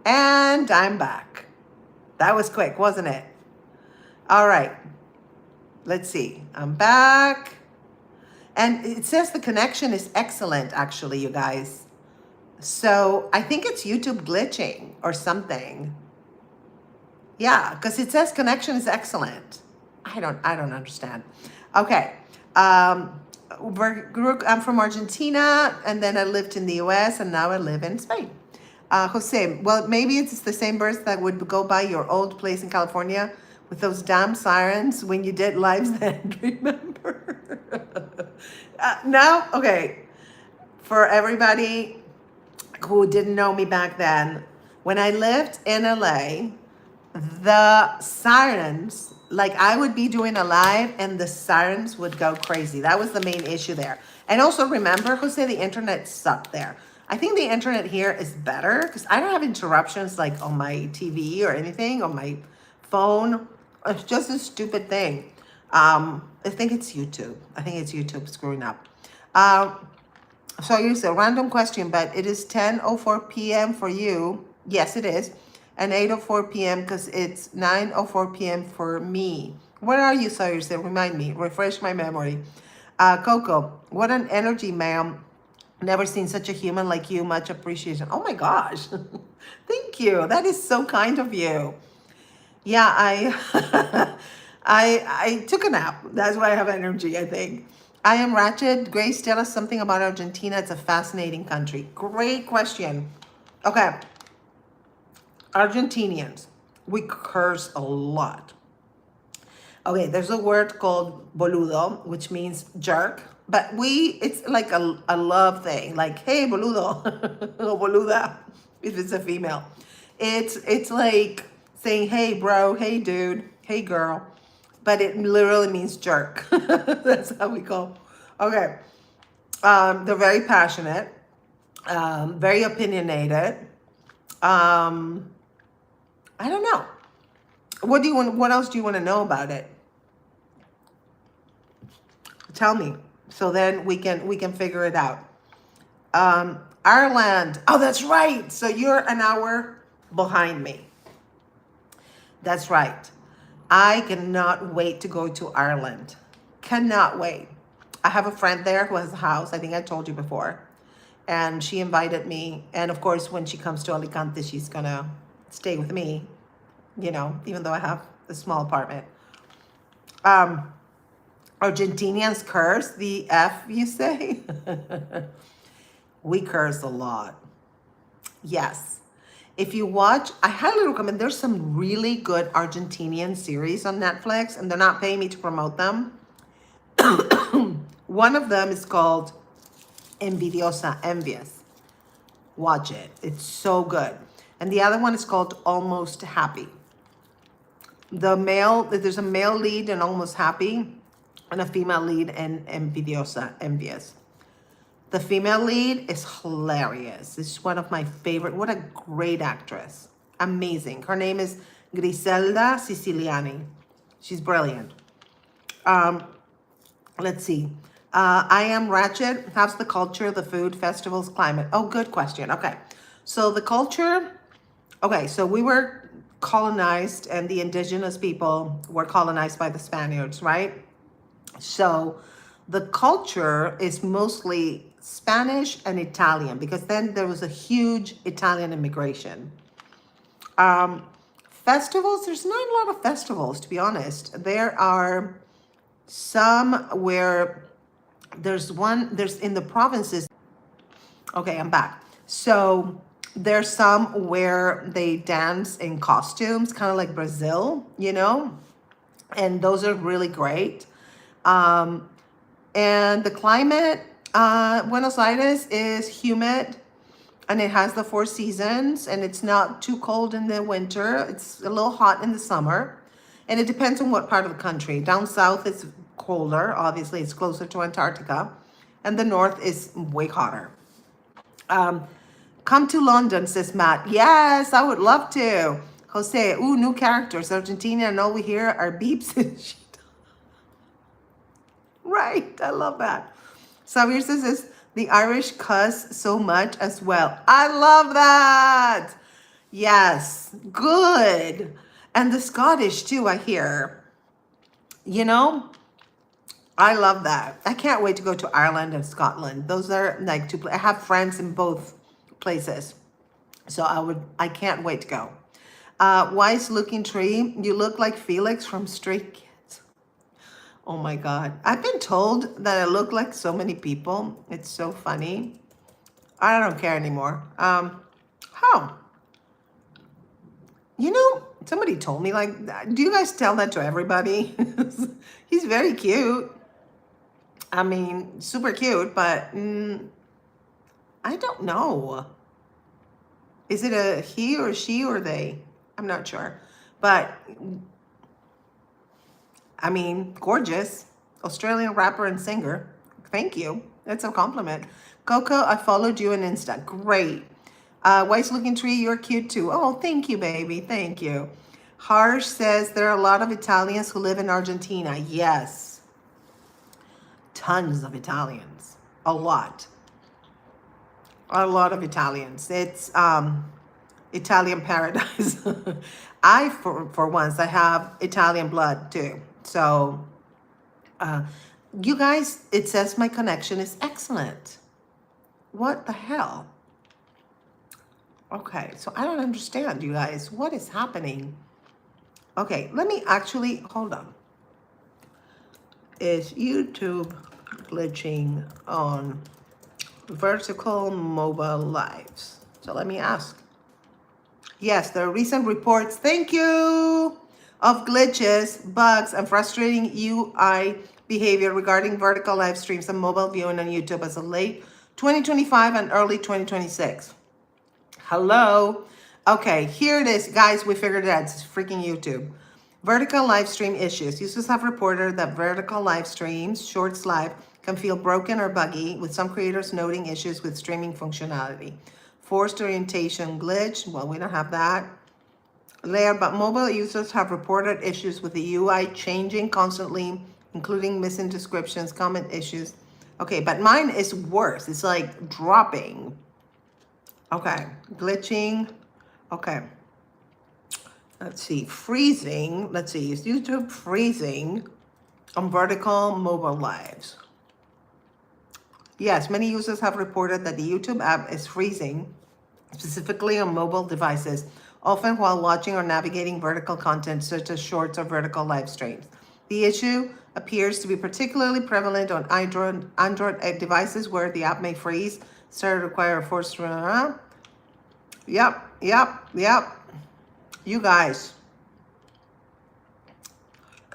And I'm back. That was quick, wasn't it? All right. Let's see. I'm back. And it says the connection is excellent, actually, you guys. So I think it's YouTube glitching or something. Yeah, because it says connection is excellent. I don't understand. Okay. I'm from Argentina, and then I lived in the US, and now I live in Spain. Jose, well, maybe it's the same birds that would go by your old place in California with those damn sirens when you did lives then, remember? Now, okay, for everybody who didn't know me back then, when I lived in LA, the sirens, like I would be doing a live and the sirens would go crazy. That was the main issue there. And also remember, Jose, the internet sucked there. I think the internet here is better because I don't have interruptions like on my TV or anything, on my phone. It's just a stupid thing. I think it's YouTube. I think it's YouTube screwing up. So it's a random question, but it is 10:04 p.m. for you. Yes, it is. And 8:04 p.m. because it's 9:04 p.m. for me. Where are you, Soyerse? Remind me. Refresh my memory. Coco, what an energy, ma'am. Never seen such a human like you. Much appreciation. Oh my gosh. Thank you. That is so kind of you. Yeah, I took a nap. That's why I have energy, I think. I am Ratchet. Grace, tell us something about Argentina. It's a fascinating country. Great question. Okay. Argentinians, we curse a lot. Okay, there's a word called boludo, which means jerk. But it's like a love thing. Like, hey, boludo, or boluda, if it's a female. It's like saying, hey, bro, hey, dude, hey, girl. But it literally means jerk. That's how we go. Okay. They're very passionate, very opinionated. I don't know. What else do you want to know about it? Tell me. So then we can figure it out. Ireland. Oh, that's right. So you're an hour behind me. That's right. I cannot wait to go to Ireland. Cannot wait. I have a friend there who has a house. I think I told you before. And she invited me. And of course, when she comes to Alicante, she's going to stay with me, you know, even though I have a small apartment. Argentinians curse the F, you say? We curse a lot. Yes. If you watch, I highly recommend, there's some really good Argentinian series on Netflix, and they're not paying me to promote them. One of them is called Envidiosa, Envious. Watch it. It's so good. And the other one is called Almost Happy. There's a male lead in Almost Happy and a female lead in Envidiosa, Envious. The female lead is hilarious. It's one of my favorite. What a great actress. Amazing. Her name is Griselda Siciliani. She's brilliant. Let's see. I am Ratchet. How's the culture, the food, festivals, climate? Oh, good question. Okay. So the culture, okay, so we were colonized and the indigenous people were colonized by the Spaniards, right? So the culture is mostly Spanish and Italian because then there was a huge Italian immigration. Festivals, there's not a lot of festivals, to be honest. There are some where there's in the provinces. Okay, I'm back. So there's some where they dance in costumes, kind of like Brazil, you know, and those are really great. And the climate, Buenos Aires is humid and it has the 4 seasons and it's not too cold in the winter. It's a little hot in the summer. And it depends on what part of the country. Down south, it's colder. Obviously, it's closer to Antarctica. And the north is way hotter. Come to London, says Matt. Yes, I would love to. Jose, ooh, new characters. Argentina, and all we hear are beeps and shit. Right, I love that. Xavier says, the Irish cuss so much as well. I love that. Yes, good. And the Scottish too, I hear. You know, I love that. I can't wait to go to Ireland and Scotland. Those are like two. I have friends in both places, so I can't wait to go. Wise looking tree. You look like Felix from Stray Kids. Oh my God. I've been told that I look like so many people. It's so funny. I don't care anymore. How? You know, somebody told me, like, do you guys tell that to everybody? He's very cute. I mean, super cute, but I don't know. Is it a he or she or they? I'm not sure. But, I mean, gorgeous. Australian rapper and singer. Thank you. That's a compliment. Coco, I followed you on Insta. Great. Wise looking tree, you're cute too. Oh, thank you, baby. Thank you. Harsh says there are a lot of Italians who live in Argentina. Yes. Tons of Italians. A lot. A lot of Italians. It's Italian paradise. I, for once, I have Italian blood too. So, you guys, it says my connection is excellent. What the hell? Okay, so I don't understand, you guys. What is happening? Okay, let me actually, hold on. Is YouTube glitching on vertical mobile lives? So let me ask. Yes, there are recent reports, thank you, of glitches, bugs, and frustrating UI behavior regarding vertical live streams and mobile viewing on YouTube as of late 2025 and early 2026. Hello. Okay, here it is. Guys, we figured it out. It's freaking YouTube. Vertical live stream issues. Users have reported that vertical live streams, shorts live, can feel broken or buggy, with some creators noting issues with streaming functionality. Forced orientation glitch. Well, we don't have that. Layer, but mobile users have reported issues with the UI changing constantly, including missing descriptions, comment issues. Okay, but mine is worse. It's like dropping. Okay, glitching. Okay. Let's see, freezing. Let's see, is YouTube freezing on vertical mobile lives? Yes, many users have reported that the YouTube app is freezing, specifically on mobile devices, often while watching or navigating vertical content such as shorts or vertical live streams. The issue appears to be particularly prevalent on Android devices where the app may freeze, start to require a forced run. Yep. You guys.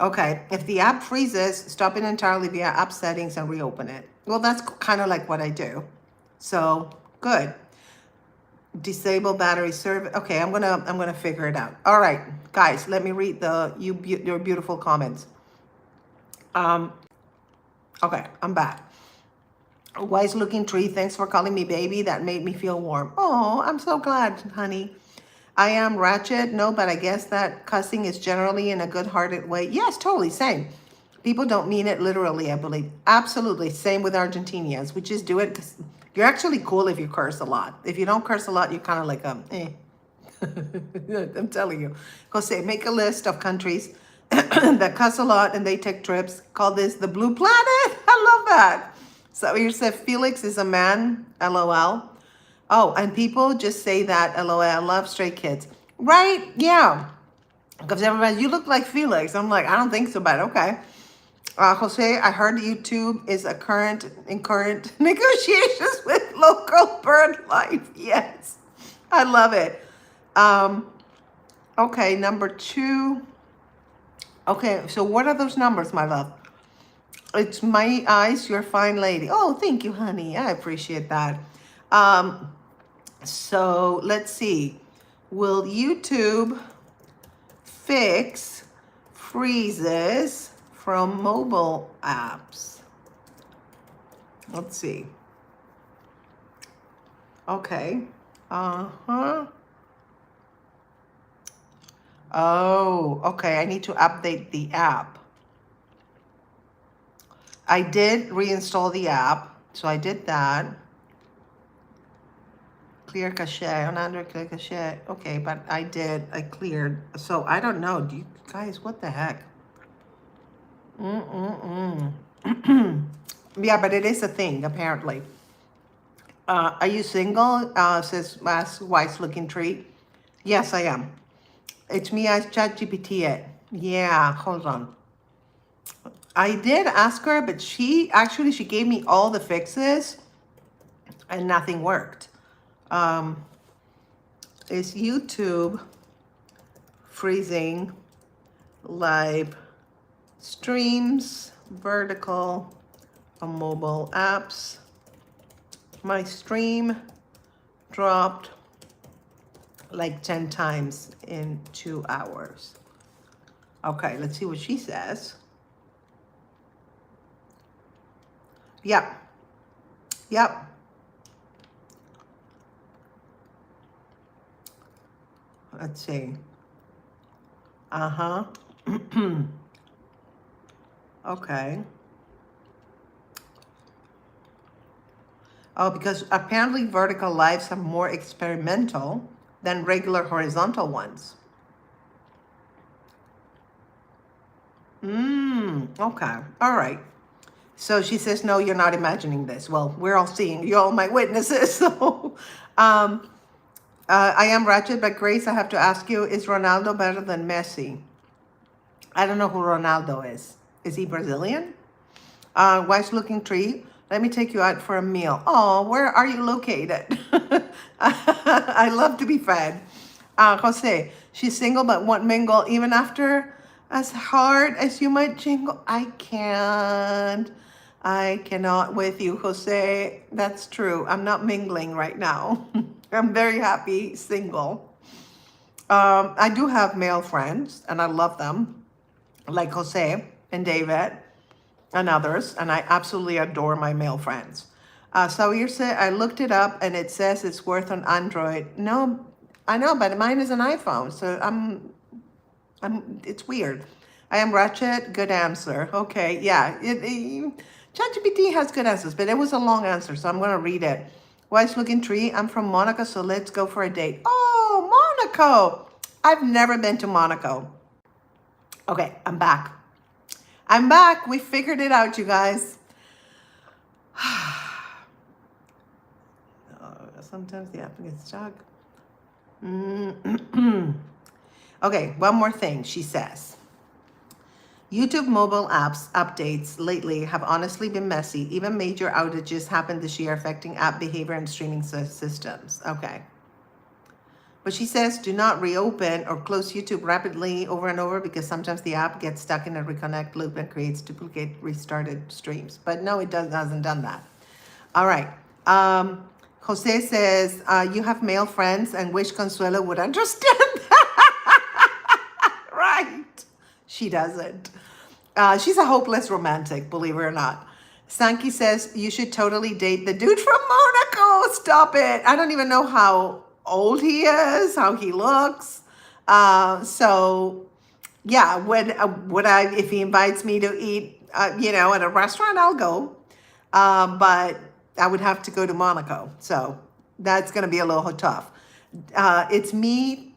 Okay, if the app freezes, stop it entirely via app settings and reopen it. Well, that's kind of like what I do. So, good. Disable battery service. Okay, I'm gonna figure it out. All right, guys, let me read your beautiful comments. Okay, I'm back. Wise looking tree, thanks for calling me baby. That made me feel warm. Oh, I'm so glad, honey. I am ratchet. No, but I guess that cussing is generally in a good-hearted way. Yes, totally, same. People don't mean it literally, I believe. Absolutely, same with Argentinians. We just do it because you're actually cool if you curse a lot. If you don't curse a lot, you're kind of like, I'm telling you. Go say, make a list of countries that cuss a lot and they take trips. Call this the blue planet. I love that. So you said Felix is a man, LOL. Oh, and people just say that, LOL, I love Stray Kids. Right? Yeah. Because everybody, you look like Felix. I'm like, I don't think so, but okay. Jose, I heard YouTube is in current negotiations with local bird life. Yes. I love it. Okay, number 2. Okay, so what are those numbers, my love? It's my eyes, you're a fine lady. Oh, thank you, honey. I appreciate that. So let's see. Will YouTube fix freezes from mobile apps. Let's see. Okay. Uh-huh. Oh, okay. I need to update the app. I did reinstall the app, so I did that. Clear cache, on Android, clear cache. Okay, but I cleared. So I don't know. Do you guys, what the heck? Yeah, but it is a thing, apparently. Are you single? Says wise looking tree. Yes, I am. It's me, I ChatGPT it. Yeah, hold on. I did ask her, but she gave me all the fixes and nothing worked. Is YouTube freezing live streams vertical on mobile apps? My stream dropped like 10 times in 2 hours. Okay, let's see what she says. Yep. Let's see. Uh-huh. Okay. Oh, because apparently vertical lives are more experimental than regular horizontal ones. Okay. All right. So she says, no, you're not imagining this. Well, we're all seeing, you're all my witnesses. So I am wretched, but Grace, I have to ask you, is Ronaldo better than Messi? I don't know who Ronaldo is. Is he Brazilian? Wise looking tree. Let me take you out for a meal. Oh, where are you located? I love to be fed. Jose, she's single but won't mingle even after as hard as you might jingle. I cannot with you, Jose. That's true. I'm not mingling right now. I'm very happy single. I do have male friends and I love them, like Jose and David and others, and I absolutely adore my male friends. So you're saying, I looked it up and it says it's worth on Android. No, I know, but mine is an iPhone, so it's weird. I am wretched. Good answer. Okay, yeah. ChatGPT has good answers, but it was a long answer, so I'm going to read it. Wise looking tree. I'm from Monaco, so let's go for a date. Oh, Monaco. I've never been to Monaco. Okay, I'm back. We figured it out, you guys. Sometimes the app gets stuck. Okay, one more thing, she says. YouTube mobile apps updates lately have honestly been messy. Even major outages happened this year affecting app behavior and streaming systems. Okay. But she says do not reopen or close YouTube rapidly over and over because sometimes the app gets stuck in a reconnect loop and creates duplicate restarted streams. But no, it hasn't done that. All right. Jose says you have male friends and wish Consuelo would understand that. Right. She doesn't. She's a hopeless romantic, believe it or not. Sankey says you should totally date the dude from Monaco. Stop it. I don't even know how old he is, how he looks. So yeah, if he invites me to eat, at a restaurant, I'll go. But I would have to go to Monaco. So that's going to be a little tough. It's me,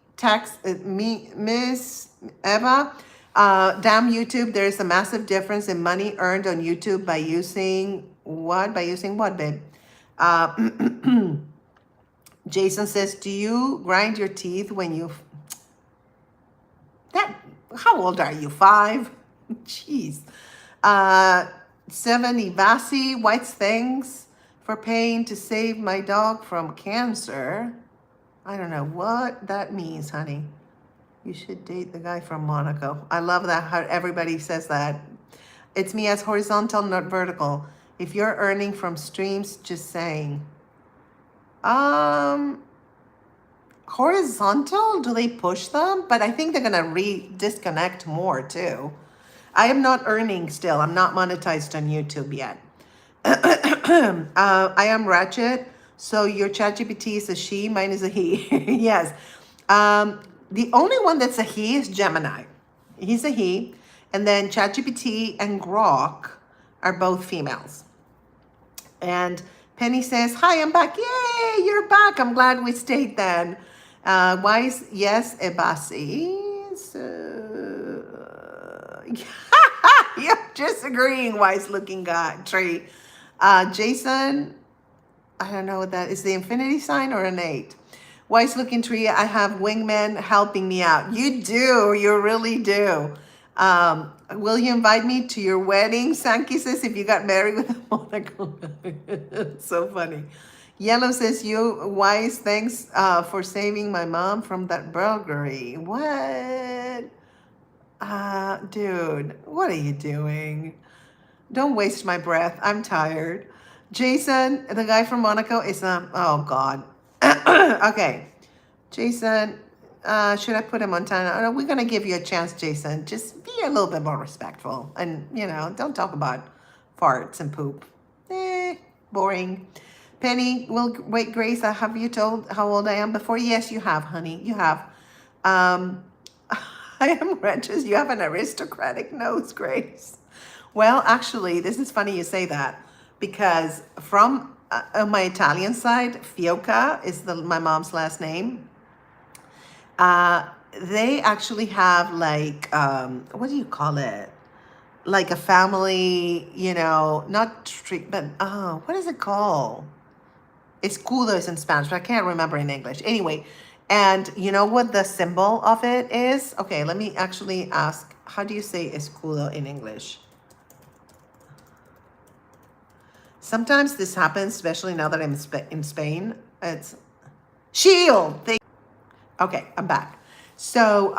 Miss Eva. Damn YouTube, there's a massive difference in money earned on YouTube by using what? By using what, babe? Jason says, do you grind your teeth when you... How old are you? 5? Jeez. 7, Ivasi, White's thanks for paying to save my dog from cancer. I don't know what that means, honey. You should date the guy from Monaco. I love that, how everybody says that. It's me as horizontal, not vertical. If you're earning from streams, just saying. horizontal, do they push them? But I think they're gonna disconnect more too. I am not earning still. I'm not monetized on YouTube yet. I am Ratchet. So your ChatGPT is a she, mine is a he. Yes. The only one that's a he is Gemini. He's a he. And then ChatGPT and Grok are both females. And Penny says, hi, I'm back. Yay, you're back. I'm glad we stayed then. Wise, yes, Ebasi. So, you're just agreeing, wise looking guy, tree. Jason, I don't know what that is. The infinity sign or an 8? Wise looking tree, I have wingmen helping me out. You do, you really do. Will you invite me to your wedding? Sankey says, if you got married with a monocle. So funny. Yellow says, you wise, thanks for saving my mom from that burglary. What? Dude, what are you doing? Don't waste my breath. I'm tired. Jason, the guy from Monaco, is oh God. Okay. Jason, should I put him on time? No, we're gonna give you a chance, Jason. Just be a little bit more respectful, and don't talk about farts and poop. Boring. Penny, wait, Grace, have you told how old I am before? Yes, you have, honey. You have. I am wretched. You have an aristocratic nose, Grace. Well, actually, this is funny you say that, because from on my Italian side, Fioca is my mom's last name. They actually have like, what do you call it? Like a family, not treatment. Oh, what is it called? Escudo is in Spanish, but I can't remember in English. Anyway, and you know what the symbol of it is? Okay, let me actually ask, how do you say escudo in English? Sometimes this happens, especially now that I'm in Spain. It's shield. Okay, I'm back. So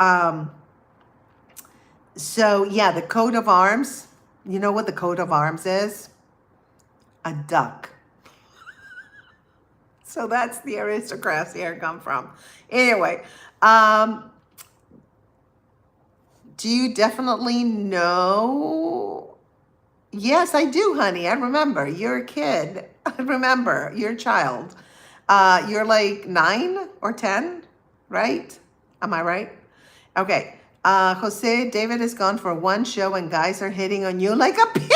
yeah, the coat of arms. You know what the coat of arms is? A duck. So that's the aristocrats here come from. Anyway, do you definitely know? Yes, I do, honey. I remember. You're a kid. I remember. You're a child. You're like 9 or 10, right? Am I right? Okay. Jose, David is gone for one show and guys are hitting on you like a piano.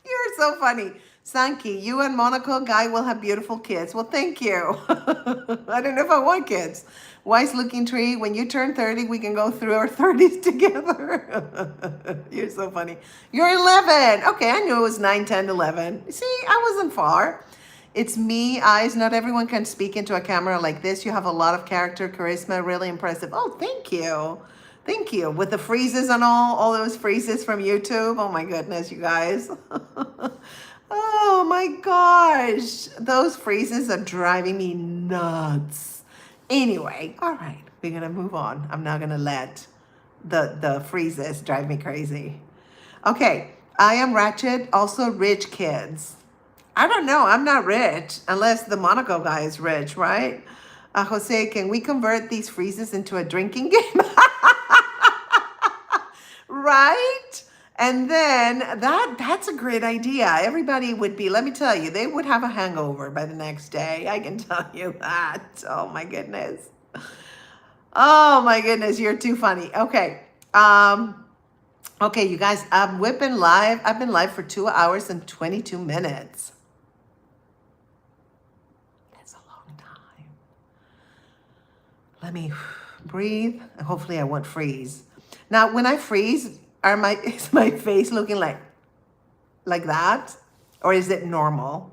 You're so funny. Sankey, you and Monaco guy will have beautiful kids. Well, thank you. I don't know if I want kids. Wise looking tree, when you turn 30, we can go through our 30s together. You're so funny. You're 11. Okay, I knew it was 9, 10, 11. See, I wasn't far. It's me, eyes. Not everyone can speak into a camera like this. You have a lot of character, charisma, really impressive. Oh, thank you. Thank you. With the freezes and all those freezes from YouTube. Oh my goodness, you guys. Oh my gosh. Those freezes are driving me nuts. Anyway, all right, we're gonna move on. I'm not gonna let the freezes drive me crazy. Okay, I am Ratchet, also rich kids. I don't know, I'm not rich, unless the Monaco guy is rich, right? Jose, can we convert these freezes into a drinking game? Right? And then that's a great idea. Everybody would be, let me tell you, they would have a hangover by the next day. I can tell you that. Oh my goodness. Oh my goodness, you're too funny. Okay. Okay, you guys, we've been live. I've been live for 2 hours and 22 minutes. That's a long time. Let me breathe. Hopefully I won't freeze. Now, when I freeze, is my face looking like that? Or is it normal?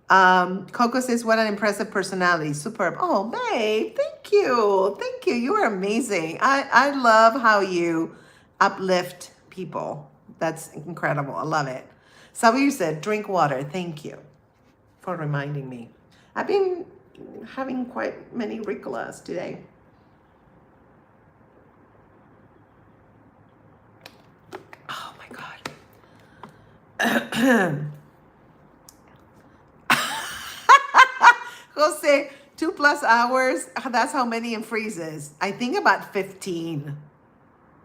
Coco says, what an impressive personality. Superb. Oh, babe, thank you. Thank you. You are amazing. I love how you uplift people. That's incredible. I love it. Sabu said, drink water. Thank you for reminding me. I've been having quite many Ricolas today. Oh my God. Jose, plus hours, that's how many in freezes. I think about 15.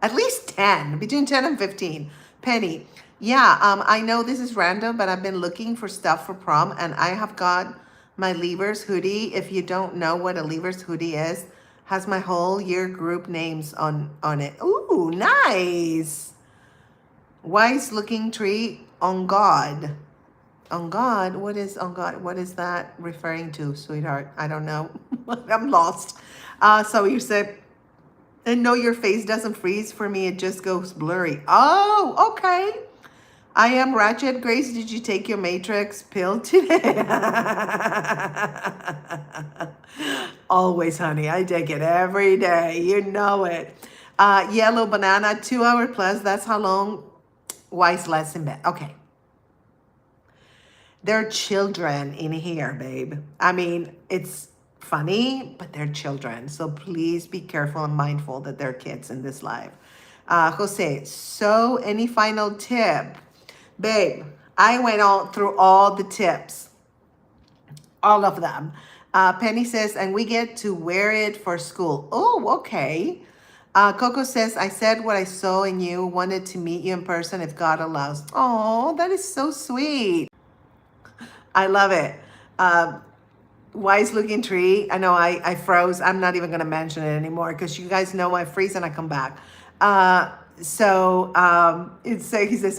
At least 10, between 10 and 15. Penny, yeah, I know this is random, but I've been looking for stuff for prom, and I have got my Leavers hoodie. If you don't know what a Leavers hoodie is, has my whole year group names on it. Ooh, nice. Wise looking tree on God. On God? What is on God? What is that referring to, sweetheart? I don't know. I'm lost. So you said, and no, your face doesn't freeze. For me, it just goes blurry. Oh, okay. I am Ratchet. Grace, did you take your Matrix pill today? Always, honey. I take it every day. You know it. Yellow banana, 2 hour plus. That's how long Wise less in bed. Okay. There are children in here, babe. I mean, it's funny, but they're children. So please be careful and mindful that they're kids in this life. Jose, so any final tip? Babe, I went through all the tips, all of them. Penny says, and we get to wear it for school. Oh, okay. Coco says, I said what I saw in you, wanted to meet you in person if God allows. Oh, that is so sweet. I love it. Wise looking tree. I know I froze. I'm not even going to mention it anymore because you guys know I freeze and I come back. He says,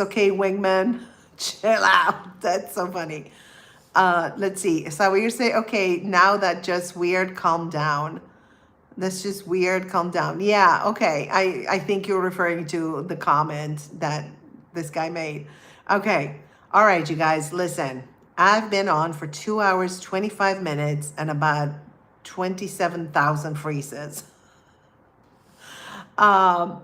okay, wingman, chill out. That's so funny. Let's see. So you're saying, okay, now that just weird, calm down. That's just weird, calm down. Yeah, okay. I think you're referring to the comment that this guy made. Okay. All right, you guys, listen. I've been on for 2 hours, 25 minutes, and about 27,000 freezes. Oh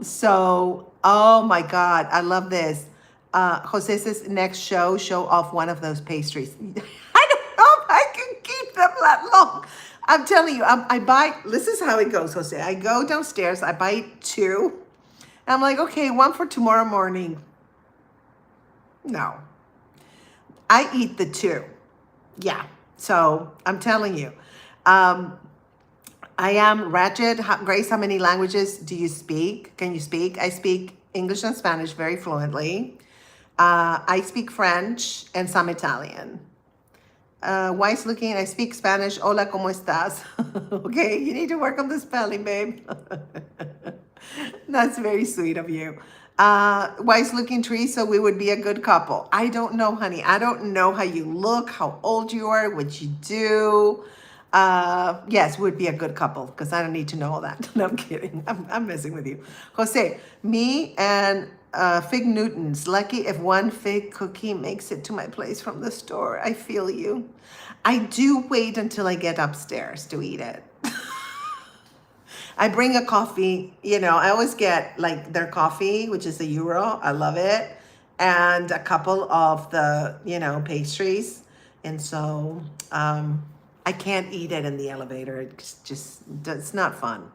my God, I love this. Jose says, next show off one of those pastries. I don't know if I can keep them that long. I'm telling you, I buy, this is how it goes, Jose. I go downstairs, I buy 2. And I'm like, okay, 1 for tomorrow morning. No. I eat the 2. Yeah. So I'm telling you. I am Ratchet. Grace, how many languages do you speak? Can you speak? I speak English and Spanish very fluently. I speak French and some Italian. Wise looking, I speak Spanish. Hola, ¿cómo estás? Okay, you need to work on the spelling, babe. That's very sweet of you. Wise looking tree, so we would be a good couple. I don't know, honey. I don't know how you look, how old you are, what you do. Yes, we'd be a good couple because I don't need to know all that. No, I'm kidding. I'm messing with you. Jose, me and Fig Newtons. Lucky if one fig cookie makes it to my place from the store. I feel you. I do wait until I get upstairs to eat it. I bring a coffee, I always get like their coffee, which is €1. I love it. And a couple of the, pastries. And so I can't eat it in the elevator. It's not fun.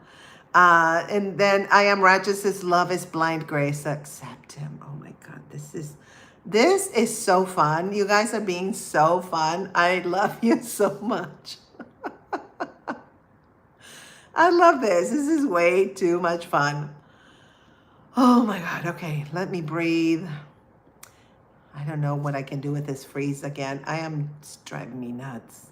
And then I am righteous as love is blind, grace. Accept him. Oh my God, this is so fun. You guys are being so fun. I love you so much. I love this. This is way too much fun. Oh my God. Okay, let me breathe. I don't know what I can do with this freeze again. It's driving me nuts.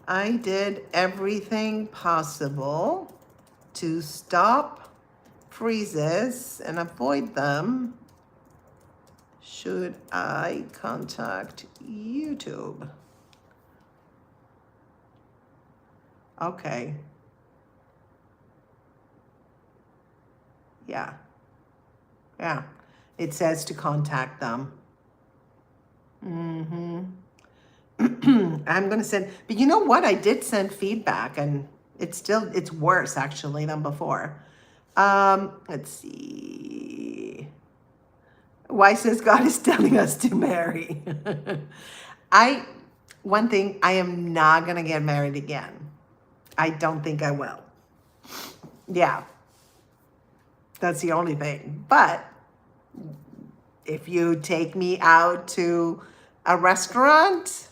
I did everything possible to stop freezes and avoid them. Should I contact YouTube? Okay. Yeah. It says to contact them. I'm going to send, but you know what? I did send feedback and it's worse actually than before. Let's see. Why says God is telling us to marry? One thing, I am not going to get married again. I don't think I will. Yeah. That's the only thing. But if you take me out to a restaurant,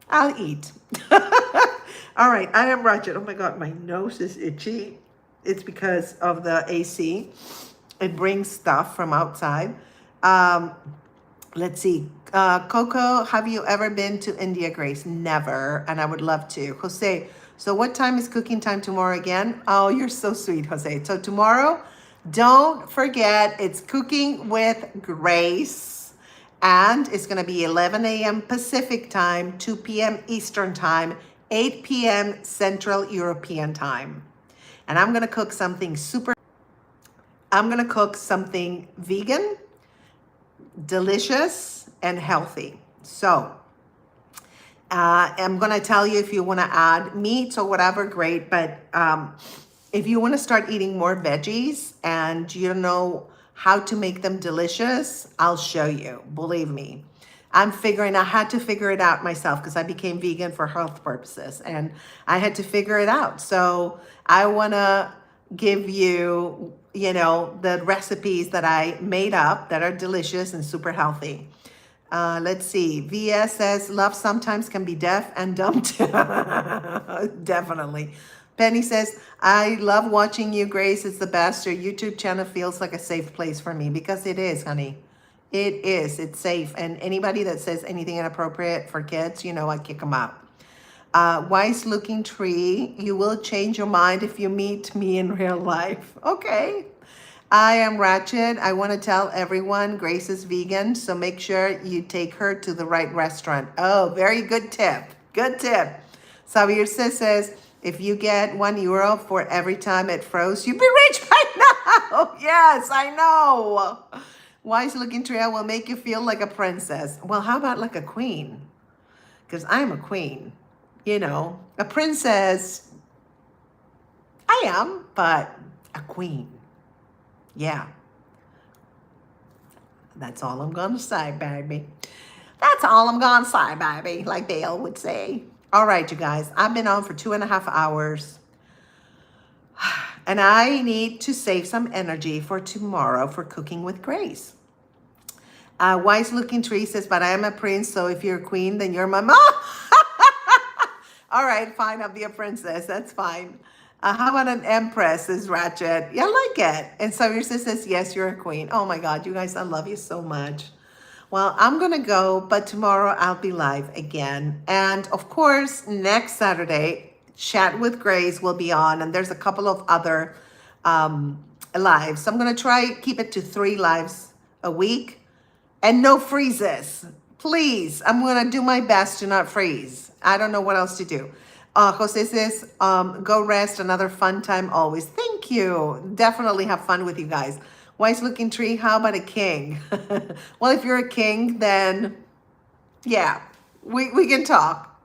I'll eat. All right, I am Ratchet. Oh my God, my nose is itchy. It's because of the AC. It brings stuff from outside. Um, let's see. Coco, have you ever been to India, Grace? Never, and I would love to. Jose, so what time is cooking time tomorrow again? Oh, you're so sweet, Jose. So tomorrow, don't forget, it's Cooking with Grace, and it's going to be 11 a.m. Pacific time, 2 p.m. Eastern time, 8 p.m. Central European time. And I'm going to cook something vegan, delicious, and healthy. So I'm going to tell you if you want to add meats or whatever, great. But if you want to start eating more veggies and you don't know how to make them delicious, I'll show you. Believe me. I had to figure it out myself because I became vegan for health purposes and I had to figure it out. So I want to give you, the recipes that I made up that are delicious and super healthy. Let's see. VS says, love sometimes can be deaf and dumb too. Definitely. Penny says, I love watching you, Grace. It's the best. Your YouTube channel feels like a safe place for me because it is, honey. It is. It's safe. And anybody that says anything inappropriate for kids, I kick them out. Wise looking tree, you will change your mind if you meet me in real life. Okay. I am Ratchet. I want to tell everyone Grace is vegan, so make sure you take her to the right restaurant. Oh, very good tip. Good tip. Xavier says, if you get €1 for every time it froze, you'd be rich right now. Yes, I know. Wise looking tree, I will make you feel like a princess. Well, how about like a queen? Because I'm a queen. A princess, I am, but a queen. Yeah. That's all I'm going to say, baby. That's all I'm going to say, baby, like Dale would say. All right, you guys, I've been on for 2.5 hours. And I need to save some energy for tomorrow for Cooking with Grace. Wise looking tree says, but I am a prince, so if you're a queen, then you're my mom. All right, fine, I'll be a princess. That's fine. How about an empress is Ratchet? Yeah, I like it. And so your sister says, yes, you're a queen. Oh my God, you guys, I love you so much. Well, I'm going to go, but tomorrow I'll be live again. And of course, next Saturday, Chat with Grace will be on. And there's a couple of other lives. So I'm going to try keep it to 3 lives a week and no freezes. Please, I'm going to do my best to not freeze. I don't know what else to do. Jose says, go rest, another fun time always. Thank you. Definitely have fun with you guys. Wise looking tree, how about a king? Well, if you're a king, then yeah, we can talk.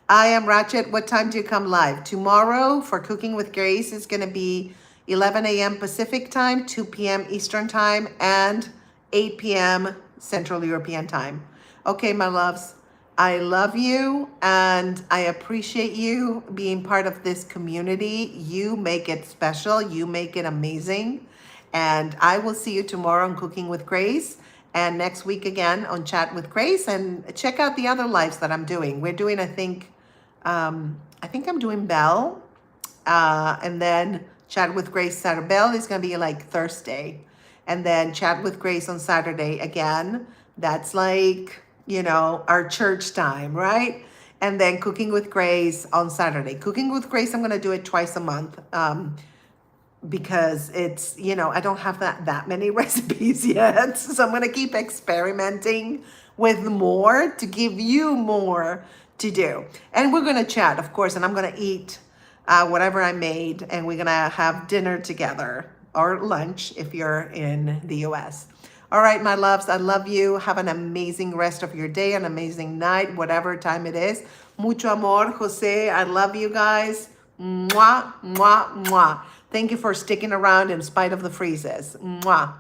I am Ratchet. What time do you come live? Tomorrow for Cooking with Grace is going to be 11 a.m. Pacific time, 2 p.m. Eastern time, and 8 p.m. Central European time. Okay, my loves. I love you and I appreciate you being part of this community. You make it special. You make it amazing. And I will see you tomorrow on Cooking with Grace and next week again on Chat with Grace. And check out the other lives that I'm doing. We're doing, I think I'm doing Belle. And then Chat with Grace Saturday. Belle is going to be like Thursday. And then Chat with Grace on Saturday again. That's like, our church time, right? And then Cooking with Grace on Saturday. Cooking with Grace, I'm going to do it twice a month because it's, I don't have that many recipes yet. So I'm going to keep experimenting with more to give you more to do. And we're going to chat, of course, and I'm going to eat whatever I made, and we're going to have dinner together or lunch if you're in the US. All right, my loves, I love you. Have an amazing rest of your day, an amazing night, whatever time it is. Mucho amor, Jose. I love you guys. Mwah, mwah, mwah. Thank you for sticking around in spite of the freezes. Mwah.